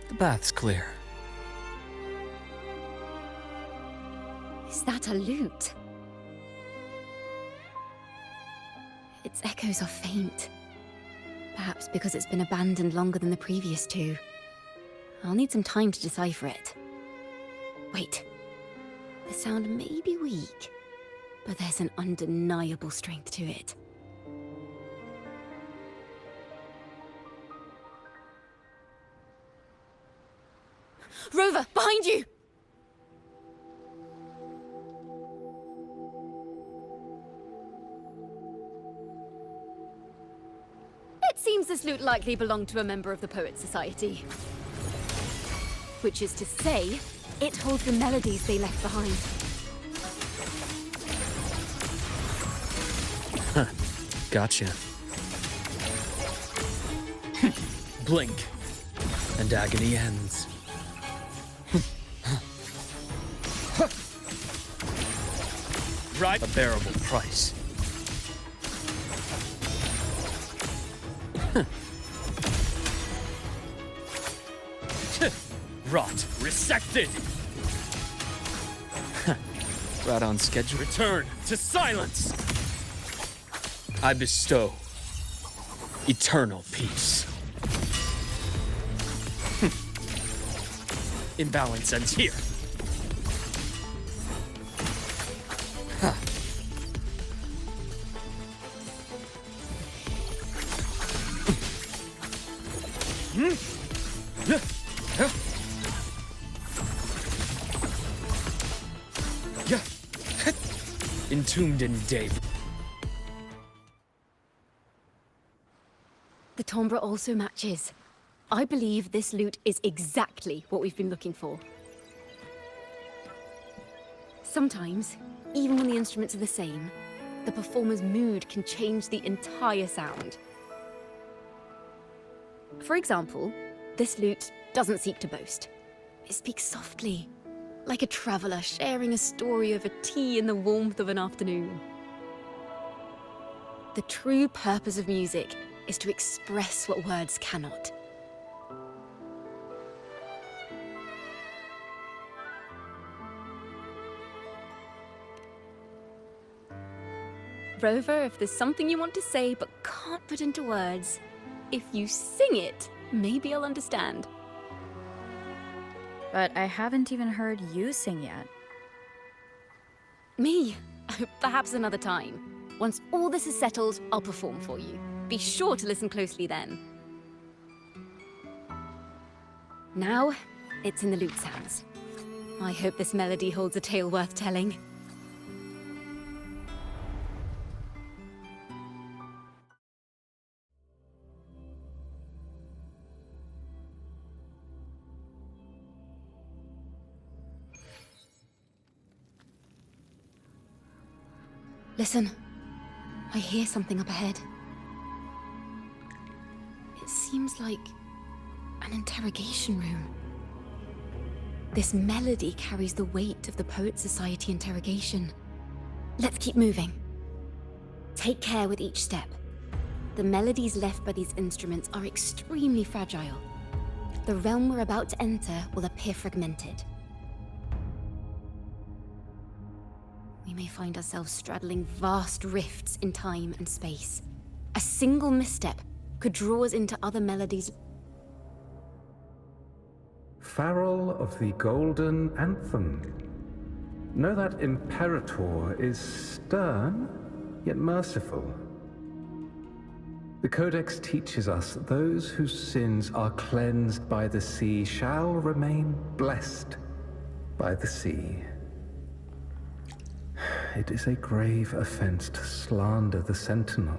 The bath's clear. Is that a lute? Its echoes are faint. Perhaps because it's been abandoned longer than the previous two. I'll need some time to decipher it. Wait. The sound may be weak, but there's an undeniable strength to it. Rover, behind you! It seems this lute likely belonged to a member of the Poets Society. Which is to say, it holds the melodies they left behind. Huh. Gotcha. Blink, and agony ends. Right. A bearable price. Rot. Resected. Right on schedule. Return to silence. I bestow eternal peace. Imbalance ends here. Entombed in day. The timbre also matches. I believe this lute is exactly what we've been looking for. Sometimes, even when the instruments are the same, the performer's mood can change the entire sound. For example, this lute doesn't seek to boast. It speaks softly, like a traveler sharing a story over tea in the warmth of an afternoon. The true purpose of music is to express what words cannot. Rover, if there's something you want to say but can't put into words, if you sing it, maybe I'll understand. But I haven't even heard you sing yet. Me? Perhaps another time. Once all this is settled, I'll perform for you. Be sure to listen closely then. Now, it's in the lute's hands. I hope this melody holds a tale worth telling. Listen, I hear something up ahead. It seems like an interrogation room. This melody carries the weight of the Poets Society interrogation. Let's keep moving. Take care with each step. The melodies left by these instruments are extremely fragile. The realm we're about to enter will appear fragmented. We may find ourselves straddling vast rifts in time and space. A single misstep could draw us into other melodies. Farrell of the Golden Anthem. Know that Imperator is stern, yet merciful. The Codex teaches us that those whose sins are cleansed by the sea shall remain blessed by the sea. It is a grave offense to slander the Sentinel.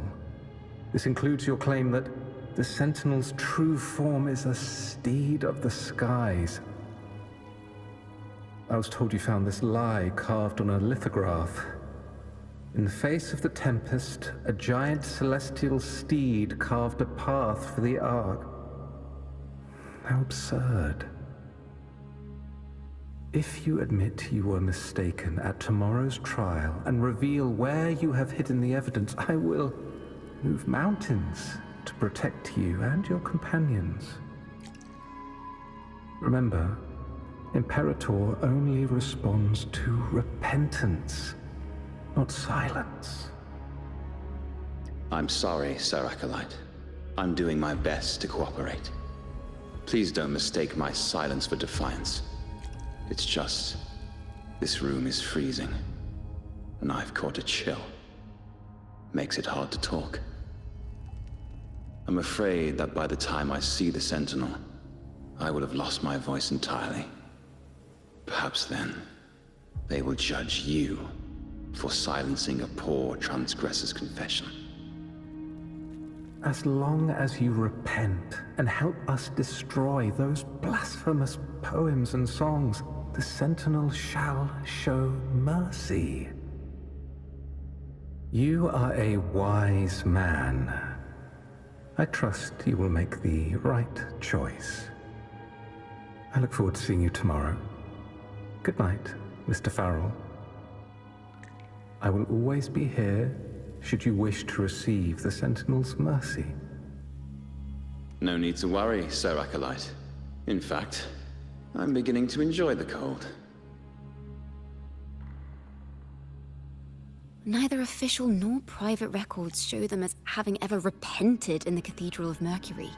This includes your claim that the Sentinel's true form is a steed of the skies. I was told you found this lie carved on a lithograph. In the face of the tempest, a giant celestial steed carved a path for the Ark. How absurd. If you admit you were mistaken at tomorrow's trial and reveal where you have hidden the evidence, I will move mountains to protect you and your companions. Remember, Imperator only responds to repentance, not silence. I'm sorry, Sir Acolyte. I'm doing my best to cooperate. Please don't mistake my silence for defiance. It's just, this room is freezing, and I've caught a chill. Makes it hard to talk. I'm afraid that by the time I see the Sentinel, I will have lost my voice entirely. Perhaps then, they will judge you for silencing a poor transgressor's confession. As long as you repent and help us destroy those blasphemous poems and songs, the Sentinel shall show mercy. You are a wise man. I trust you will make the right choice. I look forward to seeing you tomorrow. Good night, Mr. Farrell. I will always be here should you wish to receive the Sentinel's mercy. No need to worry, Sir Acolyte. In fact, I'm beginning to enjoy the cold. Neither official nor private records show them as having ever repented in the Cathedral of Mercury.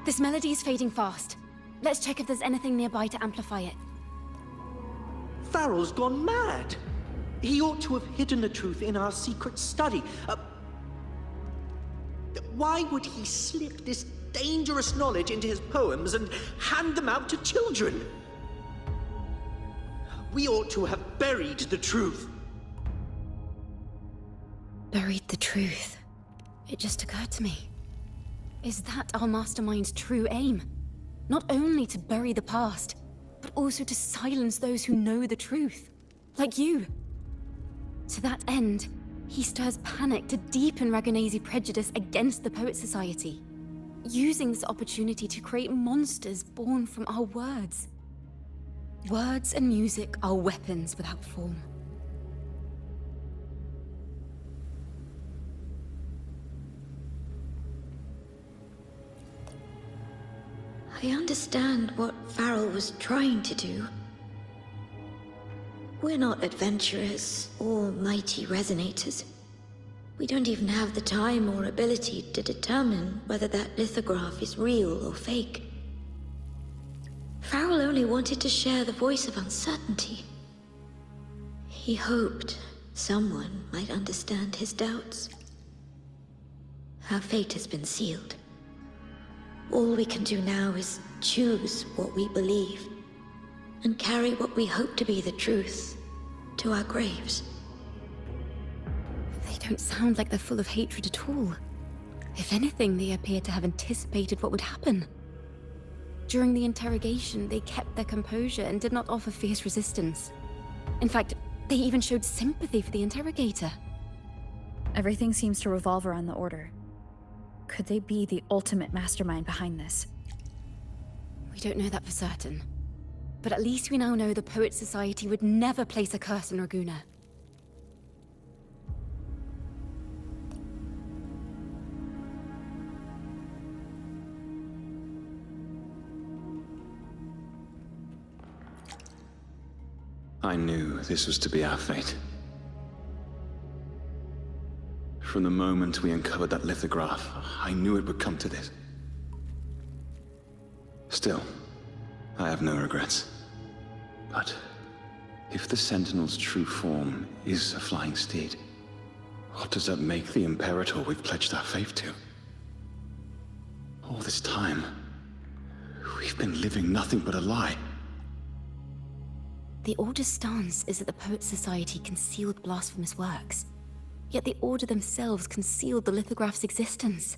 This melody is fading fast. Let's check if there's anything nearby to amplify it. Farrell's gone mad. He ought to have hidden the truth in our secret study. Why would he slip this dangerous knowledge into his poems and hand them out to children? We ought to have buried the truth. Buried the truth. It just occurred to me. Is that our mastermind's true aim? Not only to bury the past, but also to silence those who know the truth. Like you. To that end, he stirs panic to deepen Ragonese prejudice against the Poet Society, using this opportunity to create monsters born from our words. Words and music are weapons without form. I understand what Farrell was trying to do. We're not adventurers or mighty resonators. We don't even have the time or ability to determine whether that lithograph is real or fake. Farrell only wanted to share the voice of uncertainty. He hoped someone might understand his doubts. Our fate has been sealed. All we can do now is choose what we believe and carry what we hope to be the truth to our graves. They don't sound like they're full of hatred at all. If anything, they appear to have anticipated what would happen. During the interrogation, they kept their composure and did not offer fierce resistance. In fact, they even showed sympathy for the interrogator. Everything seems to revolve around the Order. Could they be the ultimate mastermind behind this? We don't know that for certain. But at least we now know the Poet Society would never place a curse on Raguna. I knew this was to be our fate. From the moment we uncovered that lithograph, I knew it would come to this. Still, I have no regrets. But if the Sentinel's true form is a flying steed, what does that make the Imperator we've pledged our faith to? All this time, we've been living nothing but a lie. The Order's stance is that the Poet Society concealed blasphemous works. Yet the Order themselves concealed the lithograph's existence.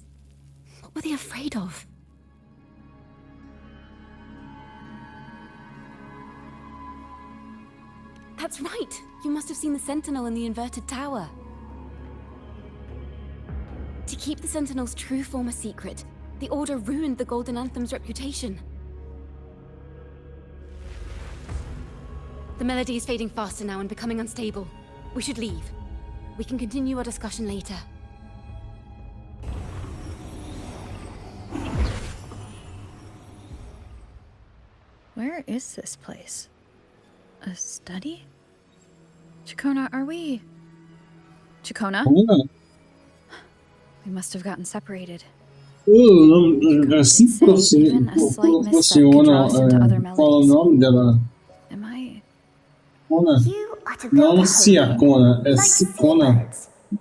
What were they afraid of? That's right! You must have seen the Sentinel in the inverted tower. To keep the Sentinel's true form a secret, the Order ruined the Golden Anthem's reputation. The melody is fading faster now and becoming unstable. We should leave. We can continue our discussion later. Where is this place? A study? Chacona, are we... Chacona? We must have gotten separated. Assim que funciona, qual o nome dela? Am I? Cona. Não Siacona, é Sicona.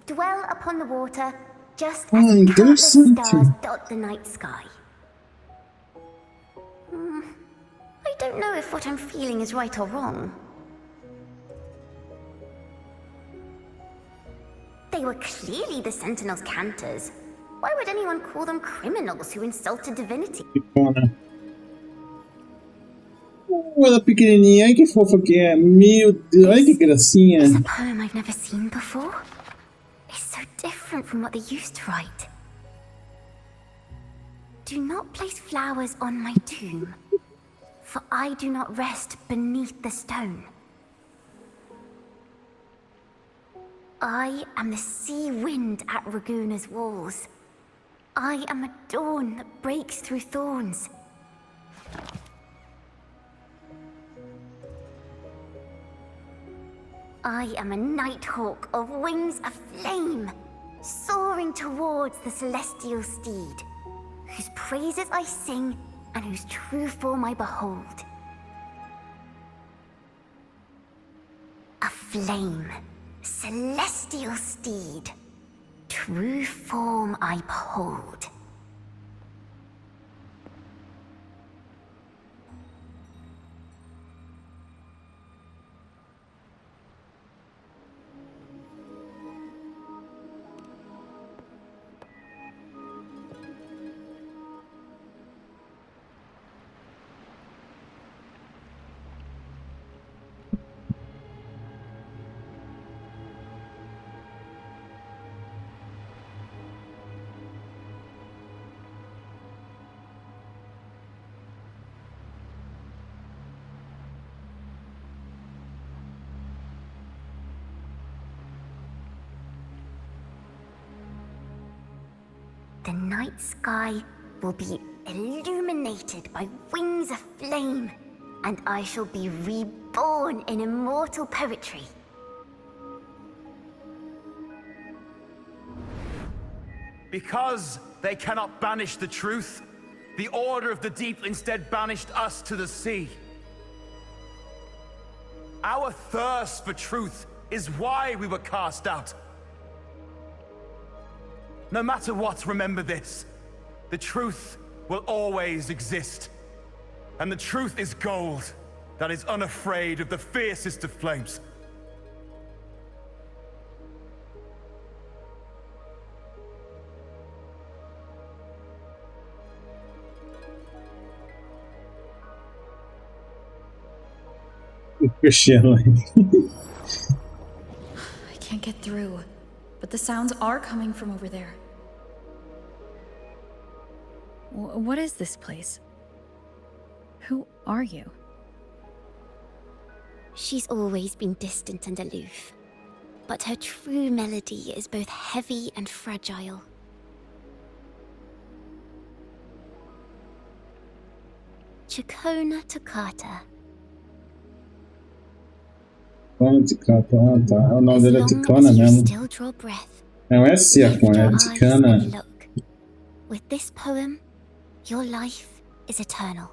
Dwell upon the water, just as countless interessante. stars dot the night sky. I don't know if what I'm feeling is right or wrong. They were clearly the Sentinel's cantors. Why would anyone call them criminals who insulted divinity? Ela pequenininha, ai que fofa que é. Meu Deus, ai que gracinha. It's a poem I've never seen before. It's so different from what they used to write. Do not place flowers on my tomb, for I do not rest beneath the stone. I am the sea wind at Raguna's walls. I am a dawn that breaks through thorns. I am a nighthawk of wings of flame, soaring towards the celestial steed, whose praises I sing and whose true form I behold. A flame, celestial steed, true form I behold. The night sky will be illuminated by wings of flame, and I shall be reborn in immortal poetry. Because they cannot banish the truth, the Order of the Deep instead banished us to the sea. Our thirst for truth is why we were cast out. No matter what, remember this. The truth will always exist. And the truth is gold that is unafraid of the fiercest of flames. I can't get through, but the sounds are coming from over there. What is this place? Who are you? She's always been distant and aloof, but her true melody is both heavy and fragile. Chacona Toccata. Ticana, tá. O nome dela é Ticana mesmo. Não é Siacona, é Ticana. With this poem, your life is eternal.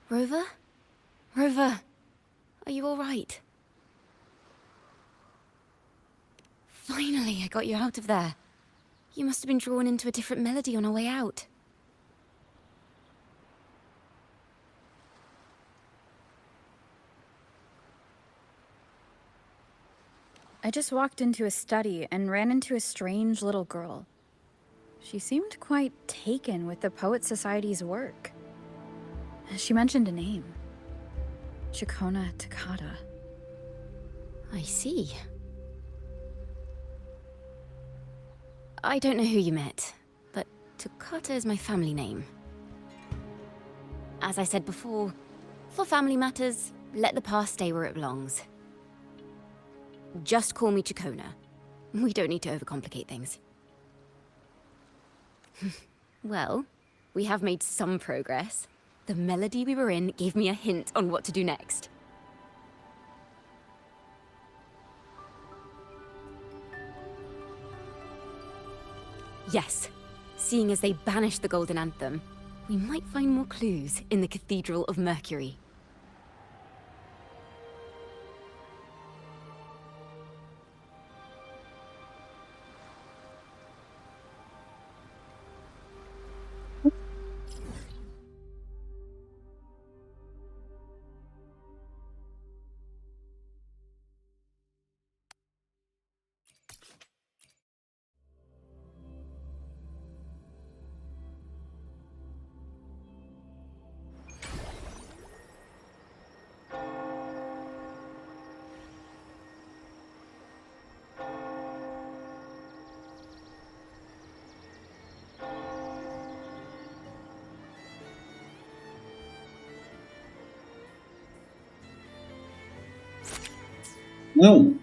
Rover? Rover, are you all right? Finally, I got you out of there. You must have been drawn into a different melody on our way out. I just walked into a study and ran into a strange little girl. She seemed quite taken with the Poet Society's work. She mentioned a name. Chacona Toccata. I see. I don't know who you met, but Toccata is my family name. As I said before, for family matters, let the past stay where it belongs. Just call me Chacona. We don't need to overcomplicate things. Well, we have made some progress. The melody we were in gave me a hint on what to do next. Yes, seeing as they banished the Golden Anthem, we might find more clues in the Cathedral of Mercury. Não.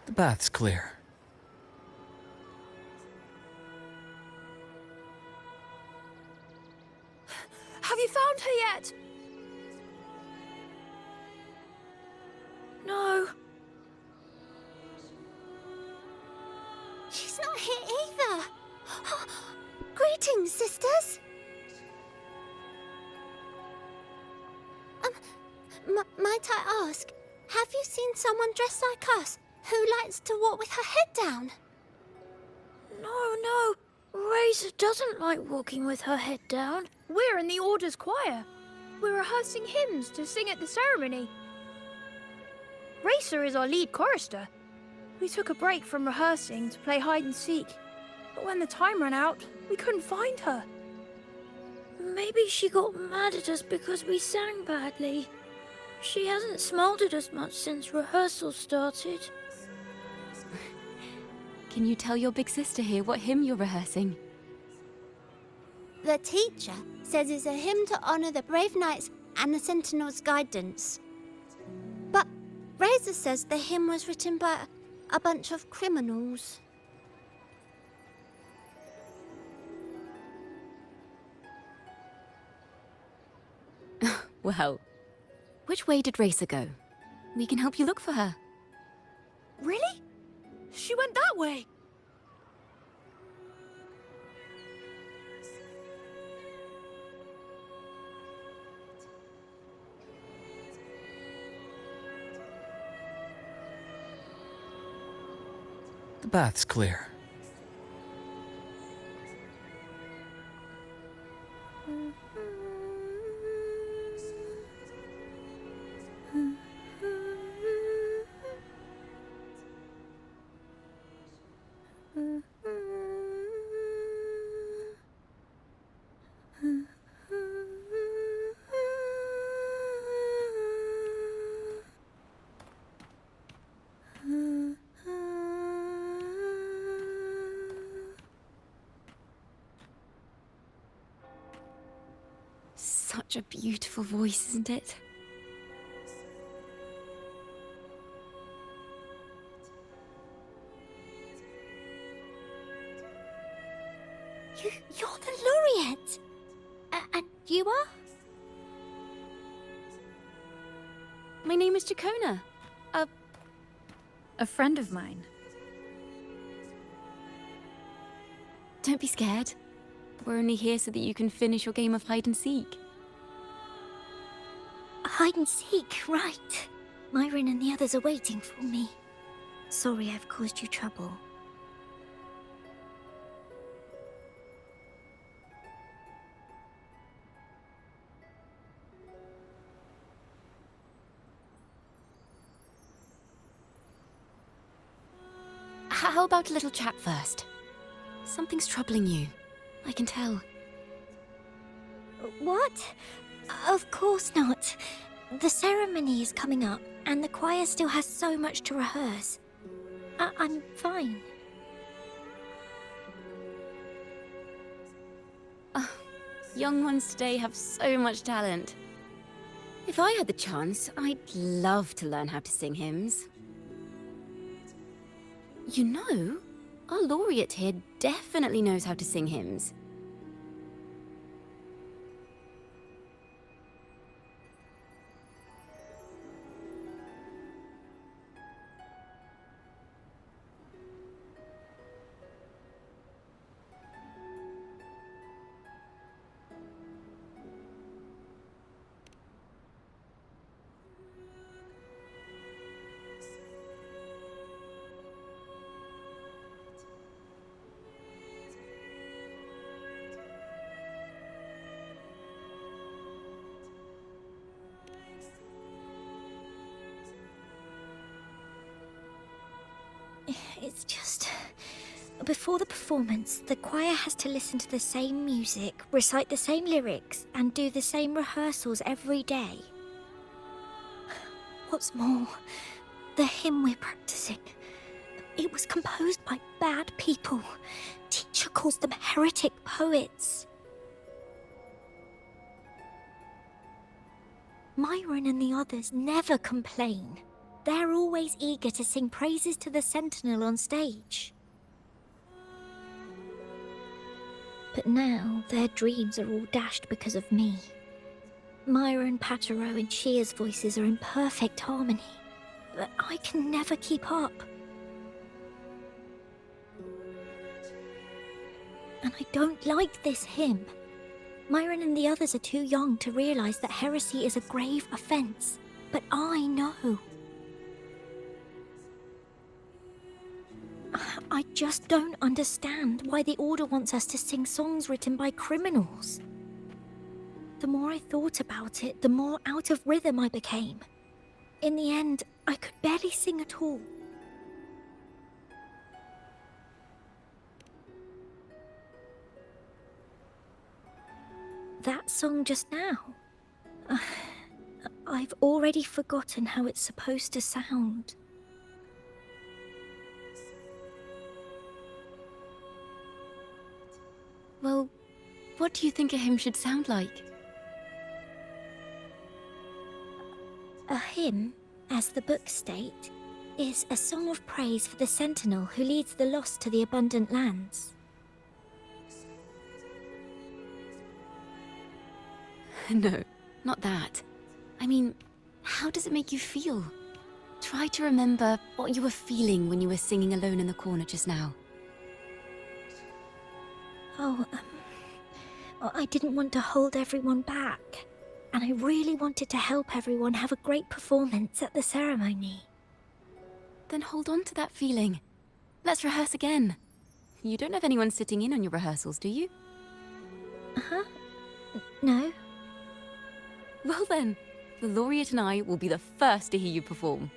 The bath's clear. Have you found her yet? No. She's not here either. Greetings, sisters. Might I ask, have you seen someone dressed like us who likes to walk with her head down? No. Razor doesn't like walking with her head down. We're in the Order's choir. We're rehearsing hymns to sing at the ceremony. Racer is our lead chorister. We took a break from rehearsing to play hide and seek, but when the time ran out, we couldn't find her. Maybe she got mad at us because we sang badly. She hasn't smiled at us much since rehearsal started. Can you tell your big sister here what hymn you're rehearsing? The teacher says it's a hymn to honor the brave knights and the Sentinel's guidance. But Razor says the hymn was written by a bunch of criminals. Well, which way did Racer go? We can help you look for her. Really? She went that way. The bath's clear. Such a beautiful voice, isn't it? You're the laureate. And you are? My name is Chacona. A friend of mine. Don't be scared. We're only here so that you can finish your game of hide and seek. Hide and seek, right. Myron and the others are waiting for me. Sorry I've caused you trouble. How about a little chat first? Something's troubling you. I can tell. What? Of course not. The ceremony is coming up, and the choir still has so much to rehearse. I'm fine. Young ones today have so much talent. If I had the chance, I'd love to learn how to sing hymns. You know, our laureate here definitely knows how to sing hymns. It's just... Before the performance, the choir has to listen to the same music, recite the same lyrics, and do the same rehearsals every day. What's more, the hymn we're practicing, it was composed by bad people. Teacher calls them heretic poets. Myron and the others never complain. They're always eager to sing praises to the Sentinel on stage. But now, their dreams are all dashed because of me. Myron, Patero, and Shear's voices are in perfect harmony, but I can never keep up. And I don't like this hymn. Myron and the others are too young to realize that heresy is a grave offense, but I know. I just don't understand why the Order wants us to sing songs written by criminals. The more I thought about it, the more out of rhythm I became. In the end, I could barely sing at all. That song just now. I've already forgotten how it's supposed to sound. Well, what do you think a hymn should sound like? A hymn, as the books state, is a song of praise for the Sentinel who leads the lost to the abundant lands. No, not that. I mean, how does it make you feel? Try to remember what you were feeling when you were singing alone in the corner just now. I didn't want to hold everyone back, and I really wanted to help everyone have a great performance at the ceremony. Then hold on to that feeling. Let's rehearse again. You don't have anyone sitting in on your rehearsals, do you? No. Well then, the laureate and I will be the first to hear you perform.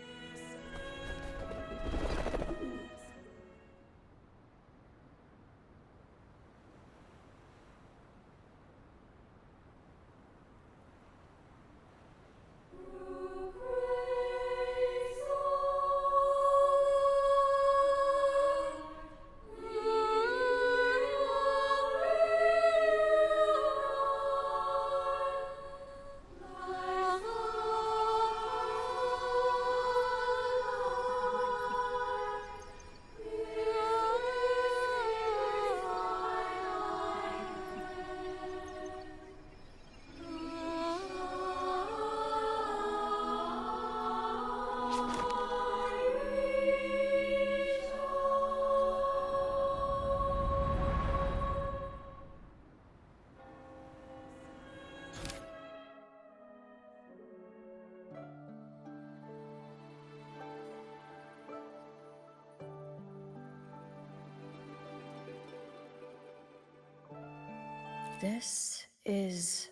This is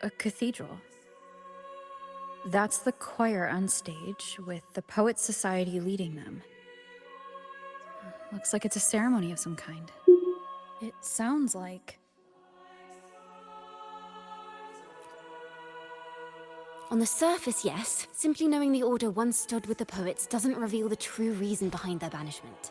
a cathedral. That's the choir on stage, with the Poets Society leading them. Looks like it's a ceremony of some kind. It sounds like... On the surface, yes. Simply knowing the Order once stood with the poets doesn't reveal the true reason behind their banishment.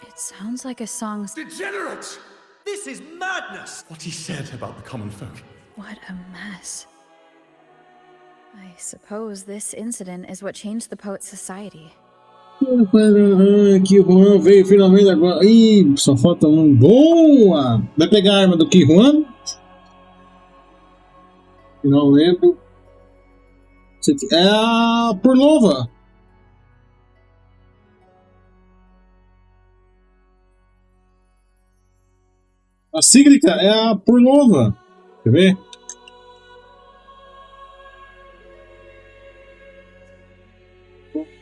It sounds like a song. Degenerate! This is madness! What he said about the common folk. What a mess. I suppose this incident is what changed the Poet Society. Que Juan veio finalmente agora. Ih, só falta um. Boa! Vai pegar a arma do que Juan? Não lembro. É a Purlova. A Cíglica é a Purlova. Quer ver?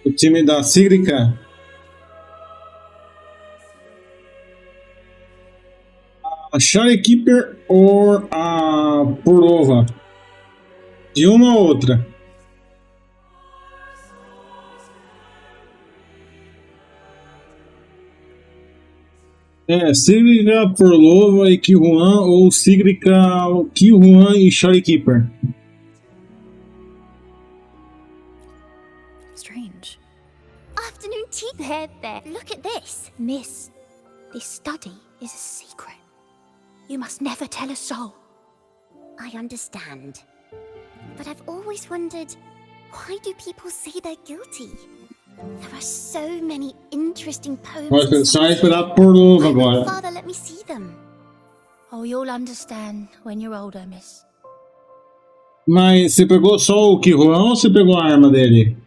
O time da Cíglica. A Keeper ou a Purlova. De uma ou outra. É, Cíglica, Purlova e Kihuan, ou Cíglica, Kihuan e Keeper. Strange. Afternoon tea. There. Look at this. Miss, this study is a secret. You must never tell a soul. I understand. But I've always wondered, why do people say they're guilty? There are so many interesting poems. Só esperar Purlova agora. Father, let me see them. Oh, you'll understand when you're older, miss. Mas você pegou só o Kihuan ou você pegou a arma dele?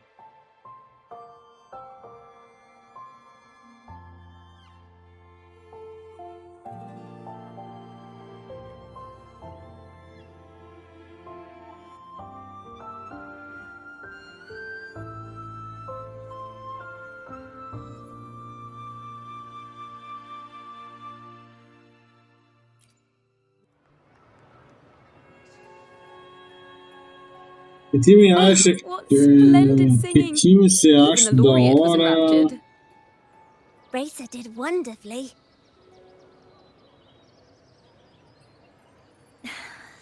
Que time acha que time você acha da hora? Racer did wonderfully.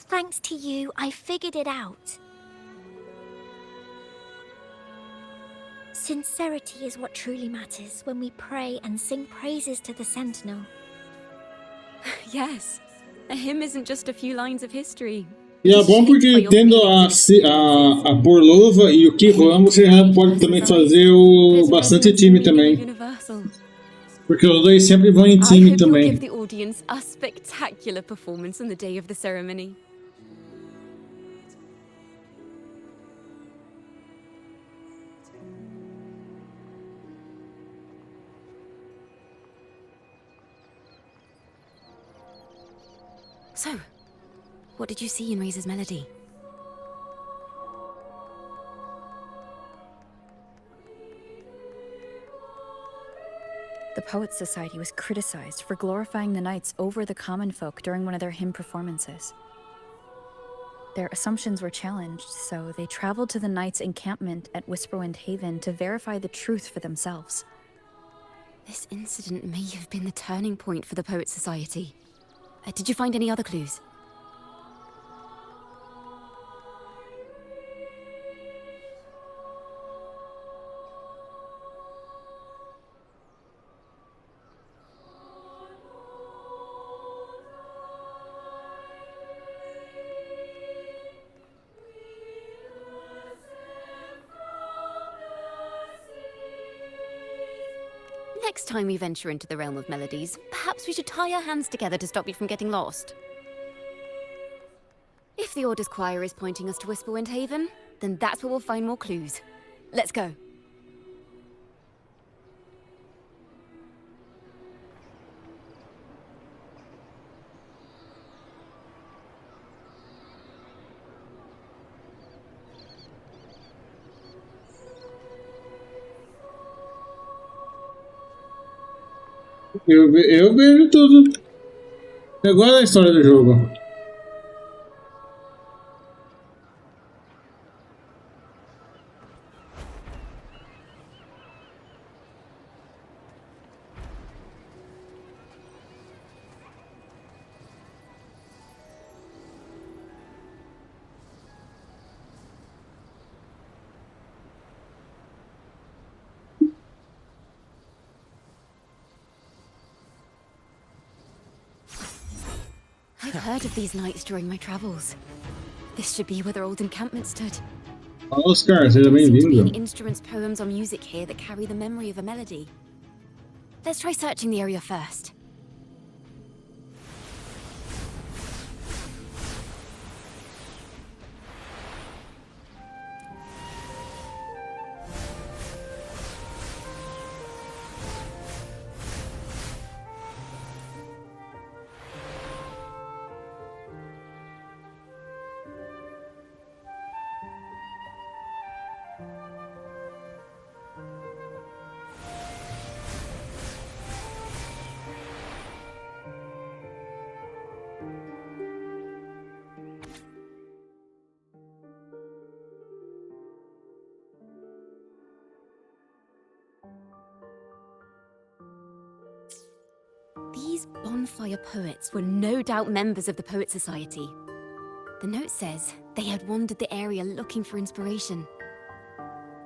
Thanks to you, I figured it out. Sincerity is what truly matters when we pray and sing praises to the Sentinel. Yes, a hymn isn't just a few lines of history. E é bom porque tendo a Purlova e o Kihuan, você já pode também fazer bastante time também. Porque os dois sempre vão em time também. Give the audience a spectacular performance on the day of the ceremony. So, what did you see in Razor's melody? The Poets Society was criticized for glorifying the knights over the common folk during one of their hymn performances. Their assumptions were challenged, so they traveled to the knights' encampment at Whisperwind Haven to verify the truth for themselves. This incident may have been the turning point for the Poets Society. Did you find any other clues? Next time we venture into the realm of melodies, perhaps we should tie our hands together to stop you from getting lost. If the Order's choir is pointing us to Whisperwind Haven, then that's where we'll find more clues. Let's go. Eu vejo tudo. Eu gosto da história do jogo. I've heard of these nights during my travels. This should be where their old encampment stood. Oscar, seja There seem to be bem-vindo. instruments, poems, or music here that carry the memory of a melody. Let's try searching the area first. These bonfire poets were no doubt members of the Poet Society. The note says they had wandered the area looking for inspiration.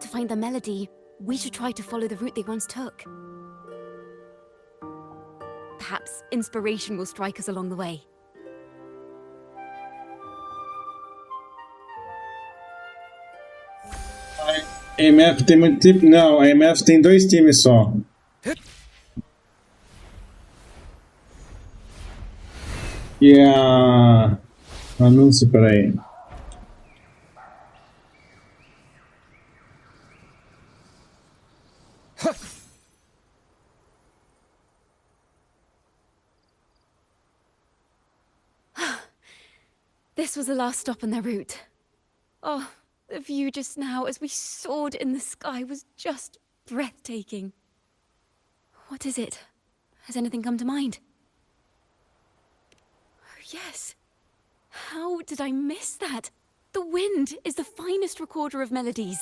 To find the melody, we should try to follow the route they once took. Perhaps inspiration will strike us along the way. A MF tem muito tipo. Não, a MF tem 2 times só. E a. Anúncio, peraí. This was the last stop on their route. Oh, the view just now as we soared in the sky was just breathtaking. What is it? Has anything come to mind? Oh, yes. How did I miss that? The wind is the finest recorder of melodies.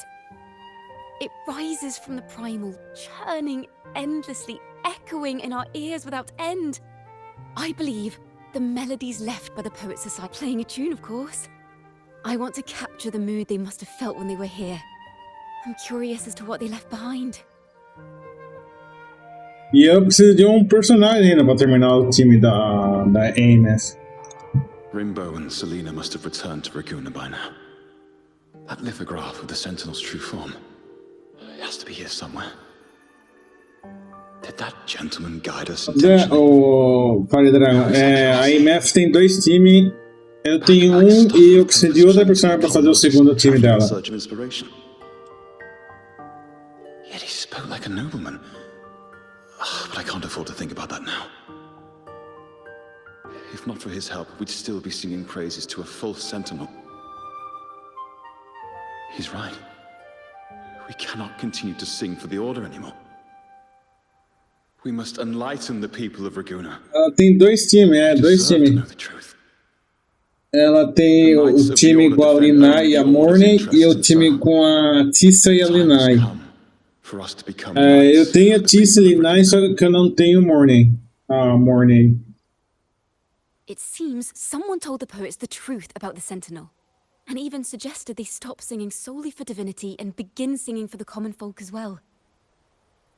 It rises from the primal, churning endlessly, echoing in our ears without end. I believe the melodies left by the Poet Society, playing a tune, of course. I want to capture the mood they must have felt when they were here. I'm curious as to what they left behind. E eu preciso de personagem ainda pra terminar o time da AMF. Rimbo and Selena must have returned to Raguna by now. That lithograph of the Sentinel's true form. It has to be here somewhere. Did that gentleman guide us intentionally? Falei, Dragão. A AMF tem 2 times. Eu tenho e eu preciso de outra personagem pra fazer o segundo time dela. Yet he spoke like a nobleman. But I can't afford to think about that now. If not for his help, we'd still be singing praises to a false sentinel. He's right. We cannot continue to sing for the Order anymore. We must enlighten the people of Raguna. Ela tem 2 times, 2 times. Ela tem o time com a Linai e a Mornay e o time com a Tissa e a Linai. Eu tenho a Tissa e a Linai, só que eu não tenho Mornay. Mornay. It seems someone told the poets the truth about the Sentinel, and even suggested they stop singing solely for divinity and begin singing for the common folk as well.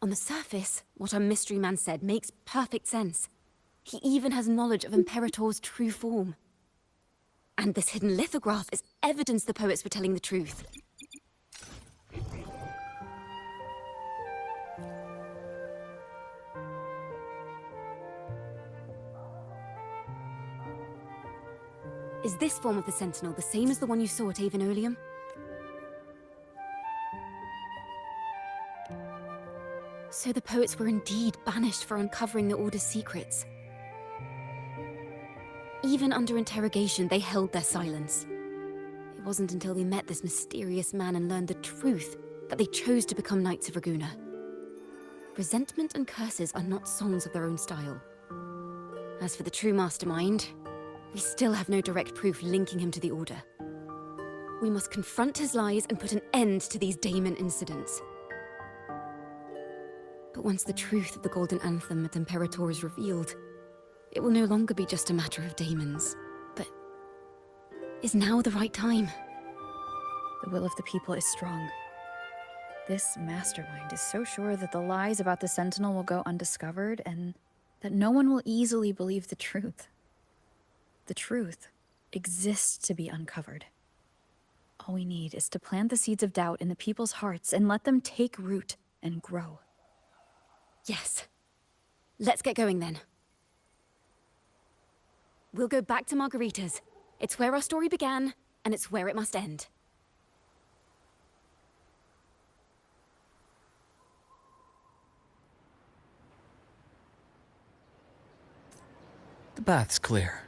On the surface, what our mystery man said makes perfect sense. He even has knowledge of Imperator's true form. And this hidden lithograph is evidence the poets were telling the truth. Is this form of the Sentinel the same as the one you saw at Avenolium? So the poets were indeed banished for uncovering the Order's secrets. Even under interrogation, they held their silence. It wasn't until they met this mysterious man and learned the truth that they chose to become Knights of Raguna. Resentment and curses are not songs of their own style. As for the true mastermind, we still have no direct proof linking him to the Order. We must confront his lies and put an end to these daemon incidents. But once the truth of the Golden Anthem at Imperator is revealed, it will no longer be just a matter of daemons. But is now the right time? The will of the people is strong. This mastermind is so sure that the lies about the Sentinel will go undiscovered and that no one will easily believe the truth. The truth exists to be uncovered. All we need is to plant the seeds of doubt in the people's hearts and let them take root and grow. Yes. Let's get going then. We'll go back to Margarita's. It's where our story began, and it's where it must end. The bath's clear.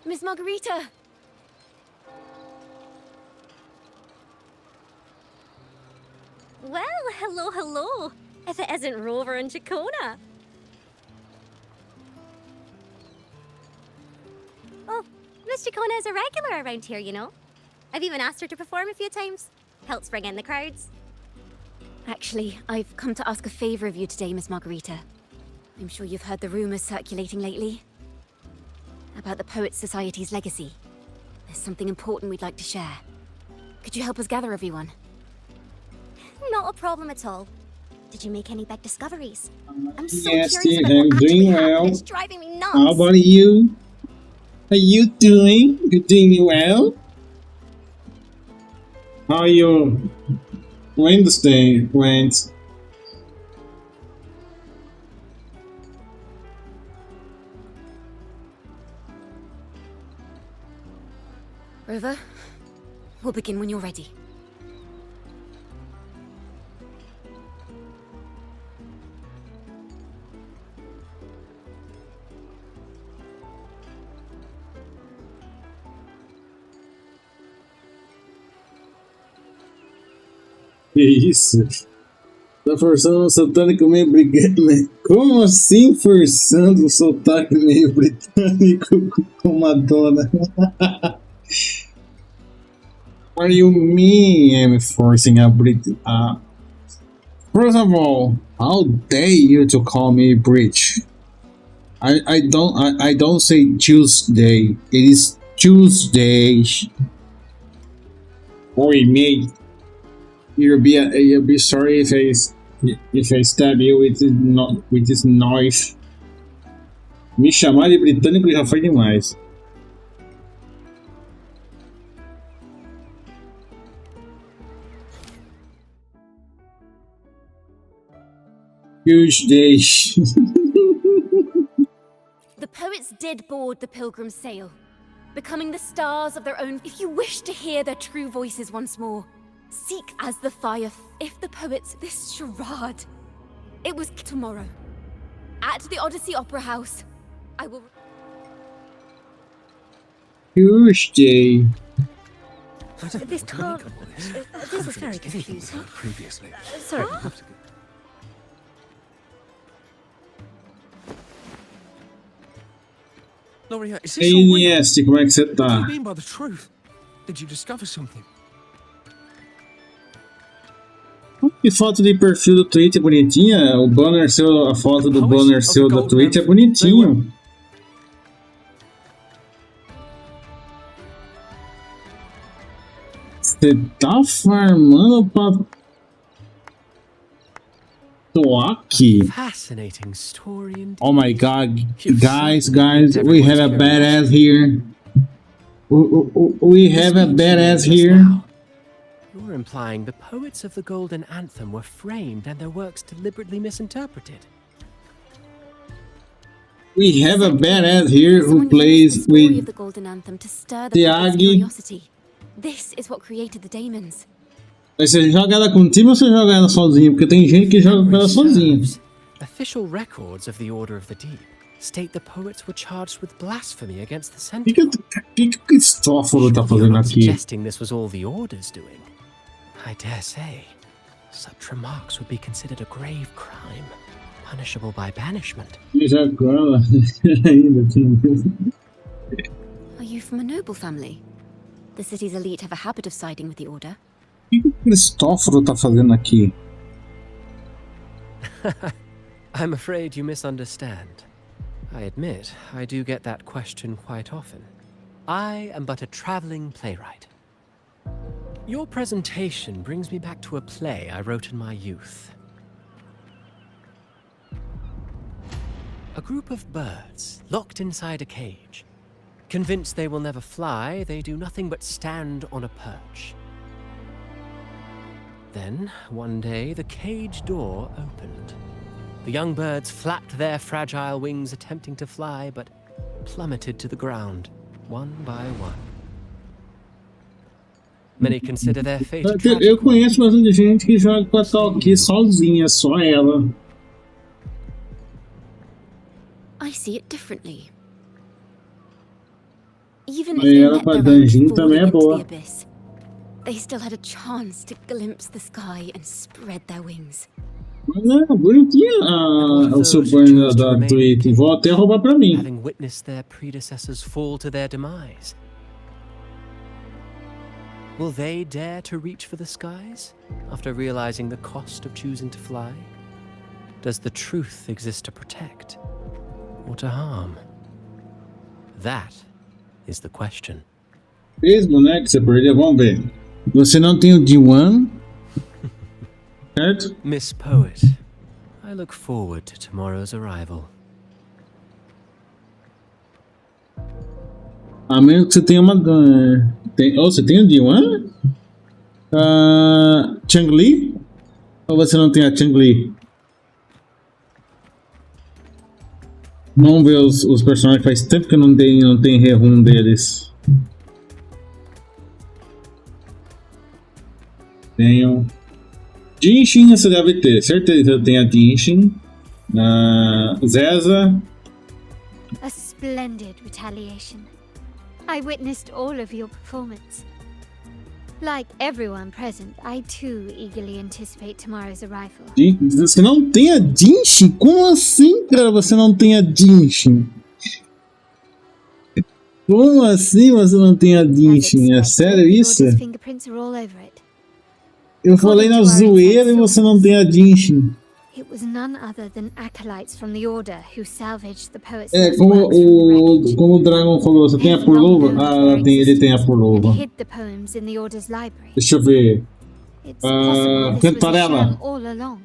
Miss Margarita! Well, hello, hello. If it isn't Rover and Chacona. Oh, Miss Chacona is a regular around here, you know. I've even asked her to perform a few times. Helps bring in the crowds. Actually, I've come to ask a favor of you today, Miss Margarita. I'm sure you've heard the rumors circulating lately about the Poets Society's legacy. There's something important we'd like to share. Could you help us gather everyone? Not a problem at all. Did you make any big discoveries? I'm so Yes, curious about I'm what doing actually happened. well. It's driving me nuts. How about you? How you doing? You doing well? How your Wednesday went? Rover, we'll begin when you're ready. Que isso? Tá forçando um sotaque meio britânico. Como assim forçando um sotaque meio britânico com Madonna? What do you mean I'm forcing a Brit? First of all, how dare you to call me Brit? I don't say Tuesday. It is Tuesday. Oi, mate. You'll be sorry if I stab you with this knife. Me chamar de britânico já foi demais. Tuesday. The poets did board the Pilgrim's sail, becoming the stars of their own. If you wish to hear their true voices once more, seek as the fire. If the poets, this charade, it was tomorrow. At the Odyssey Opera House, I will... Tuesday. This car... this is very confusing. Previously. Sorry. Loria, is this all real? Yes, como é que você What tá? do you mean by the truth? Did you discover something? Que foto de perfil do Twitter bonitinha. O banner seu, a foto do banner seu da Twitter é bonitinho. Você tá farmando pra Toaki? Fascinating story indeed. Oh my god, guys, we have a badass here. We have a badass here. You're implying the poets of the Golden Anthem were framed and their works deliberately misinterpreted. We have a badass here who plays with the Golden Anthem to stir the public's curiosity. This is what created the daemons. Mas você joga ela com o time ou você joga ela sozinha? Porque tem gente que joga com ela sozinha. Official records of the Order of the Deep. state the poets were charged with blasphemy against the O Sentinel. que o Cristóforo tá You're fazendo not aqui? suggesting this was all the Order's doing. I dare say, such remarks would be considered a grave crime, punishable by banishment. Já agora, ainda tem. Are you from a noble family? The city's elite have a habit of siding with the Order. O que o Cristóforo tá fazendo aqui? I'm afraid you misunderstand. I admit, I do get that question quite often. I am but a traveling playwright. Your presentation brings me back to a play I wrote in my youth. A group of birds, locked inside a cage. Convinced they will never fly, they do nothing but stand on a perch. Then, one day, the cage door opened. The young birds flapped their fragile wings, attempting to fly, but plummeted to the ground, one by one. Many consider their fate a tragic Eu conheço bastante gente que joga com a tal aqui sozinha, só ela. I see it differently. Even if Aí they ela met pra their dungeon own também é falling into boa. the abyss, they still had a chance to glimpse the sky and spread their wings. Não, bonitinha o seu banho da Twitch. Vou até roubar pra mim. Having witnessed their predecessors fall to their demise. Will they dare to reach for the skies after realizing the cost of choosing to fly? Does the truth exist to protect or to harm? That is the question. Mesmo, né, que você perdeu, vamos ver. Você não tem o D1, certo? Miss Poet, I look forward to tomorrow's arrival. A menos que você tenha uma... você tem o D1? Chang-Li? Ou você não tem a Chang-Li? Vamos ver os personagens. Faz tempo que não tem rerum deles. Tenho... Jinshin você deve ter. Certeza tem a Jinshin. Zeza. A splendid retaliation. I witnessed all of your performance. Like everyone present, I too eagerly anticipate tomorrow's arrival. Você não tem a Jinshin? Como assim, cara? Você não tem a Jinshin? Como assim você não tem a Jinshin? É sério isso? Eu falei na zoeira e você não tem a Jinshin. It was none other than acolytes from the Order who salvaged the poet's Como o Dragon falou, você tem a Purlova? Ele tem a Purlova. hid the poems in the Order's library. Deixa eu ver. It's possible this was a Cantarela. sham all along.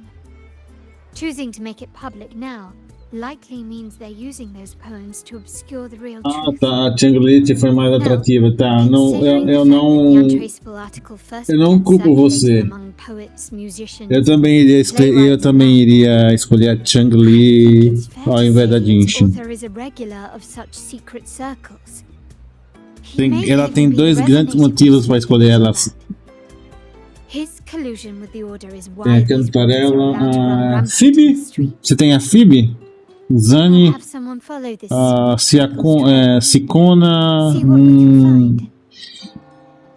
Choosing to make it public now likely means they're using those poems to obscure the real truth. Tá, a Chang-Li foi mais atrativa, tá? Não, eu não culpo você. Eu também iria escolher a Chang-Li ao invés da Jinshin. Ela tem dois grandes motivos para escolher ela. Tem a Cantarela, a Phoebe. Você tem a Phoebe? Zani, Sicona,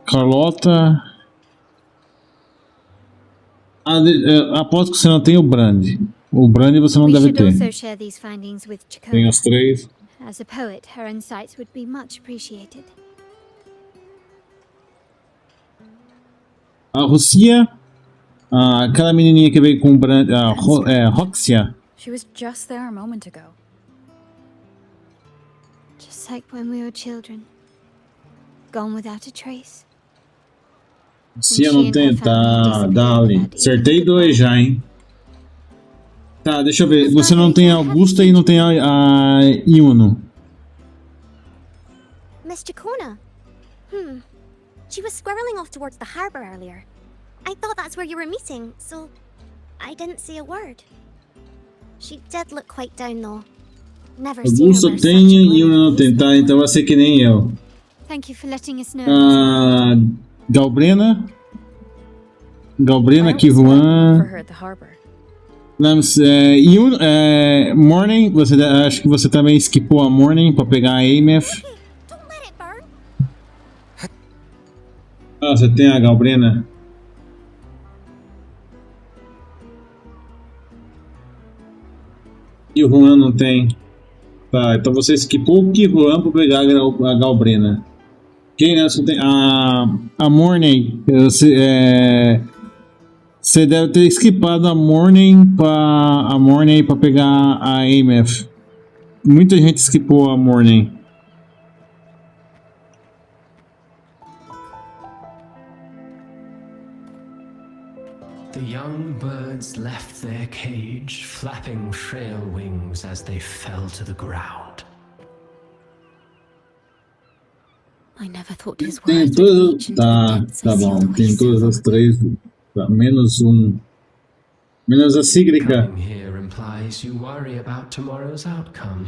Carlota. Aposto que você não tem o Brand. O Brand você não deve ter. Tem os três. As a poet, her insights would be much appreciated. A Rocia, aquela menininha que veio com o Brand, Roxia. She was just there a moment ago. Just like when we were children. Gone without a trace. Se eu não tenho, tá, Dali. Acertei dois já, hein? Tá, deixa eu ver. Você não tem a Augusta e não tem a Yuno. Mr. Kona. She was squirreling off towards the harbor earlier. I thought that's where you were meeting, so I didn't say a word. She did look quite down though. Never seen her Augusta wear tem e Yuno não tem, tá? Então vai ser que nem eu. Thank you for letting us know. Galbrena, Kivuan. Morning, acho que você também skipou a Morning para pegar a AMF. Ah, você tem a Galbrena? E o Juan não tem. Tá, então você skipou o Juan para pegar a Galbrena. Quem nessa tem? A Morning. Você deve ter skipado a Morning para pegar a AMF. Muita gente skipou a Morning. The young birds left their cage, flapping frail wings as they fell to the ground. I never thought his Tem words would todas. reach into the depths Tá I bom. sealed away Tem todas as três. Tá, menos um. Menos a Cíglica. Coming here implies you worry about tomorrow's outcome.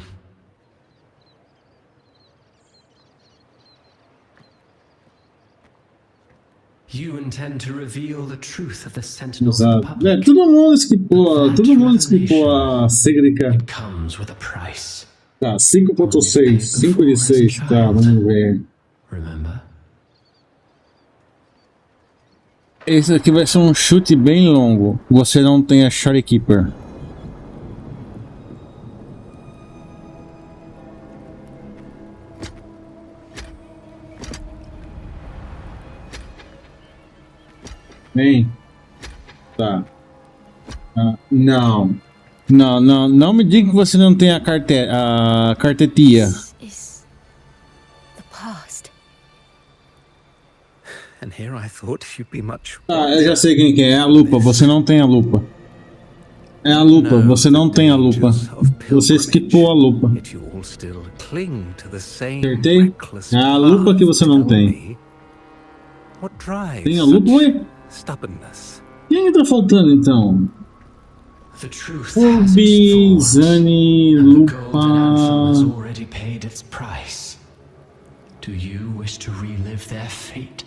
You intend to reveal the truth of the Sentinels of the Exato. public. Todo mundo skipou a Cíglica. Comes with a price. Tá, 5.6. 5 de 6. Tá, vamos ver. Remember? Esse aqui vai ser um chute bem longo. Você não tem a Shorekeeper. Bem. Tá. Não. Não me diga que você não tem a cartetia. the past. And here I thought you'd be much. Eu já sei quem que é. É a lupa. Você não tem a lupa. É a lupa. Você não tem a lupa. Você skipou a lupa. Acertei? É a lupa que você não tem. Tem a lupa, ué? Quem tá faltando então? Ruby, Zani, Lupa. Already paid its price. Do you wish to relive their fate?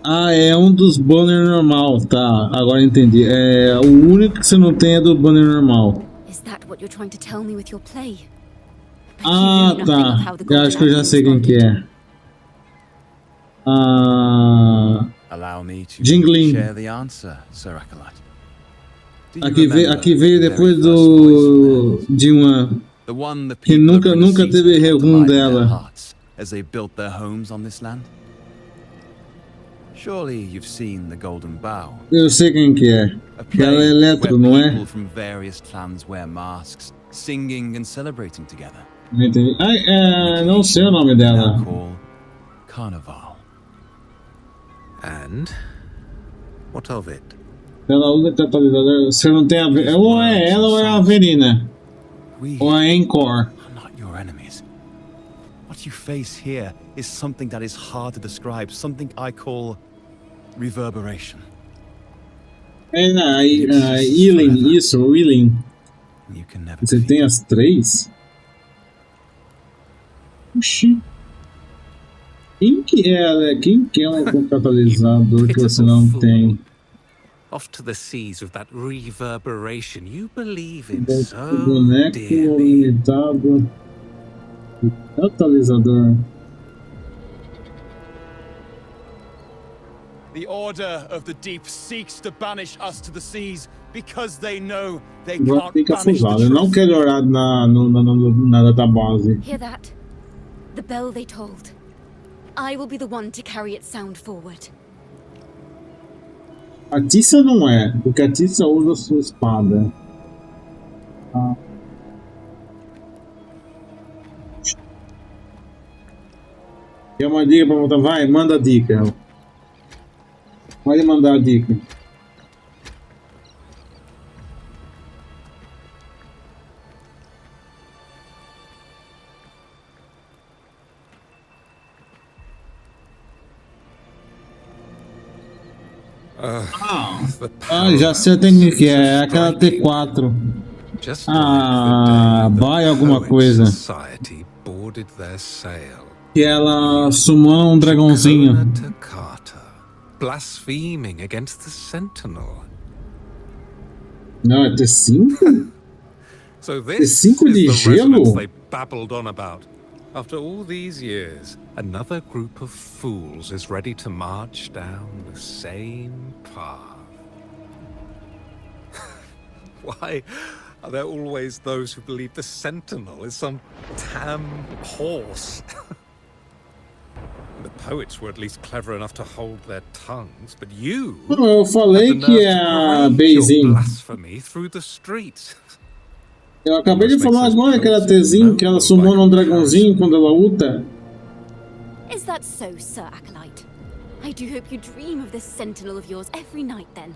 É um dos banner normal, tá? Agora entendi. É o único que você não tem é do banner normal. Is that what you're trying to tell me with your play? Tá. Eu acho que eu já sei quem que é. Allow me to Jingling. share the answer, Sir Acolyte. Aqui veio depois de uma que nunca teve rerum dela. As they built their homes on this land. Surely you've seen the Golden Bough. Eu sei quem que é. Ela é elétrico, não é? People from various clans wear masks, singing and celebrating together. Não entendi. Não sei o nome dela. Carnival. And what of it? Ela usa catalisador. Você não tem a. Ou é ela ou é a Averina. Ou a Encore. Not your enemies. What you face here is something that is hard to describe, something I call reverberation. Healing, isso, Healing. Você tem as três? Oxi. Quem que é um catalisador que você não tem? Off to the seas with that reverberation you believe in so Boneco dearly. limitado. Catalisador. The Order of the Deep seeks to banish us to the seas because they know they Agora can't fica banish afusado. the Eu não truth. quero olhar na database. Hear that? The bell they tolled. I will be the one to carry its sound forward. A Tissa não é, porque a Tissa usa a sua espada. Quer uma dica pra botar? Vai, manda a dica. Pode mandar a dica. Já sei até o que é aquela T4. Vai alguma coisa. Que ela sumou um dragãozinho. Blaspheming against the Sentinel. Não, é T5? So this T5 de is the resonance gelo? they babbled on about. After all these years, another group of fools is ready to march down the same path. Why are there always those who believe the Sentinel is some tam horse? The poets were at least clever enough to hold their tongues, but you Não, eu falei had the que nerve é to a parade your Beizinho. blasphemy through the streets. Eu acabei de falar agora que era Tzinho, que ela sumou num dragãozinho quando ela luta. Is that so, Sir Acolyte? I do hope you dream of this sentinel of yours every night, then.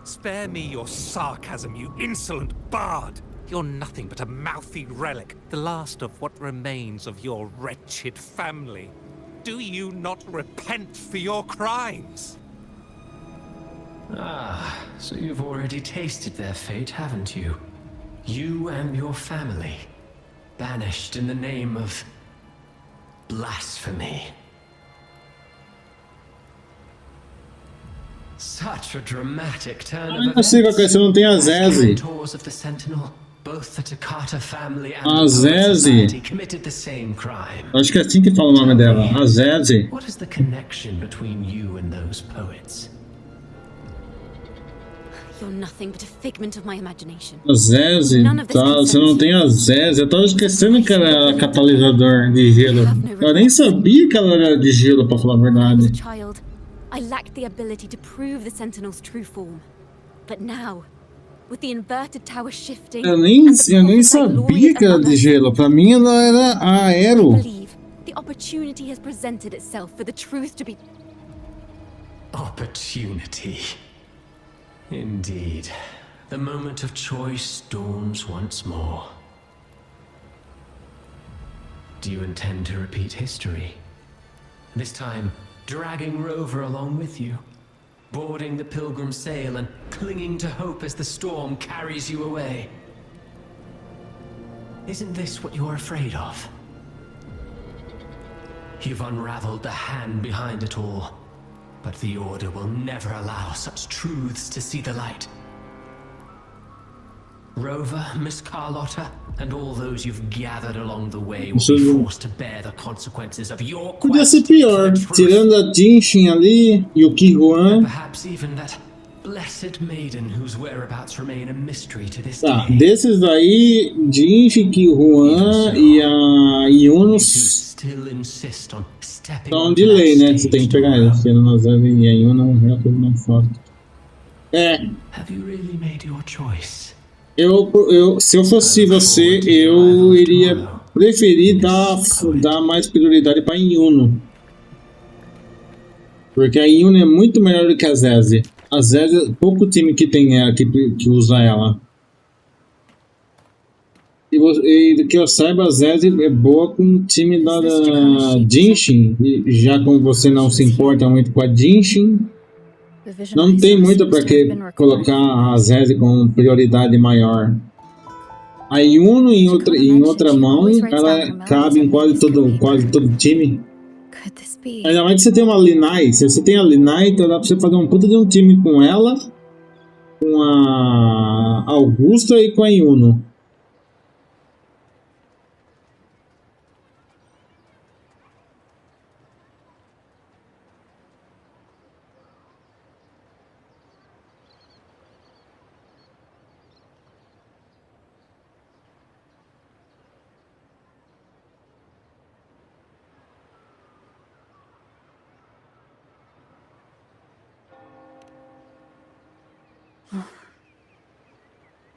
Spare me your sarcasm, you insolent bard! You're nothing but a mouthy relic, the last of what remains of your wretched family. Do you not repent for your crimes? Ah, so you've already tasted their fate, haven't you? You and your family, banished in the name of blasphemy. Such a dramatic turn of Eu sei qual que é, você não tem a Zeze. Tours of the Sentinel, both the Takata family and A the Zeze. Society committed the same crime. Acho que é assim que fala o nome dela, a Zeze. What is the connection between you and those poets? You're nothing but a figment of my imagination. A Zeze, tá, você não tem a Zeze. Eu tava esquecendo que ela era catalisador de gelo. Eu nem sabia que ela era de gelo, pra falar a verdade. Child, I lacked the ability to prove the Sentinel's true form. But now, with the inverted tower shifting, Eu nem sabia que era de gelo. Pra mim ela era aero. I believe the opportunity has presented itself for the truth to be... Opportunity. Indeed. The moment of choice dawns once more. Do you intend to repeat history? This time, dragging Rover along with you, boarding the pilgrim sail and clinging to hope as the storm carries you away. Isn't this what you're afraid of? You've unraveled the hand behind it all, but the Order will never allow such truths to see the light. Rover, Miss Carlotta, and all those you've gathered along the way will be forced to bear the consequences of your Podia ser quest pior, tirando a Jinshin ali e o Kihuan. perhaps even that blessed maiden whose whereabouts remain a mystery to this Tá, day. desses daí, Jinshin, Kihuan e a Yunus Still insist on stepping estão onto de lei, that né? Você tem que pegar eles. Tirando a Zeze e a Yunus é uma coisa mais forte. É. Have you really made your choice? Se eu fosse você, eu iria preferir dar mais prioridade para a Yuno. Porque a Yuno é muito melhor do que a Zeze. A Zeze, pouco time que tem ela, que usa ela. E que eu saiba, a Zeze é boa com o time da Jinshin. E já como você não se importa muito com a Jinshin, não tem muito para que colocar a Zeze com prioridade maior. A Yuno em outra mão, ela cabe em quase todo time. Ainda mais que você tem uma Linai. Se você tem a Linai, então dá pra você fazer um puta de um time com ela, com a Augusta e com a Yuno.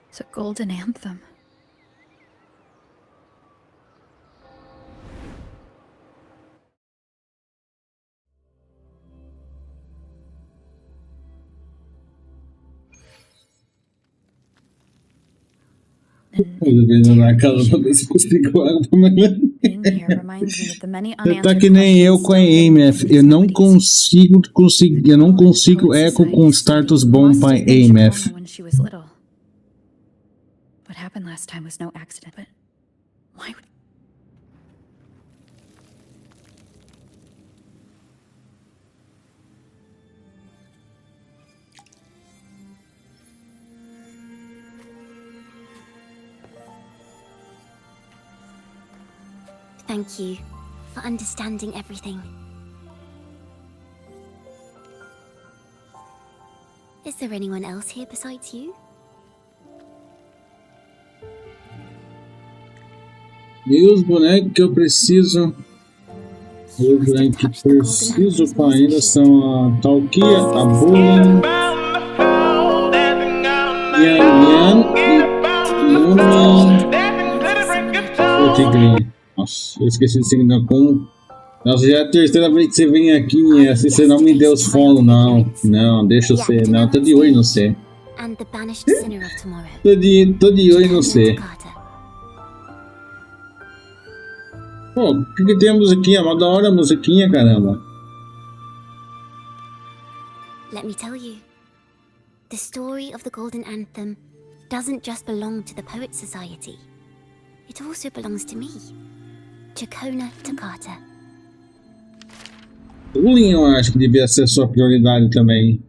It's a golden anthem. Na casa pra ver se consigo água. Você tá que nem eu com a AMF. Eu não consigo eco com status bom para AMF. When she was little. What happened last time was no accident, but why would... Thank you for understanding everything. Is there anyone else here besides you? E os bonecos que eu preciso. Os bonecos que preciso para ainda são a Talkia, a Bullying, e a Yan e Lament. Nossa, eu esqueci de signar com. Nossa, já é a terceira vez que você vem aqui e assim você não me deu os follow, não. Não, deixa eu ser. Não, tô de olho no C. Tô de olho no C. Pô, o que temos aqui? É uma da hora a musiquinha, caramba. Let me tell you. The story of the Golden Anthem doesn't just belong to the Poet Society. It also belongs to me, Chakona Takata. Bullying eu acho que devia ser sua prioridade também.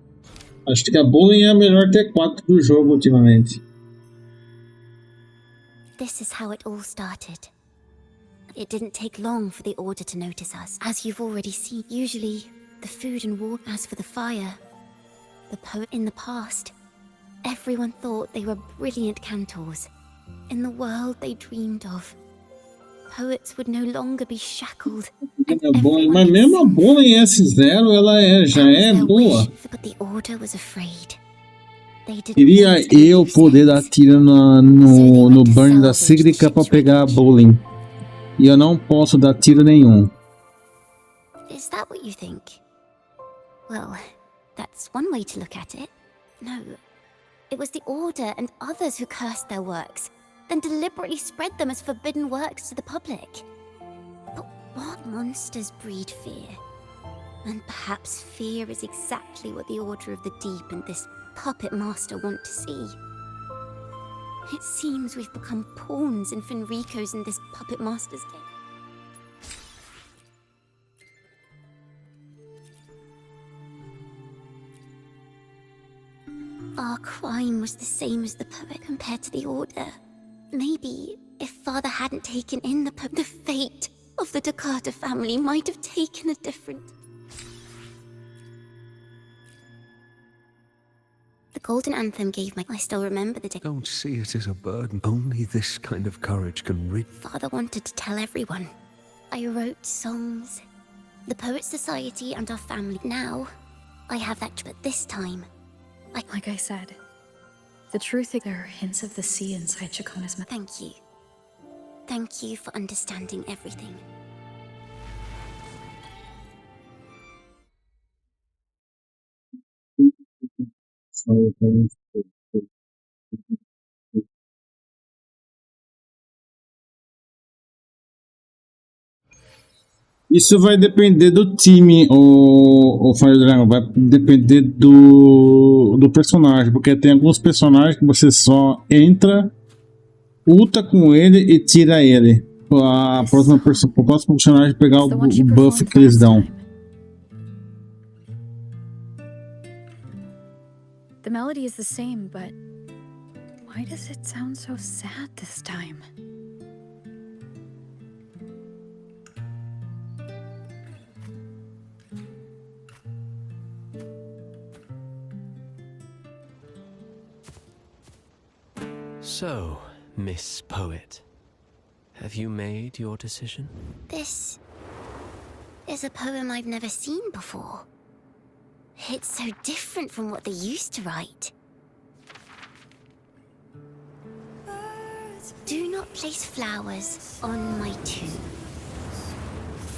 Acho que a Bullying é a melhor T4 do jogo ultimamente. This is how it all started. It didn't take long for the Order to notice us. As you've already seen, usually the food and water. As for the fire, the poet in the past, everyone thought they were brilliant cantors. In the world they dreamed of, poets would no longer be shackled. Mas mesmo a bola em S0 ela já é boa. But the Order was afraid. Queria eu poder dar tiro no burn da Sigrica para pegar a bowling. E eu não posso dar tiro nenhum. Is that what you think? Well, that's one way to look at it. No, it was the Order and others who cursed their works, then deliberately spread them as forbidden works to the public. But what monsters breed fear? And perhaps fear is exactly what the Order of the Deep and this puppet master want to see. It seems we've become pawns in Fenrico's and this puppet master's game. Our crime was the same as the poet compared to the Order. Maybe if Father hadn't taken in the poet, the fate of the Takata family might have taken a different... The Golden Anthem gave my... I still remember the day. Don't see it as a burden. Only this kind of courage can rid... Father wanted to tell everyone. I wrote songs. The Poet Society and our family. Now, I have that, but this time... Like I said, the truth is there are hints of the sea inside Chakona's mouth. Thank you. Thank you for understanding everything. Isso vai depender do time, o Fire Dragon, vai depender do personagem, porque tem alguns personagens que você só entra, luta com ele e tira ele. O próximo personagem pegar o buff que eles dão. The melody is the same, but why does it sound so sad this time? So, Miss Poet, have you made your decision? This is a poem I've never seen before. It's so different from what they used to write. Do not place flowers on my tomb,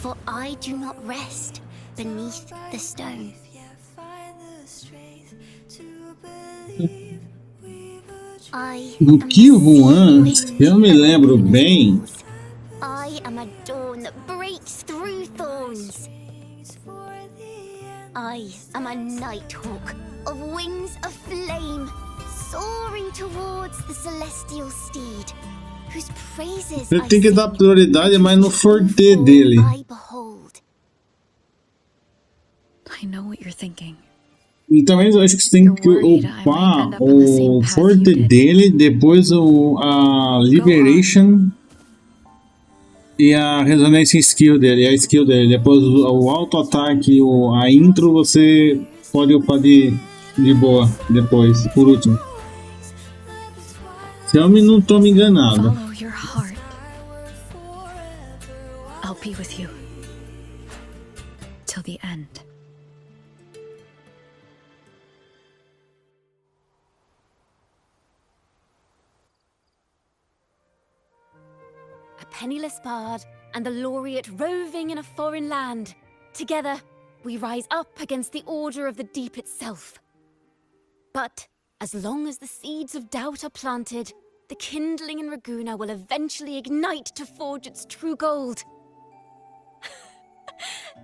for I do not rest beneath the stone. Do que Juan, se eu me lembro bem, I am a dawn that breaks through thorns. I am a nighthawk of wings of flame, soaring towards the celestial steed, whose praises você tem que dar prioridade mais no forte dele. I know what you're thinking. E também eu acho que você tem que upar o forte dele, depois a Liberation e a resonância skill dele, a skill dele. Depois o auto-ataque, a intro, você pode upar de boa depois, por último. Se eu não tô me enganado. Follow your heart. I'll be with you till the end. A penniless bard and the laureate roving in a foreign land. Together, we rise up against the order of the deep itself. But as long as the seeds of doubt are planted, the kindling in Raguna will eventually ignite to forge its true gold.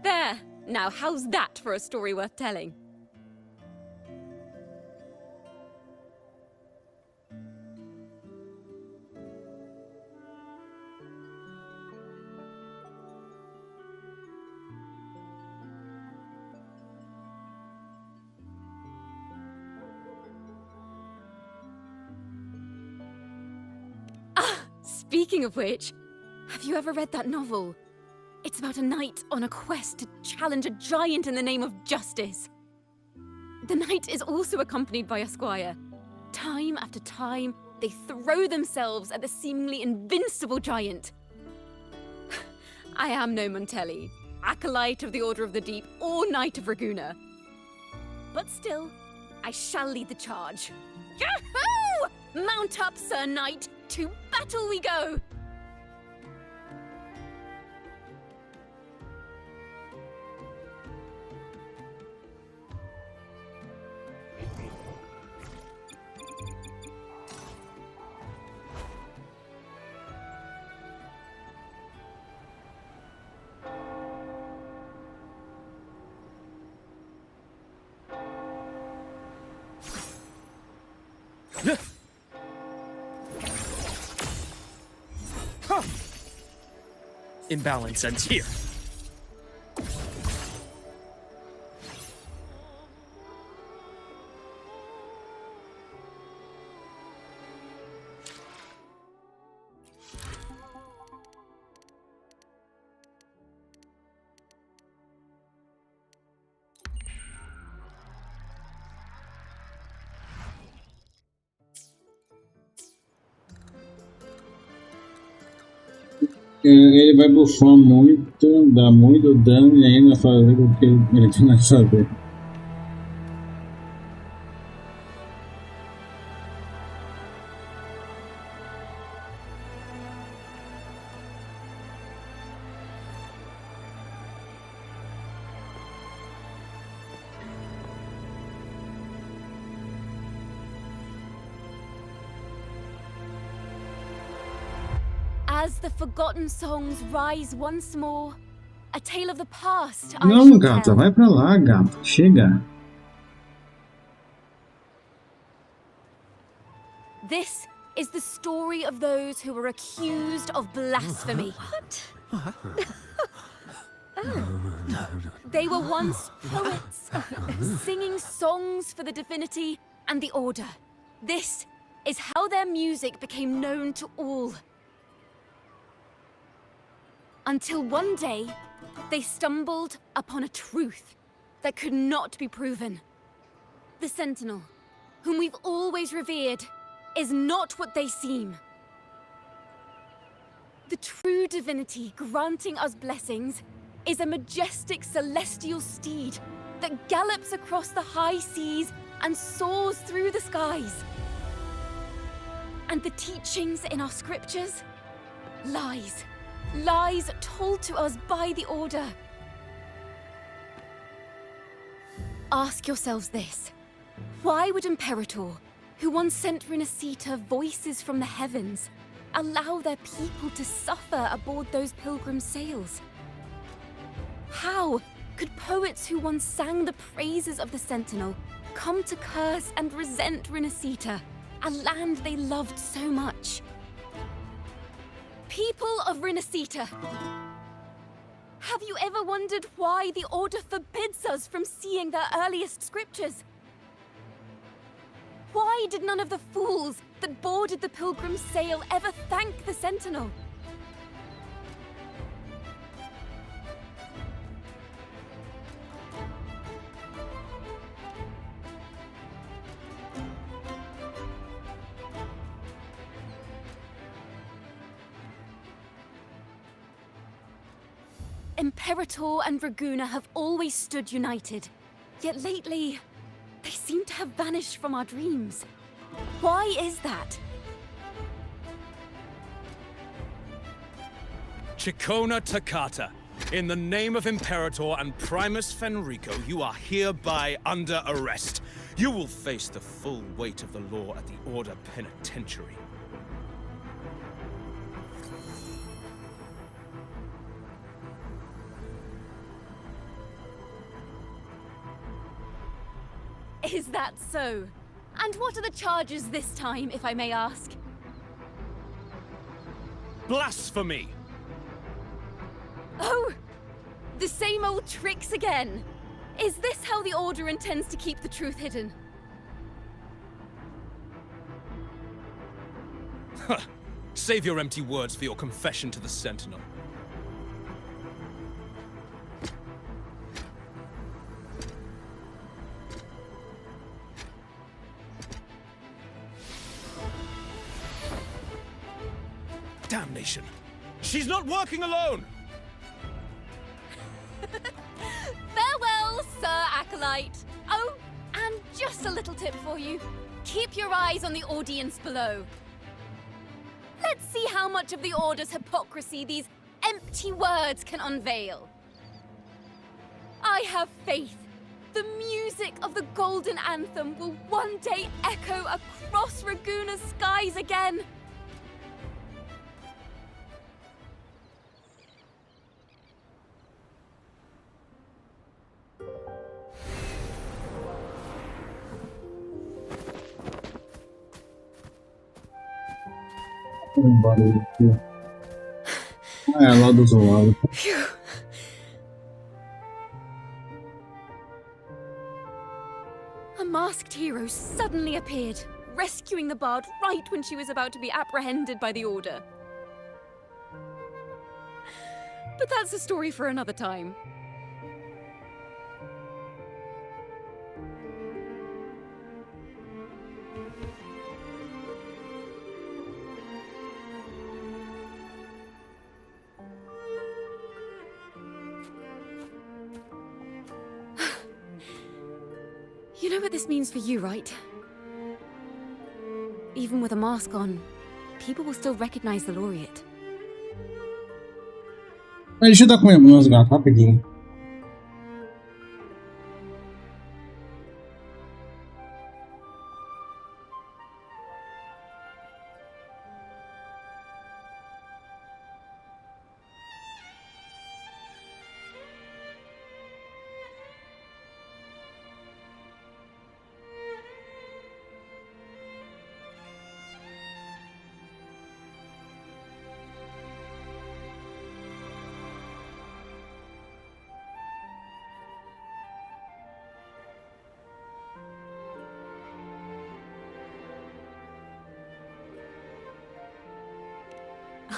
There! Now how's that for a story worth telling? Speaking of which, have you ever read that novel? It's about a knight on a quest to challenge a giant in the name of justice. The knight is also accompanied by a squire. Time after time, they throw themselves at the seemingly invincible giant. I am no Montelli, acolyte of the Order of the Deep, or Knight of Raguna. But still, I shall lead the charge. Yahoo! Mount up, Sir Knight! To battle we go! Imbalance ends here. Ele vai buffar muito, dá muito dano e ainda fazer com que ele tenha que fazer. As the forgotten songs rise once more, a tale of the past I Não, shall gata, tell. vai pra lá, gata. Chega. This is the story of those who were accused of blasphemy. They were once poets, singing songs for the divinity and the order. This is how their music became known to all. Until one day, they stumbled upon a truth that could not be proven. The Sentinel, whom we've always revered, is not what they seem. The true divinity granting us blessings is a majestic celestial steed that gallops across the high seas and soars through the skies. And the teachings in our scriptures? Lies. Lies told to us by the Order. Ask yourselves this. Why would Imperator, who once sent Renacita voices from the heavens, allow their people to suffer aboard those pilgrim sails? How could poets who once sang the praises of the Sentinel come to curse and resent Renacita, a land they loved so much? People of Renacita, have you ever wondered why the Order forbids us from seeing their earliest scriptures? Why did none of the fools that boarded the Pilgrim's sail ever thank the Sentinel? Imperator and Raguna have always stood united. Yet lately, they seem to have vanished from our dreams. Why is that? Chikona Takata, in the name of Imperator and Primus Fenrico, you are hereby under arrest. You will face the full weight of the law at the Order Penitentiary. Is that so? And what are the charges this time, if I may ask? Blasphemy! Oh! The same old tricks again! Is this how the Order intends to keep the truth hidden? Huh. Save your empty words for your confession to the Sentinel. Damnation! She's not working alone! Farewell, Sir Acolyte! Oh, and just a little tip for you. Keep your eyes on the audience below. Let's see how much of the Order's hypocrisy these empty words can unveil. I have faith. The music of the Golden Anthem will one day echo across Raguna's skies again. Um barulho aqui. É, lá do outro lado. A masked hero suddenly appeared, rescuing the bard right when she was about to be apprehended by the Order. But that's a story for another time. You know what this means for you, right? Even with a mask on, people will still recognize the laureate. Deixa eu dar com meus gatos rapidinho.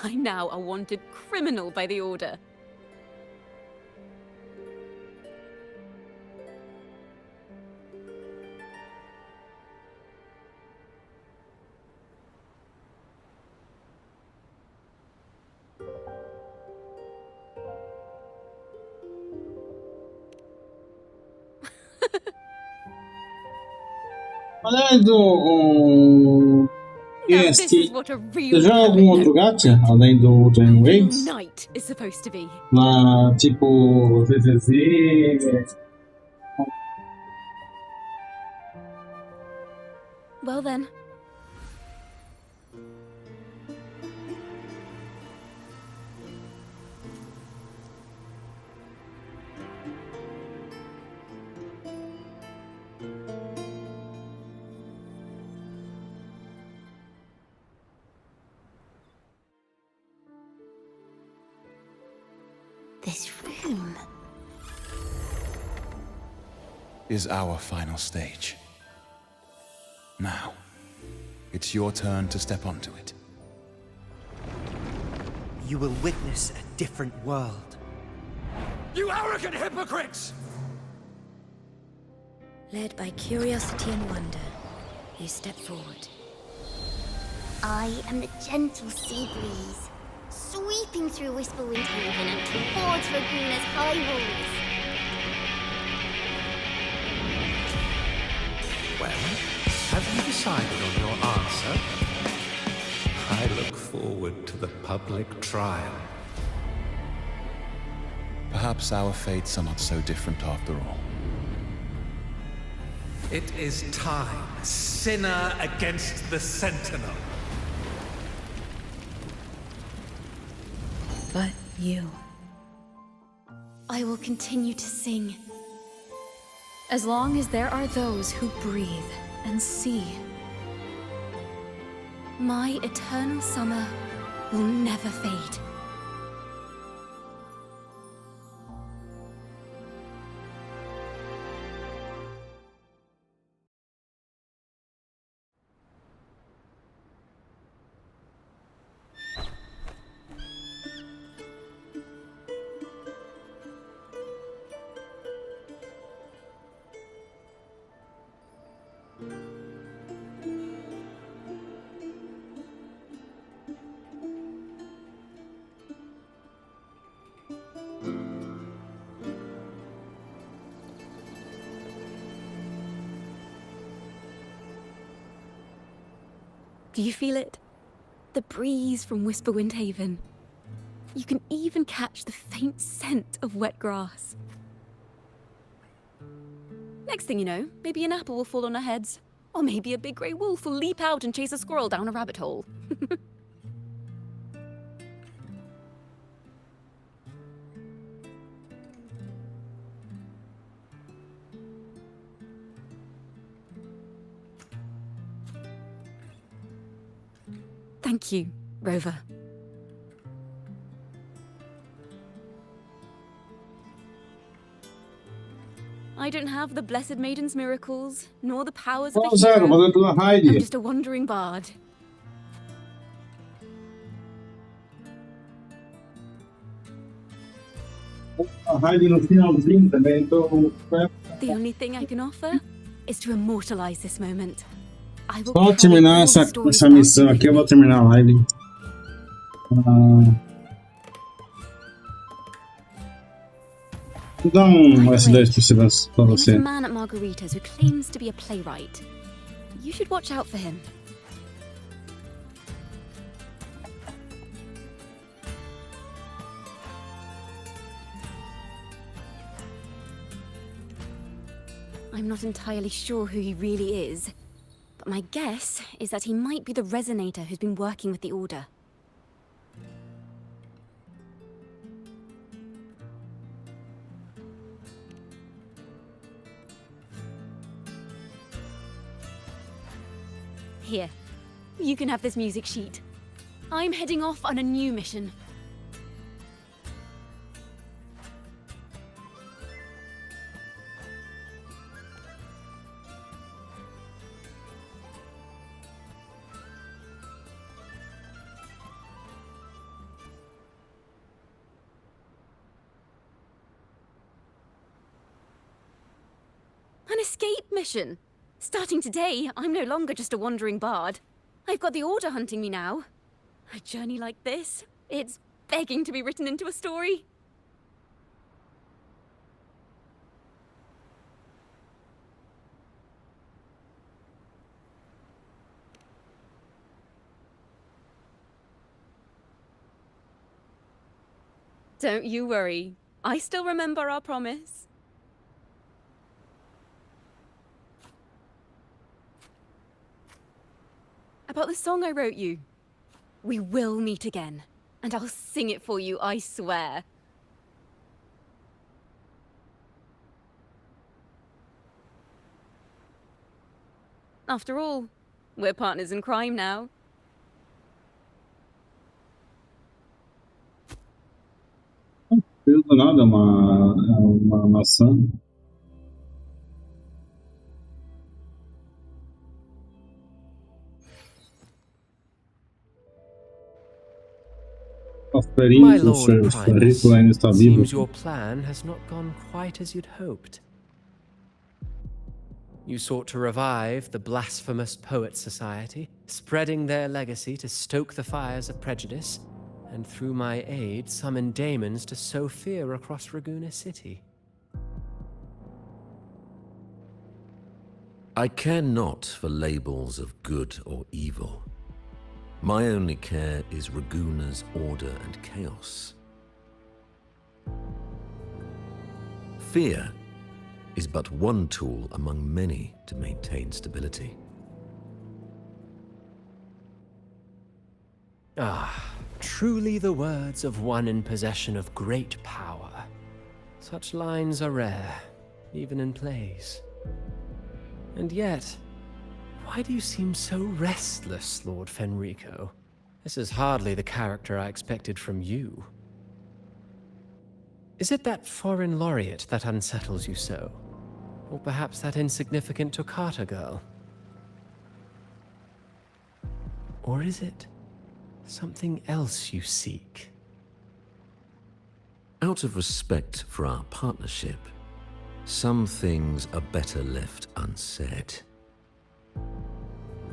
I'm now a wanted criminal by the Order. Aliás, EST, você joga algum outro gacha além do Wuthering Waves? Night is supposed to be. Lá, tipo, VVZ. Well then. This room is our final stage. Now, it's your turn to step onto it. You will witness a different world. You arrogant hypocrites! Led by curiosity and wonder, you step forward. I am the gentle sea breeze. sweeping through Whisperwind Haven and towards Raguna's high walls. Well, have you decided on your answer? I look forward to the public trial. Perhaps our fates are not so different after all. It is time, sinner against the sentinel. But you. I will continue to sing. As long as there are those who breathe and see. My eternal summer will never fade. Do you feel it? The breeze from Whisperwind Haven. You can even catch the faint scent of wet grass. Next thing you know, maybe an apple will fall on our heads. Or maybe a big grey wolf will leap out and chase a squirrel down a rabbit hole. Thank you, Rover. I don't have the Blessed Maiden's miracles, nor the powers of a Zero, hero. valeu pela raid. I'm just a wandering bard. A raid no finalzinho também, então. The only thing I can offer is to immortalize this moment. I will Só terminar essa missão aqui, eu vou terminar a live. Vou dar S10 pra você. There's a man at Margarita's who claims to be a playwright. You should watch out for him. I'm not entirely sure who he really is, but my guess is that he might be the resonator who's been working with the Order. Here, you can have this music sheet. I'm heading off on a new mission. An escape mission! Starting today, I'm no longer just a wandering bard. I've got the Order hunting me now. A journey like this, it's begging to be written into a story. Don't you worry. I still remember our promise. About the song I wrote you. We will meet again, and I'll sing it for you, I swear. After all, we're partners in crime now. Não do nada, uma maçã. My Lord Primus, ainda está vivo. seems your plan has not gone quite as you'd hoped. You sought to revive the blasphemous Poets Society, spreading their legacy to stoke the fires of prejudice, and through my aid summon daemons to sow fear across Raguena City. I care not for labels of good or evil. My only care is Raguena's order and chaos. Fear is but one tool among many to maintain stability. Ah, truly the words of one in possession of great power. Such lines are rare, even in plays. And yet, why do you seem so restless, Lord Fenrico? This is hardly the character I expected from you. Is it that foreign laureate that unsettles you so? Or perhaps that insignificant Toccata girl? Or is it something else you seek? Out of respect for our partnership, some things are better left unsaid.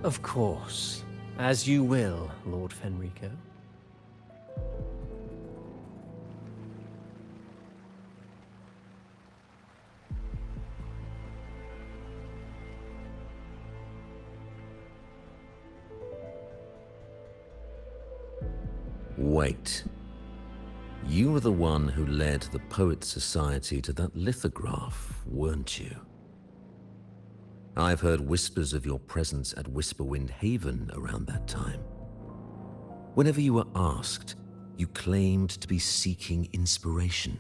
Of course. As you will, Lord Fenrico. Wait. You were the one who led the Poets Society to that lithograph, weren't you? I've heard whispers of your presence at Whisperwind Haven around that time. Whenever you were asked, you claimed to be seeking inspiration.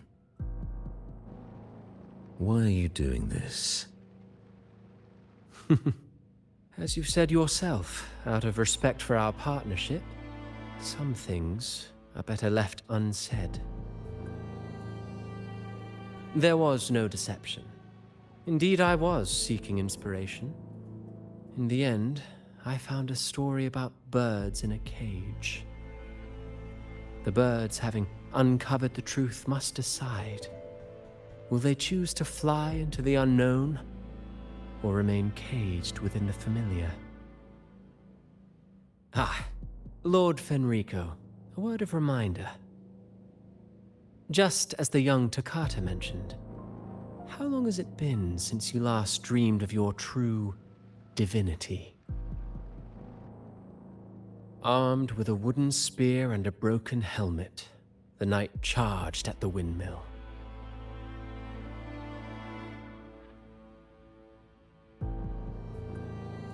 Why are you doing this? As you've said yourself, out of respect for our partnership, some things are better left unsaid. There was no deception. Indeed, I was seeking inspiration. In the end, I found a story about birds in a cage. The birds, having uncovered the truth, must decide. Will they choose to fly into the unknown, or remain caged within the familiar? Ah, Lord Fenrico, a word of reminder. Just as the young Toccata mentioned, how long has it been since you last dreamed of your true divinity? Armed with a wooden spear and a broken helmet, the knight charged at the windmill.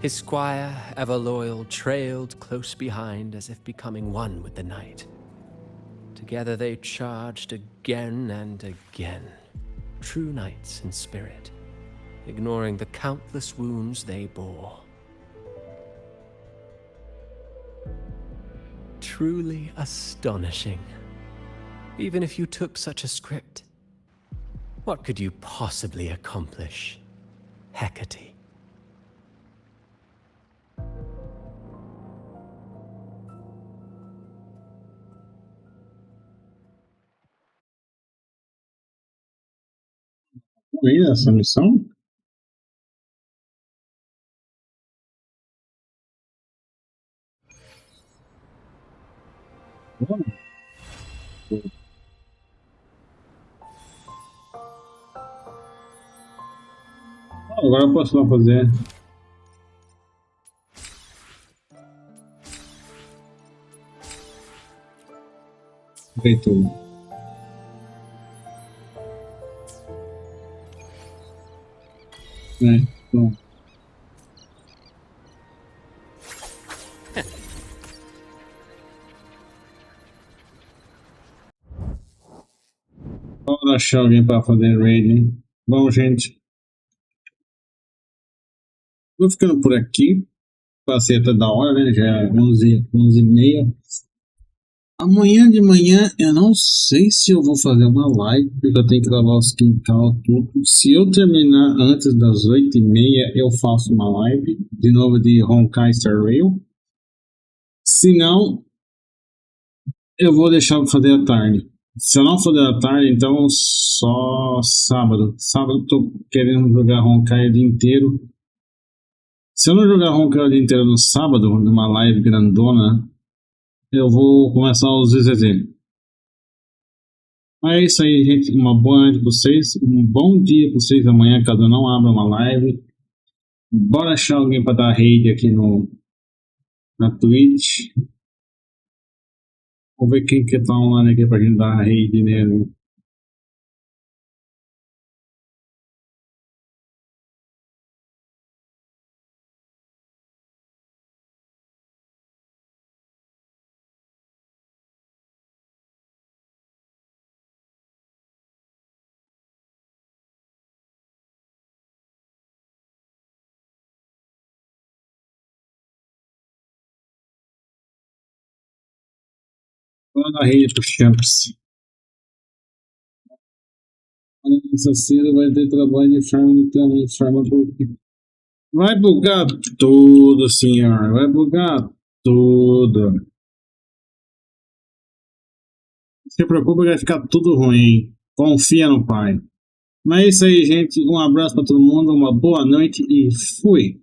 His squire, ever loyal, trailed close behind as if becoming one with the knight. Together they charged again and again, true knights in spirit, ignoring the countless wounds they bore. Truly astonishing. Even if you took such a script, what could you possibly accomplish, Hecate? Aí essa missão? Agora eu posso lá fazer. Feito. Bom. Vamos achar alguém para fazer raid. Bom, gente. Vou ficando por aqui. Passei até da hora, né? Já é 11h30. Amanhã de manhã eu não sei se eu vou fazer uma live, porque eu tenho que lavar os quintal, tudo. Se eu terminar antes das 8h30, eu faço uma live, de novo de Honkai Star Rail. Se não, eu vou deixar para fazer à tarde. Se eu não fazer à tarde, então só sábado. Sábado eu tô querendo jogar Honkai o dia inteiro. Se eu não jogar Honkai o dia inteiro no sábado, numa live grandona, eu vou começar os resenhas. É isso aí, gente. Uma boa noite pra vocês. Um bom dia pra vocês amanhã, caso eu não abra uma live. Bora achar alguém pra dar raid aqui na Twitch. Vamos ver quem que tá online aqui pra gente dar raid nele. Vou dar raid pro Champs. Essa cedo vai ter trabalho de farm também. Vai bugar tudo, senhor. Vai bugar tudo. Não se preocupe, vai ficar tudo ruim. Confia no pai. Mas é isso aí, gente. Um abraço para todo mundo. Uma boa noite e fui.